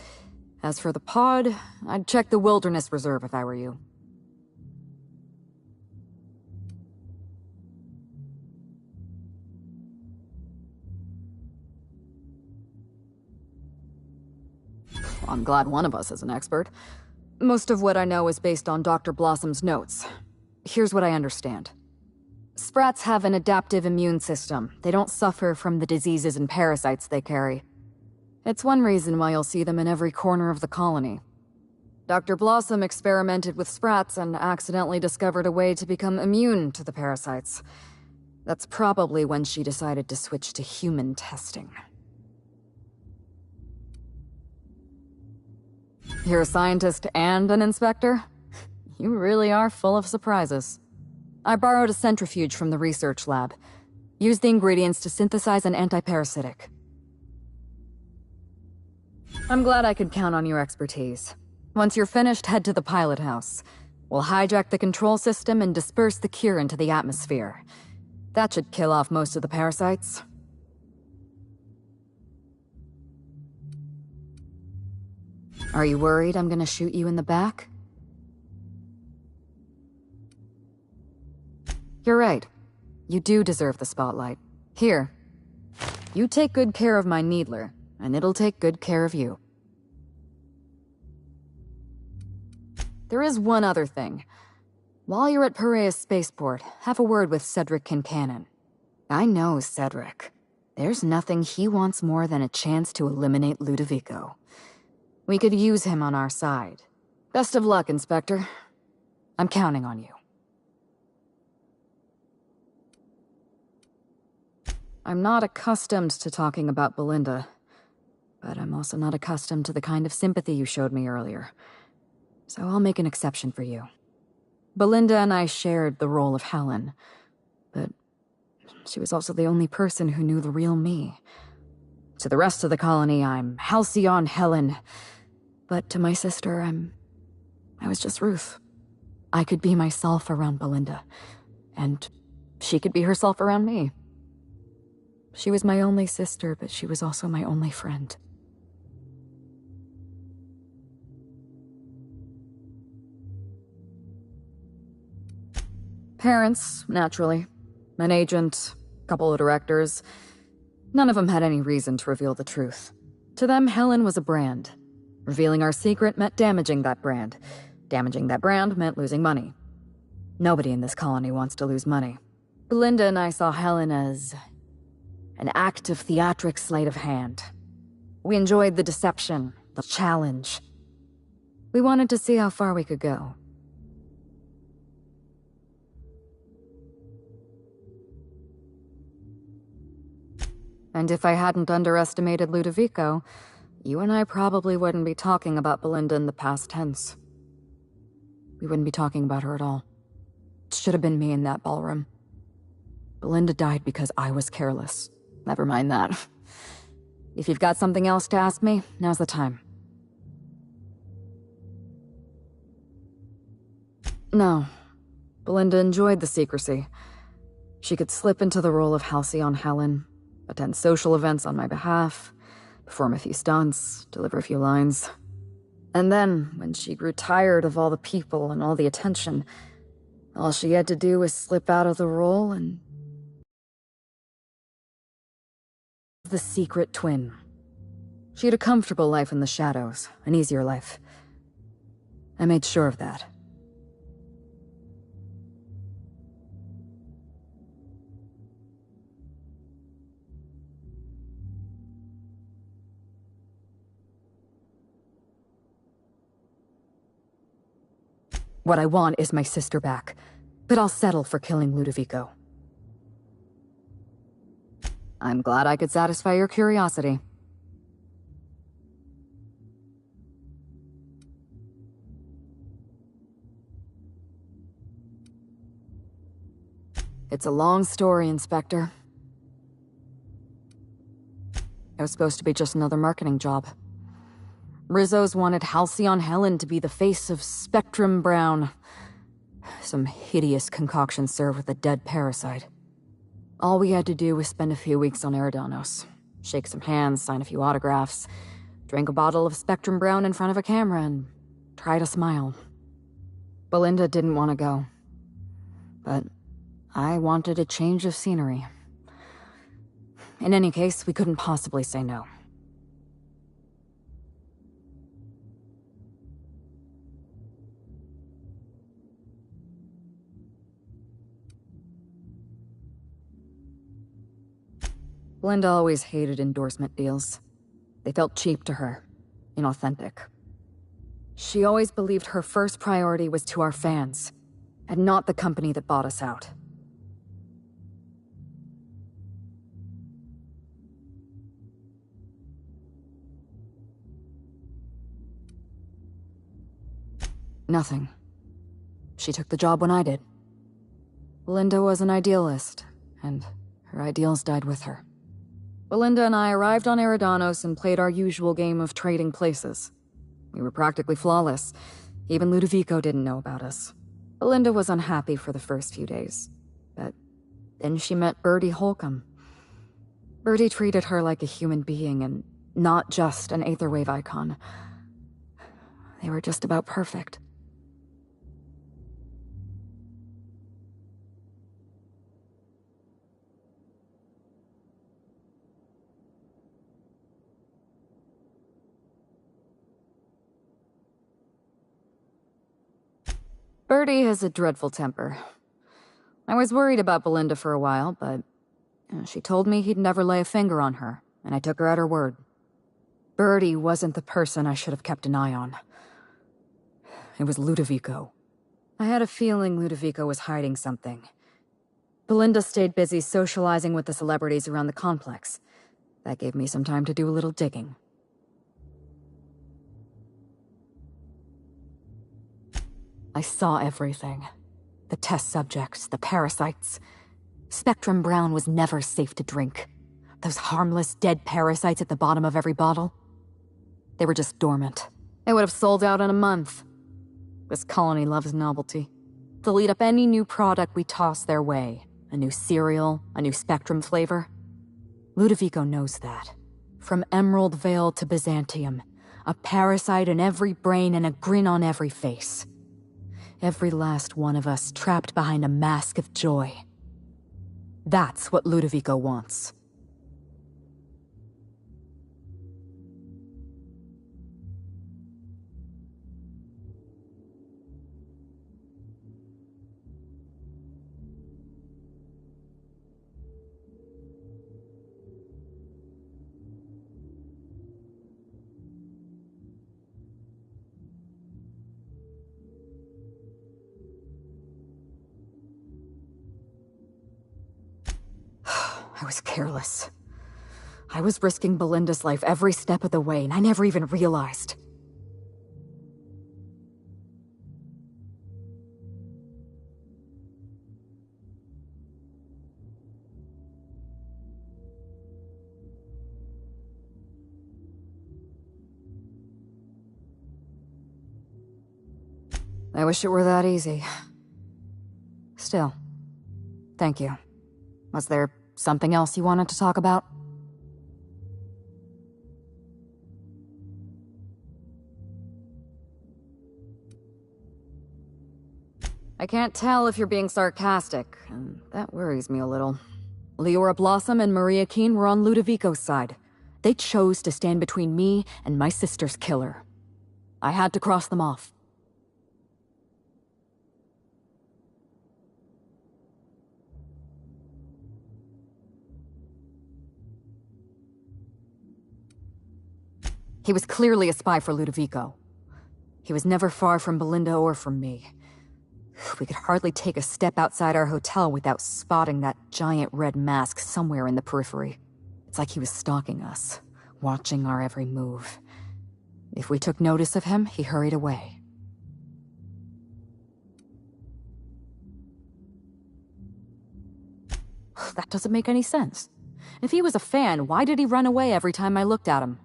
As for the pod, I'd check the Wilderness Reserve if I were you. I'm glad one of us is an expert. Most of what I know is based on Dr. Blossom's notes. Here's what I understand. Sprats have an adaptive immune system. They don't suffer from the diseases and parasites they carry. It's one reason why you'll see them in every corner of the colony. Dr. Blossom experimented with Sprats and accidentally discovered a way to become immune to the parasites. That's probably when she decided to switch to human testing. You're a scientist and an inspector? You really are full of surprises. I borrowed a centrifuge from the research lab. Used the ingredients to synthesize an antiparasitic. I'm glad I could count on your expertise. Once you're finished, head to the pilot house. We'll hijack the control system and disperse the cure into the atmosphere. That should kill off most of the parasites. Are you worried I'm gonna shoot you in the back? You're right. You do deserve the spotlight. Here. You take good care of my Needler, and it'll take good care of you. There is one other thing. While you're at Perea Spaceport, have a word with Cedric Kincannon. I know Cedric. There's nothing he wants more than a chance to eliminate Ludovico. We could use him on our side. Best of luck, Inspector. I'm counting on you. I'm not accustomed to talking about Belinda, but I'm also not accustomed to the kind of sympathy you showed me earlier. So I'll make an exception for you. Belinda and I shared the role of Helen, but she was also the only person who knew the real me. To the rest of the colony, I'm Halcyon Helen, but to my sister, I was just Ruth. I could be myself around Belinda, and she could be herself around me. She was my only sister, but she was also my only friend. Parents, naturally. An agent, a couple of directors. None of them had any reason to reveal the truth. To them, Helen was a brand. Revealing our secret meant damaging that brand. Damaging that brand meant losing money. Nobody in this colony wants to lose money. Belinda and I saw Helen as an act of theatric sleight of hand. We enjoyed the deception, the challenge. We wanted to see how far we could go. And if I hadn't underestimated Ludovico, you and I probably wouldn't be talking about Belinda in the past tense. We wouldn't be talking about her at all. It should have been me in that ballroom. Belinda died because I was careless. Never mind that. If you've got something else to ask me, now's the time. No. Belinda enjoyed the secrecy. She could slip into the role of Halcyon Helen, attend social events on my behalf, perform a few stunts, deliver a few lines. And then, when she grew tired of all the people and all the attention, all she had to do was slip out of the role and... the secret twin. She had a comfortable life in the shadows, an easier life. I made sure of that. What I want is my sister back, but I'll settle for killing Ludovico. I'm glad I could satisfy your curiosity. It's a long story, Inspector. It was supposed to be just another marketing job. Rizzo's wanted Halcyon Helen to be the face of Spectrum Brown. Some hideous concoction served with a dead parasite. All we had to do was spend a few weeks on Eridanos, shake some hands, sign a few autographs, drink a bottle of Spectrum Brown in front of a camera, and try to smile. Belinda didn't want to go, but I wanted a change of scenery. In any case, we couldn't possibly say no. Belinda always hated endorsement deals. They felt cheap to her, inauthentic. She always believed her first priority was to our fans, and not the company that bought us out. Nothing. She took the job when I did. Belinda was an idealist, and her ideals died with her. Belinda and I arrived on Eridanos and played our usual game of trading places. We were practically flawless. Even Ludovico didn't know about us. Belinda was unhappy for the first few days, but then she met Bertie Holcomb. Bertie treated her like a human being and not just an Aetherwave icon. They were just about perfect. Bertie has a dreadful temper. I was worried about Belinda for a while, but she told me he'd never lay a finger on her, and I took her at her word. Bertie wasn't the person I should have kept an eye on. It was Ludovico. I had a feeling Ludovico was hiding something. Belinda stayed busy socializing with the celebrities around the complex. That gave me some time to do a little digging. I saw everything. The test subjects, the parasites. Spectrum Brown was never safe to drink. Those harmless, dead parasites at the bottom of every bottle. They were just dormant. They would have sold out in a month. This colony loves novelty. They'll eat up any new product we toss their way. A new cereal, a new Spectrum flavor. Ludovico knows that. From Emerald Vale to Byzantium, a parasite in every brain and a grin on every face. Every last one of us trapped behind a mask of joy. That's what Ludovico wants. I was careless. I was risking Belinda's life every step of the way, and I never even realized. I wish it were that easy. Still, thank you. Was there something else you wanted to talk about? I can't tell if you're being sarcastic, and that worries me a little. Leora Blossom and Maria Keene were on Ludovico's side. They chose to stand between me and my sister's killer. I had to cross them off. He was clearly a spy for Ludovico. He was never far from Belinda or from me. We could hardly take a step outside our hotel without spotting that giant red mask somewhere in the periphery. It's like he was stalking us, watching our every move. If we took notice of him, he hurried away. That doesn't make any sense. If he was a fan, why did he run away every time I looked at him?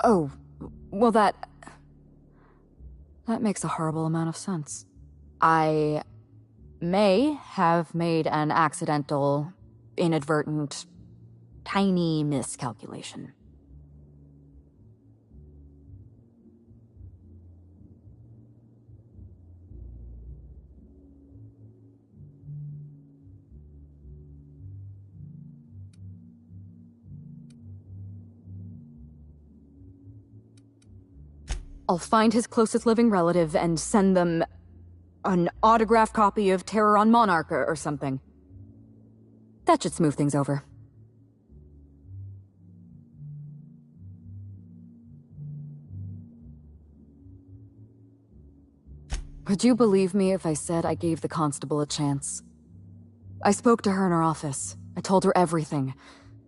Oh, well that makes a horrible amount of sense. I may have made an accidental, inadvertent, tiny miscalculation. I'll find his closest living relative and send them an autographed copy of Terror on Monarch or something. That should smooth things over. Would you believe me if I said I gave the constable a chance? I spoke to her in her office. I told her everything.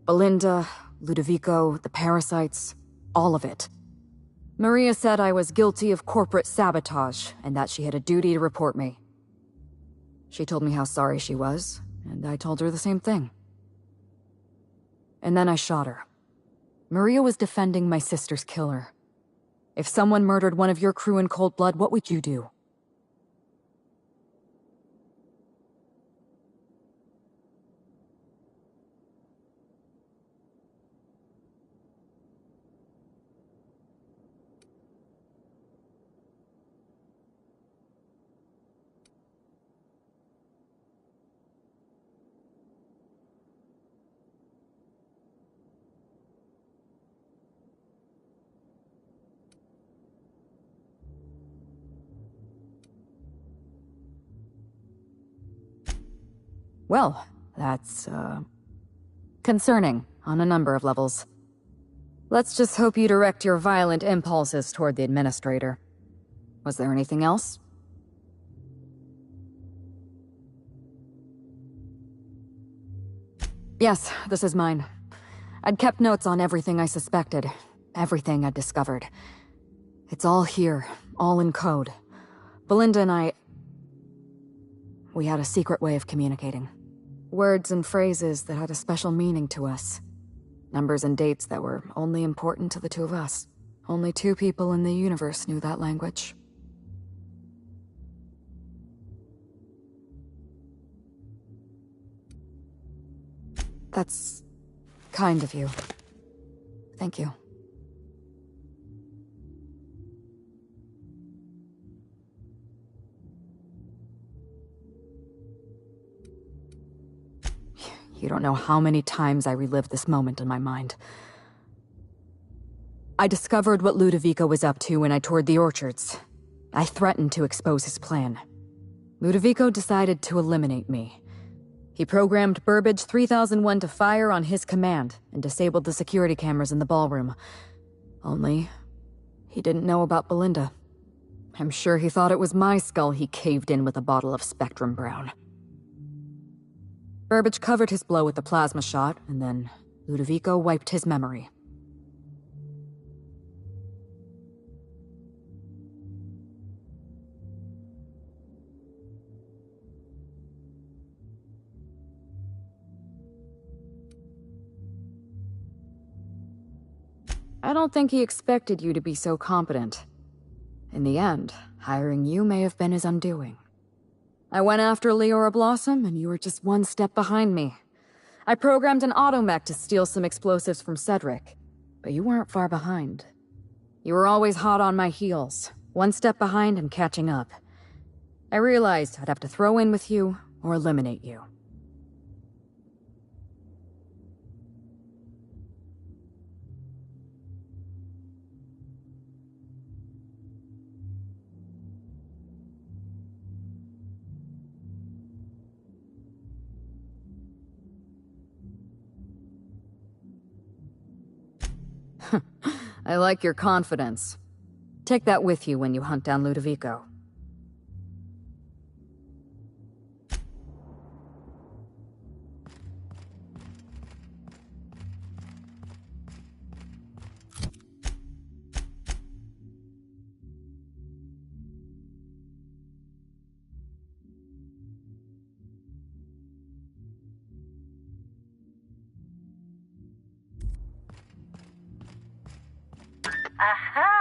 Belinda, Ludovico, the parasites, all of it. Maria said I was guilty of corporate sabotage, and that she had a duty to report me. She told me how sorry she was, and I told her the same thing. And then I shot her. Maria was defending my sister's killer. If someone murdered one of your crew in cold blood, what would you do? Well, that's, concerning on a number of levels. Let's just hope you direct your violent impulses toward the administrator. Was there anything else? Yes, this is mine. I'd kept notes on everything I suspected, everything I'd discovered. It's all here, all in code. Belinda and I... we had a secret way of communicating. Words and phrases that had a special meaning to us. Numbers and dates that were only important to the two of us. Only two people in the universe knew that language. That's kind of you. Thank you. You don't know how many times I relived this moment in my mind. I discovered what Ludovico was up to when I toured the orchards. I threatened to expose his plan. Ludovico decided to eliminate me. He programmed Burbage 3001 to fire on his command and disabled the security cameras in the ballroom. Only, he didn't know about Belinda. I'm sure he thought it was my skull he caved in with a bottle of Spectrum Brown. Burbage covered his blow with the plasma shot, and then Ludovico wiped his memory. I don't think he expected you to be so competent. In the end, hiring you may have been his undoing. I went after Leora Blossom, and you were just one step behind me. I programmed an automech to steal some explosives from Cedric, but you weren't far behind. You were always hot on my heels, one step behind and catching up. I realized I'd have to throw in with you or eliminate you. I like your confidence. Take that with you when you hunt down Ludovico. Aha!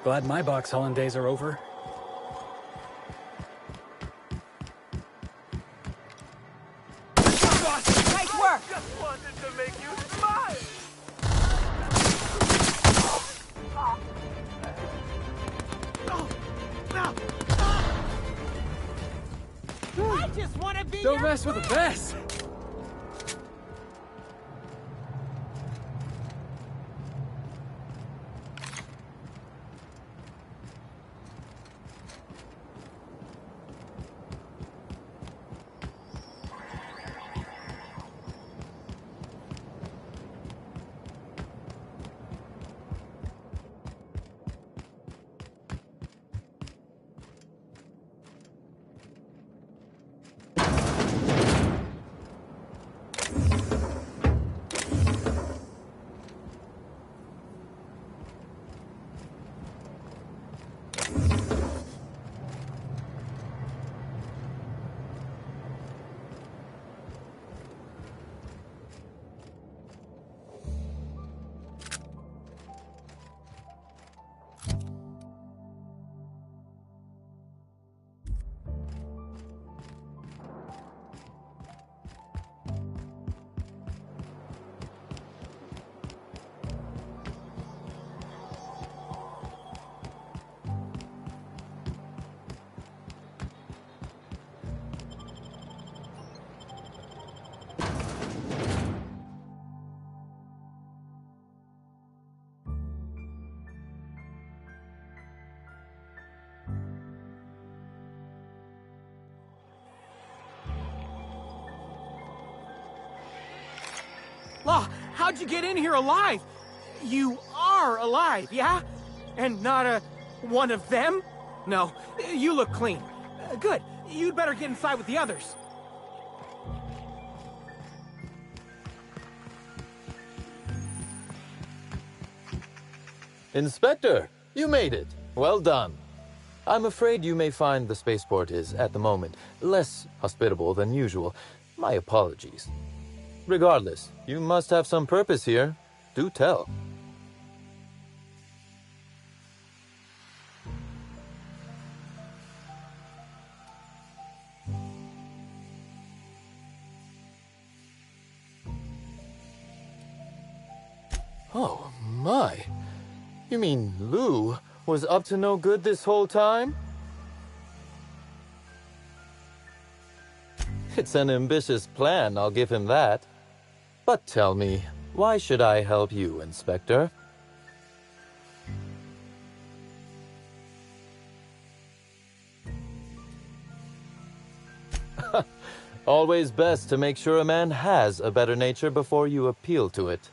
Glad my box hauling days are over. Nice work! Just wanted to make you smile! I just want to be Don't your mess with the best! Law, how'd you get in here alive? You are alive, yeah? And not one of them? No, you look clean. Good. You'd better get inside with the others. Inspector, you made it. Well done. I'm afraid you may find the spaceport is, at the moment, less hospitable than usual. My apologies. Regardless, you must have some purpose here. Do tell. Oh, my. You mean Lou was up to no good this whole time? It's an ambitious plan, I'll give him that. But tell me, why should I help you, Inspector? Always best to make sure a man has a better nature before you appeal to it.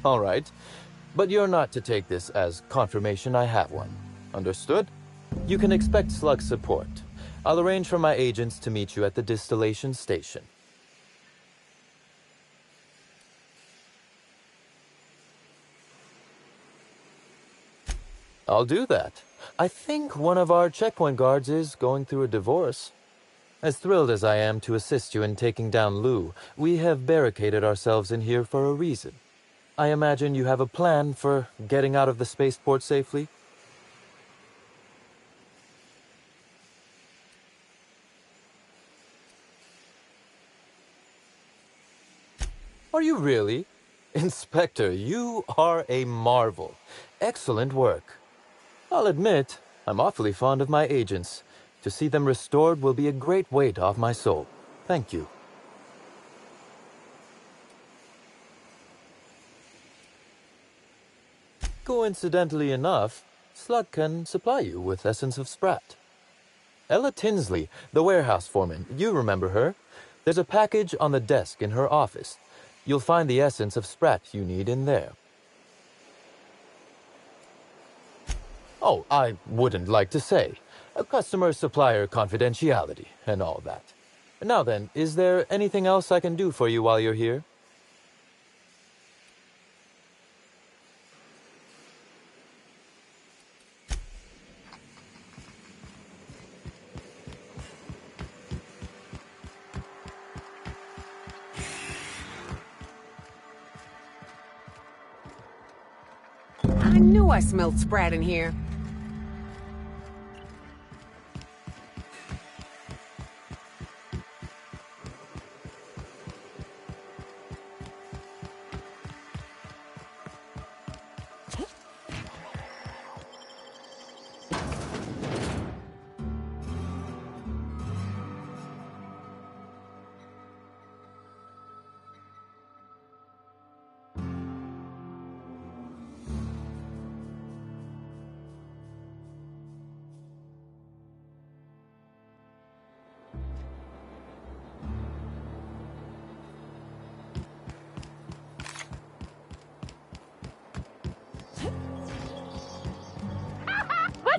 All right, but you're not to take this as confirmation I have one. Understood? You can expect slug support. I'll arrange for my agents to meet you at the distillation station. I'll do that. I think one of our checkpoint guards is going through a divorce. As thrilled as I am to assist you in taking down Lou, we have barricaded ourselves in here for a reason. I imagine you have a plan for getting out of the spaceport safely? Are you really? Inspector, you are a marvel. Excellent work. I'll admit, I'm awfully fond of my agents. To see them restored will be a great weight off my soul. Thank you. Coincidentally enough, Slug can supply you with Essence of Sprat. Ella Tinsley, the warehouse foreman, you remember her? There's a package on the desk in her office. You'll find the Essence of Sprat you need in there. Oh, I wouldn't like to say. Customer-supplier confidentiality and all that. Now then, is there anything else I can do for you while you're here? I knew I smelled Sprat in here.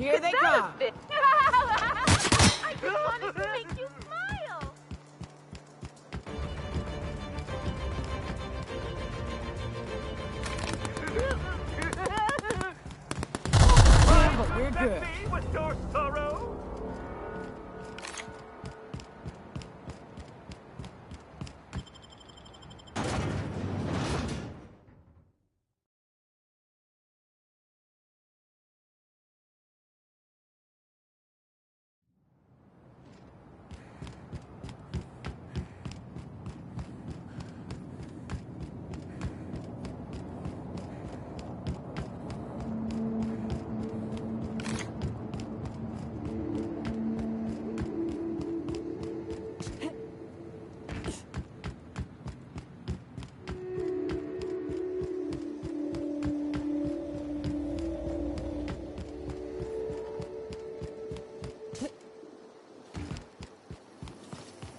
Here they come. I just wanted to make you smile. But we're good. With your sorrow.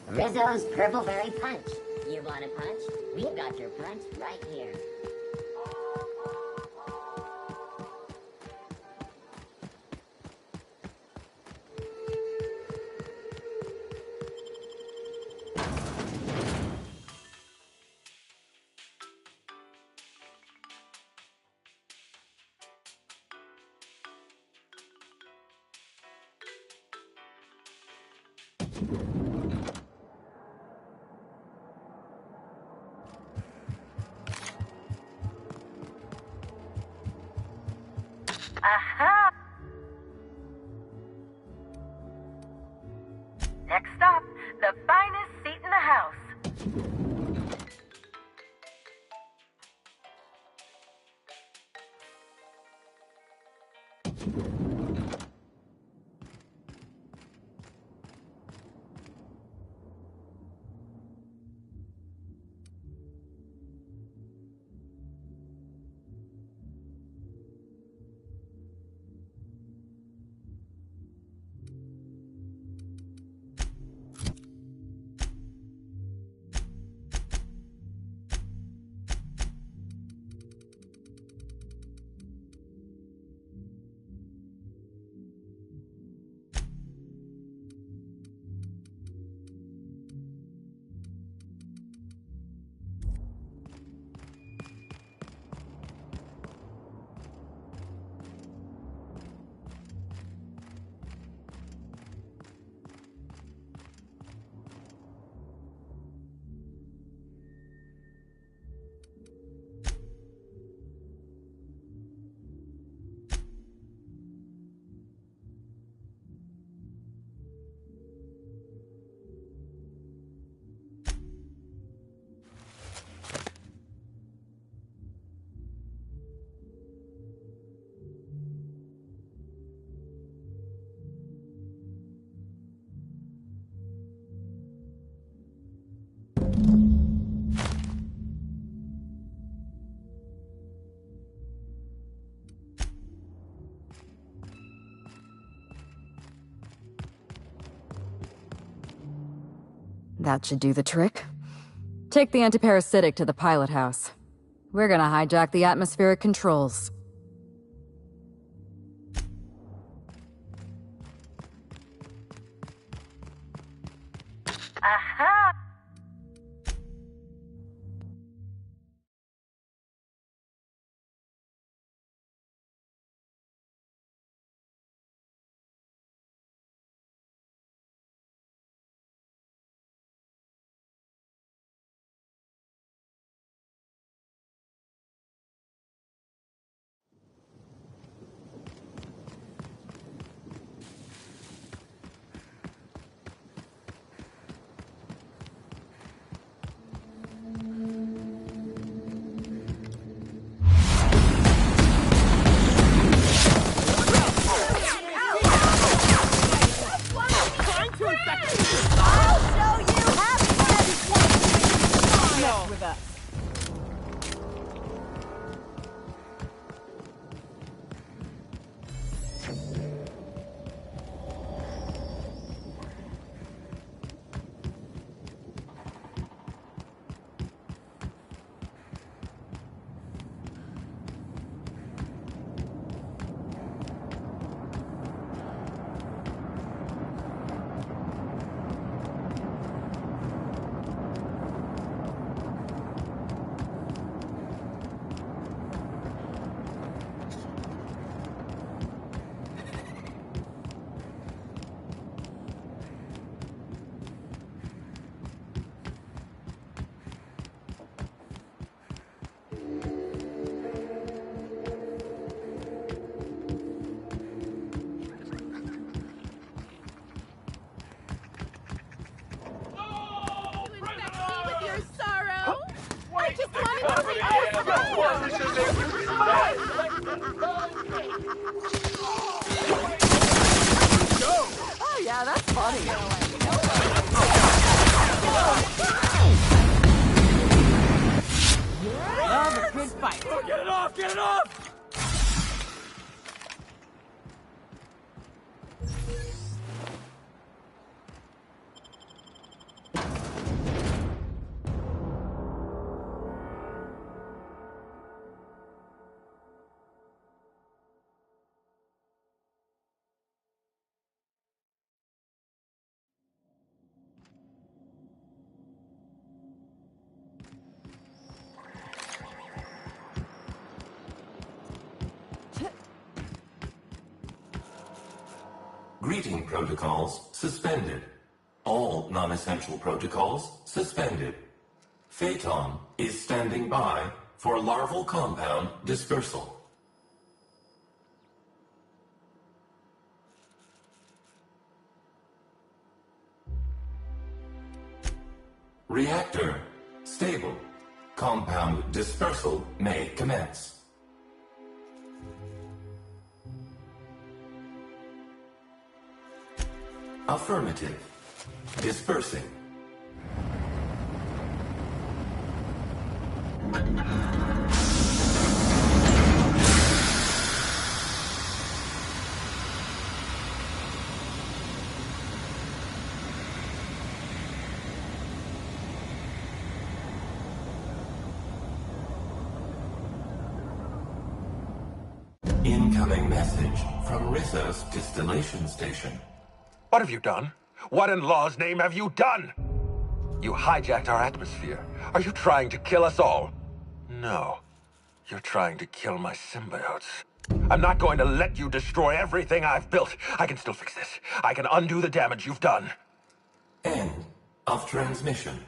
Rizzo's Purple Berry Punch. You want a punch? We've got your punch right here. Aha! Next stop, the finest seat in the house. That should do the trick. Take the antiparasitic to the pilot house. We're gonna hijack the atmospheric controls. Aha! Just come into Oh yeah, that's funny. Love a good fight. Oh, get it off! Get it off! Greeting protocols suspended. All non-essential protocols suspended. Phaeton is standing by for larval compound dispersal. Reactor stable. Compound dispersal may commence. Affirmative. Dispersing. Incoming message from Rizzo's distillation station. What have you done? What in law's name have you done? You hijacked our atmosphere. Are you trying to kill us all? No. You're trying to kill my symbiotes. I'm not going to let you destroy everything I've built. I can still fix this. I can undo the damage you've done. End of transmission.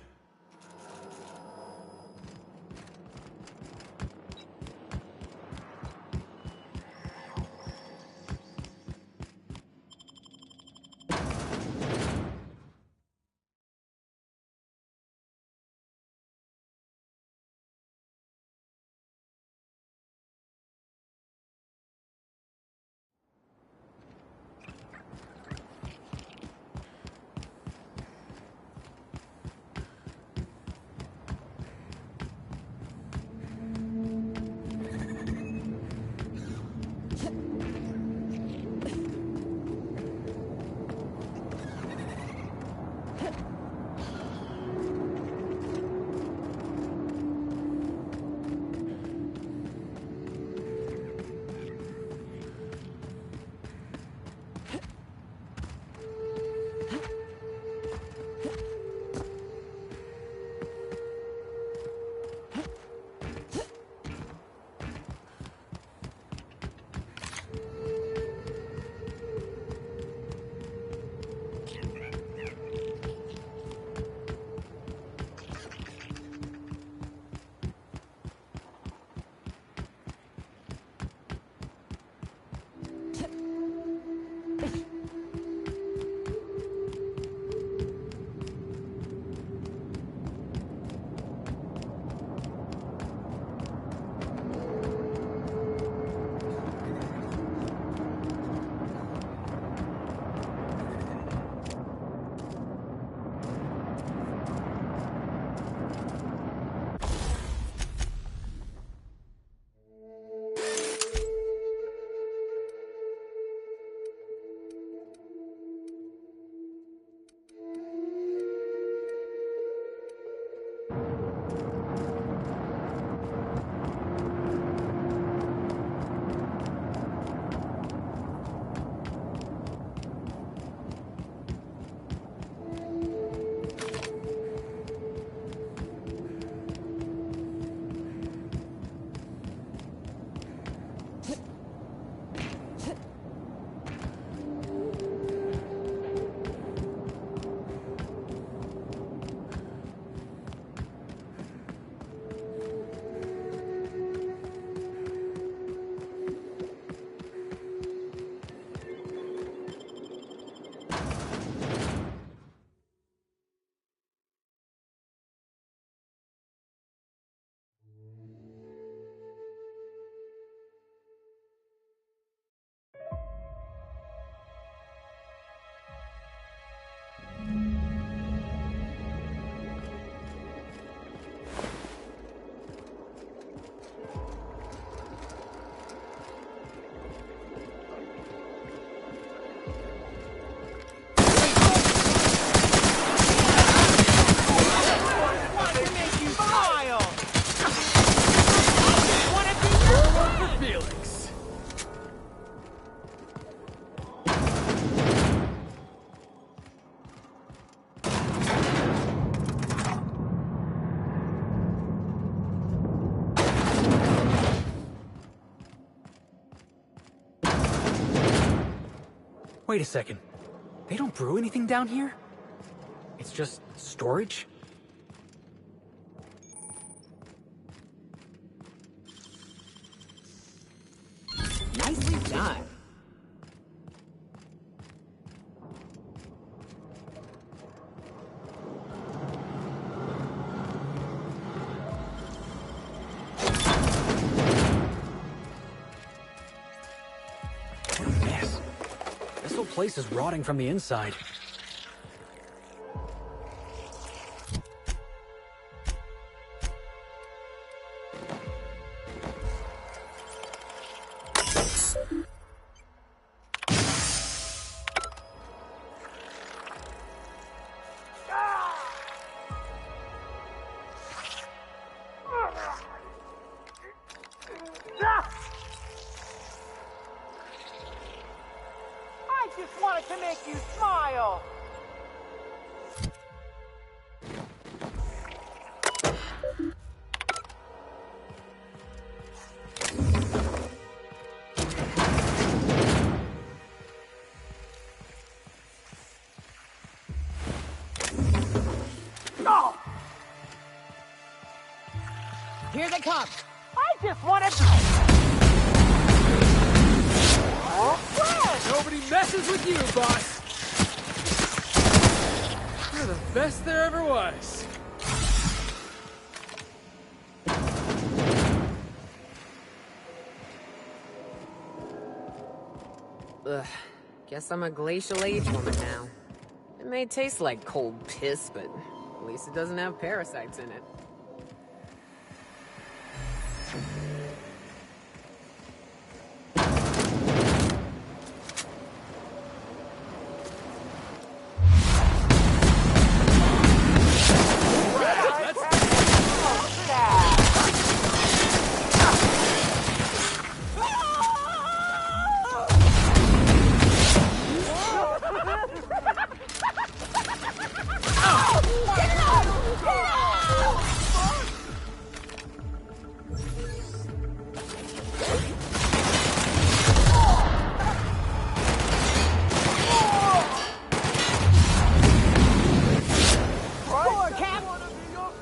Wait a second. They don't brew anything down here? It's just storage? Nicely done. What a mess. This whole place is rotting from the inside. I just wanted to make you smile. Oh, Here they come. I just wanted to... Nobody messes with you, boss. You're the best there ever was. Ugh. Guess I'm a glacial age woman now. It may taste like cold piss, but at least it doesn't have parasites in it.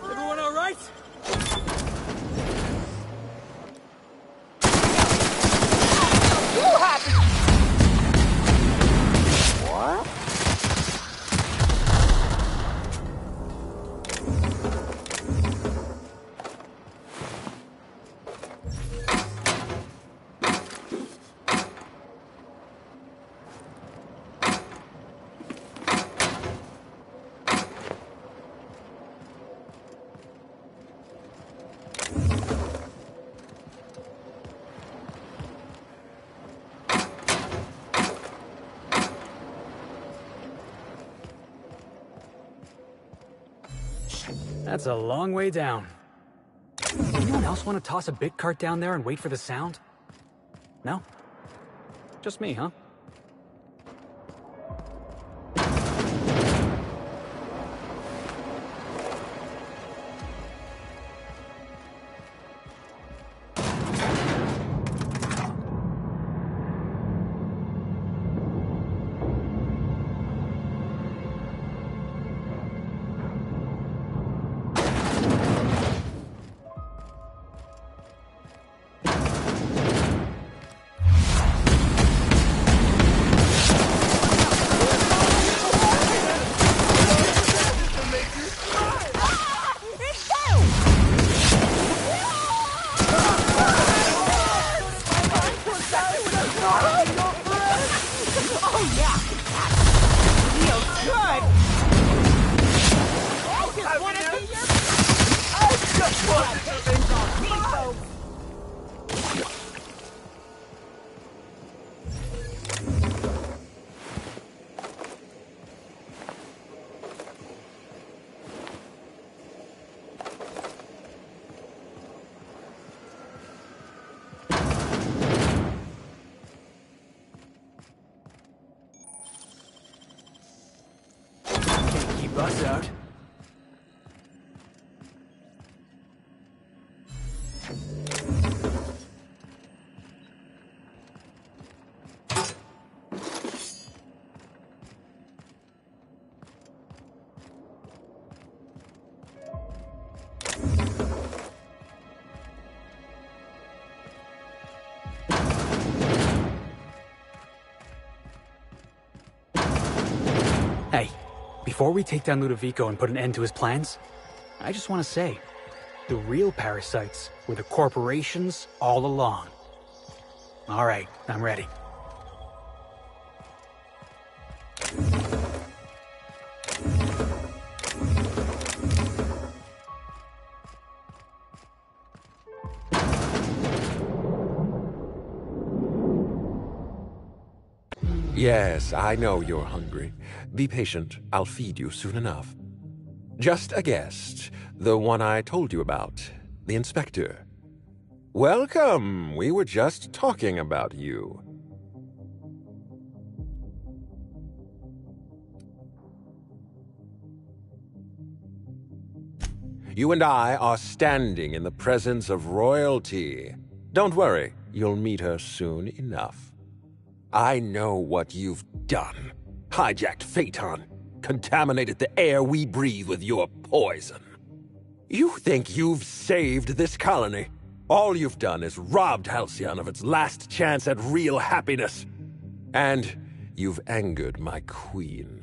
Everyone all right? You happy? What? That's a long way down. Anyone else want to toss a bit cart down there and wait for the sound? No? Just me, huh? Before we take down Ludovico and put an end to his plans, I just want to say, the real parasites were the corporations all along. All right, I'm ready. Yes, I know you're hungry. Be patient. I'll feed you soon enough. Just a guest. The one I told you about. The inspector. Welcome. We were just talking about you. You and I are standing in the presence of royalty. Don't worry. You'll meet her soon enough. I know what you've done. Hijacked Phaeton. Contaminated the air we breathe with your poison. You think you've saved this colony? All you've done is robbed Halcyon of its last chance at real happiness. And you've angered my queen.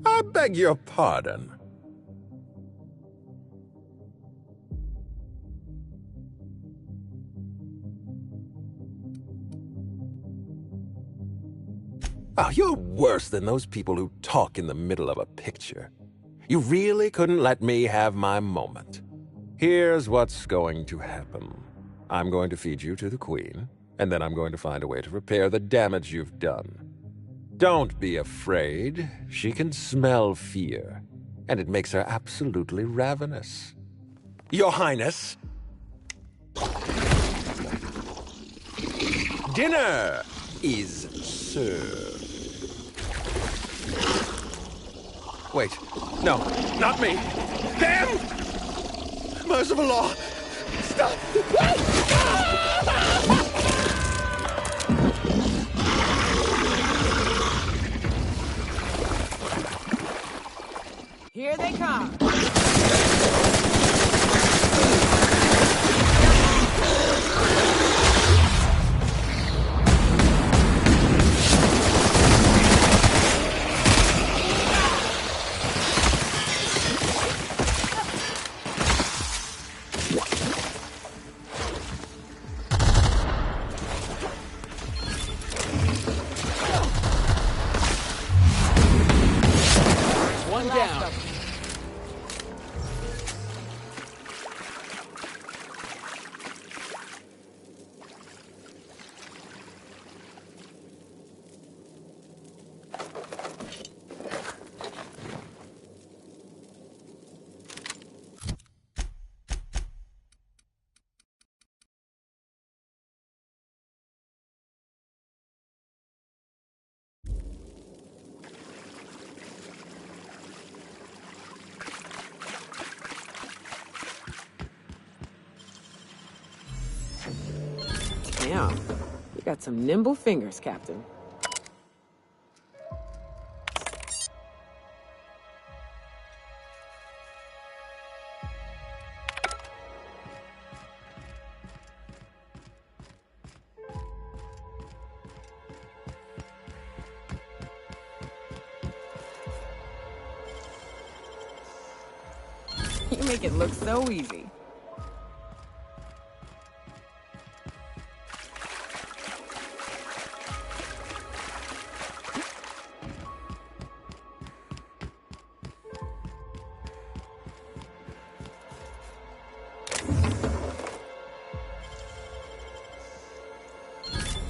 I beg your pardon. Oh, you're worse than those people who talk in the middle of a picture. You really couldn't let me have my moment. Here's what's going to happen. I'm going to feed you to the Queen, and then I'm going to find a way to repair the damage you've done. Don't be afraid. She can smell fear, and it makes her absolutely ravenous. Your Highness! Dinner is served. Wait, no, not me. Damn! Merciful law! Stop! Here they come. One down. Damn, you got some nimble fingers, Captain. You make it look so easy.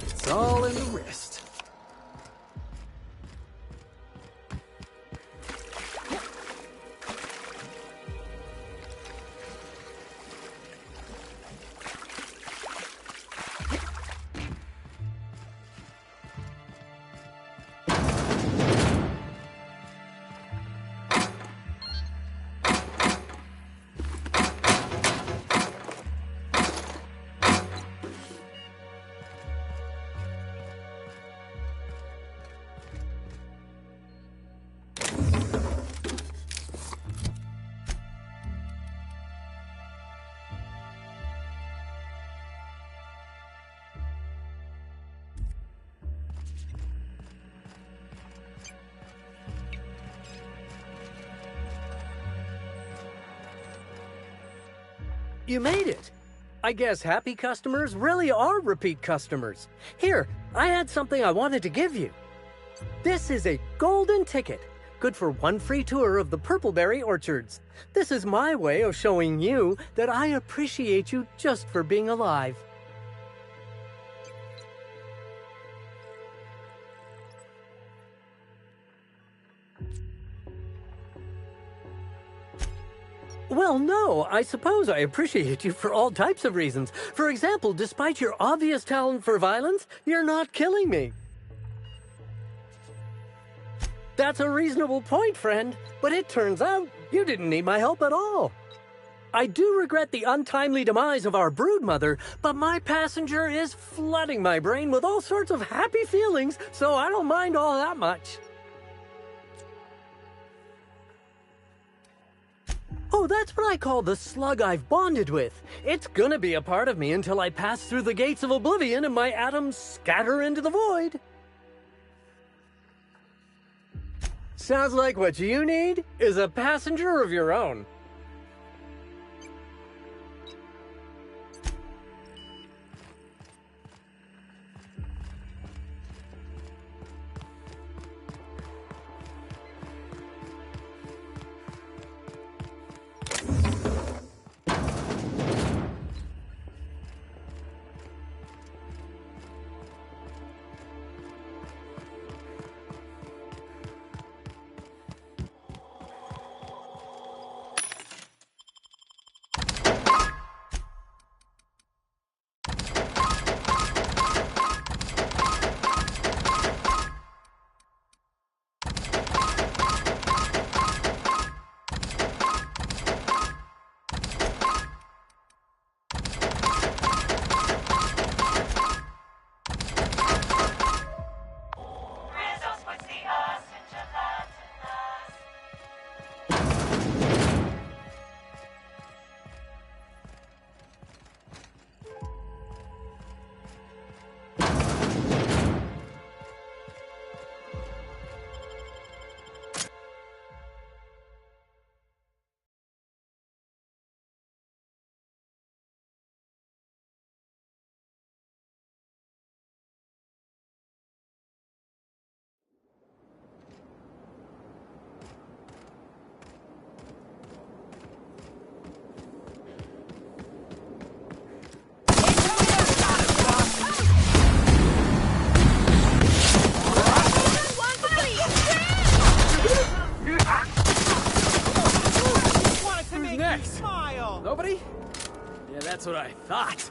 It's all in the wrist. You made it. I guess happy customers really are repeat customers. Here, I had something I wanted to give you. This is a golden ticket, good for one free tour of the Purpleberry Orchards. This is my way of showing you that I appreciate you just for being alive. Well, no, I suppose I appreciate you for all types of reasons. For example, despite your obvious talent for violence, you're not killing me. That's a reasonable point, friend, but it turns out you didn't need my help at all. I do regret the untimely demise of our broodmother, but my passenger is flooding my brain with all sorts of happy feelings, so I don't mind all that much. Oh, that's what I call the slug I've bonded with. It's gonna be a part of me until I pass through the gates of oblivion and my atoms scatter into the void. Sounds like what you need is a passenger of your own. Nobody? Yeah, that's what I thought.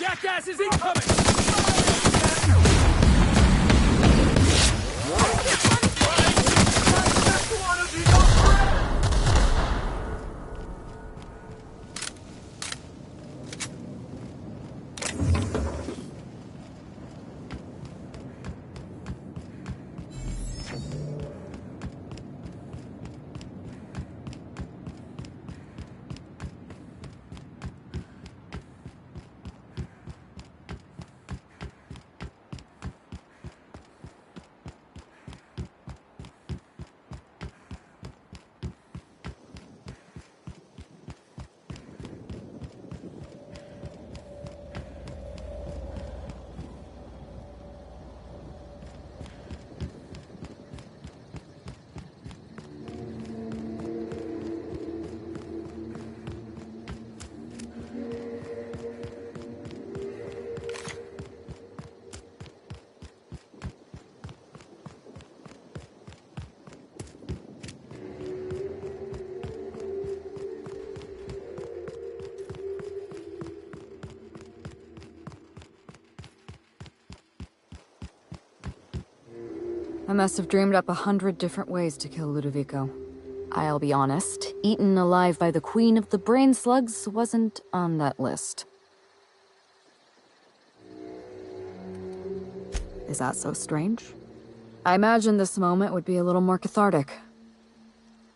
Jackass is incoming! I must have dreamed up 100 different ways to kill Ludovico. I'll be honest, eaten alive by the queen of the brain slugs wasn't on that list. Is that so strange? I imagined this moment would be a little more cathartic.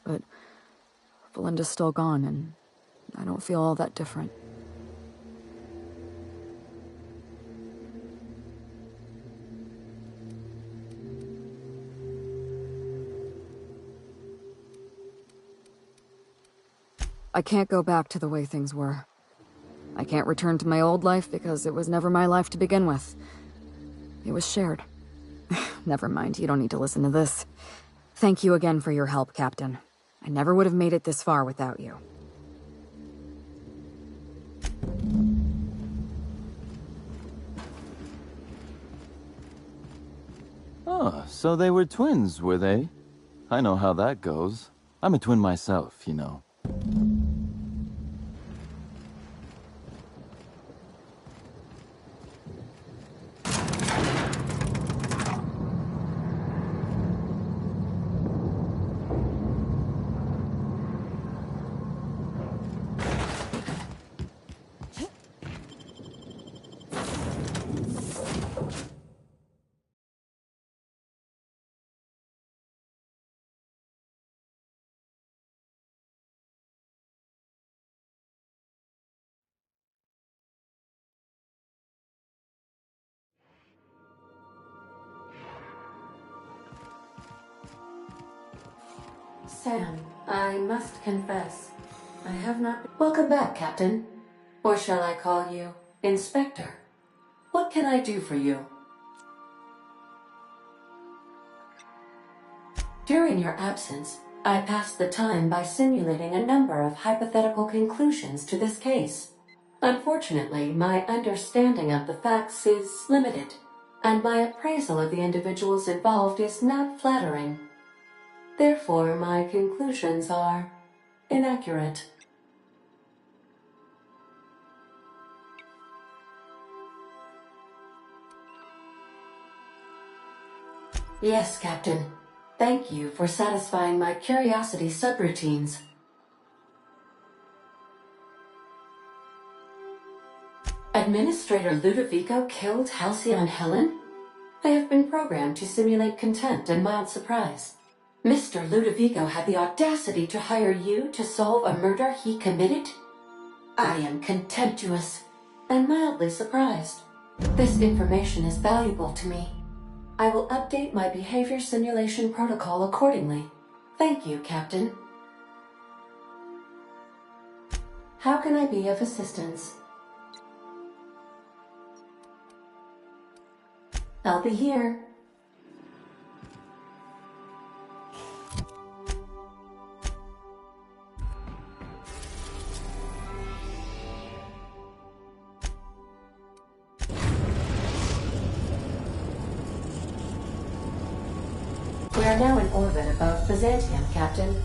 But Belinda's still gone, and I don't feel all that different. I can't go back to the way things were. I can't return to my old life because it was never my life to begin with. It was shared. Never mind, you don't need to listen to this. Thank you again for your help, Captain. I never would have made it this far without you. Oh, so they were twins, were they? I know how that goes. I'm a twin myself, you know. Sam, I must confess, I have not... Welcome back, Captain. Or shall I call you Inspector? What can I do for you? During your absence, I passed the time by simulating a number of hypothetical conclusions to this case. Unfortunately, my understanding of the facts is limited, and my appraisal of the individuals involved is not flattering. Therefore, my conclusions are inaccurate. Yes, Captain. Thank you for satisfying my curiosity subroutines. Administrator Ludovico killed Halcyon Helen? I have been programmed to simulate contempt and mild surprise. Mr. Ludovico had the audacity to hire you to solve a murder he committed? I am contemptuous and mildly surprised. This information is valuable to me. I will update my behavior simulation protocol accordingly. Thank you, Captain. How can I be of assistance? I'll be here. We are now in orbit above Byzantium, Captain.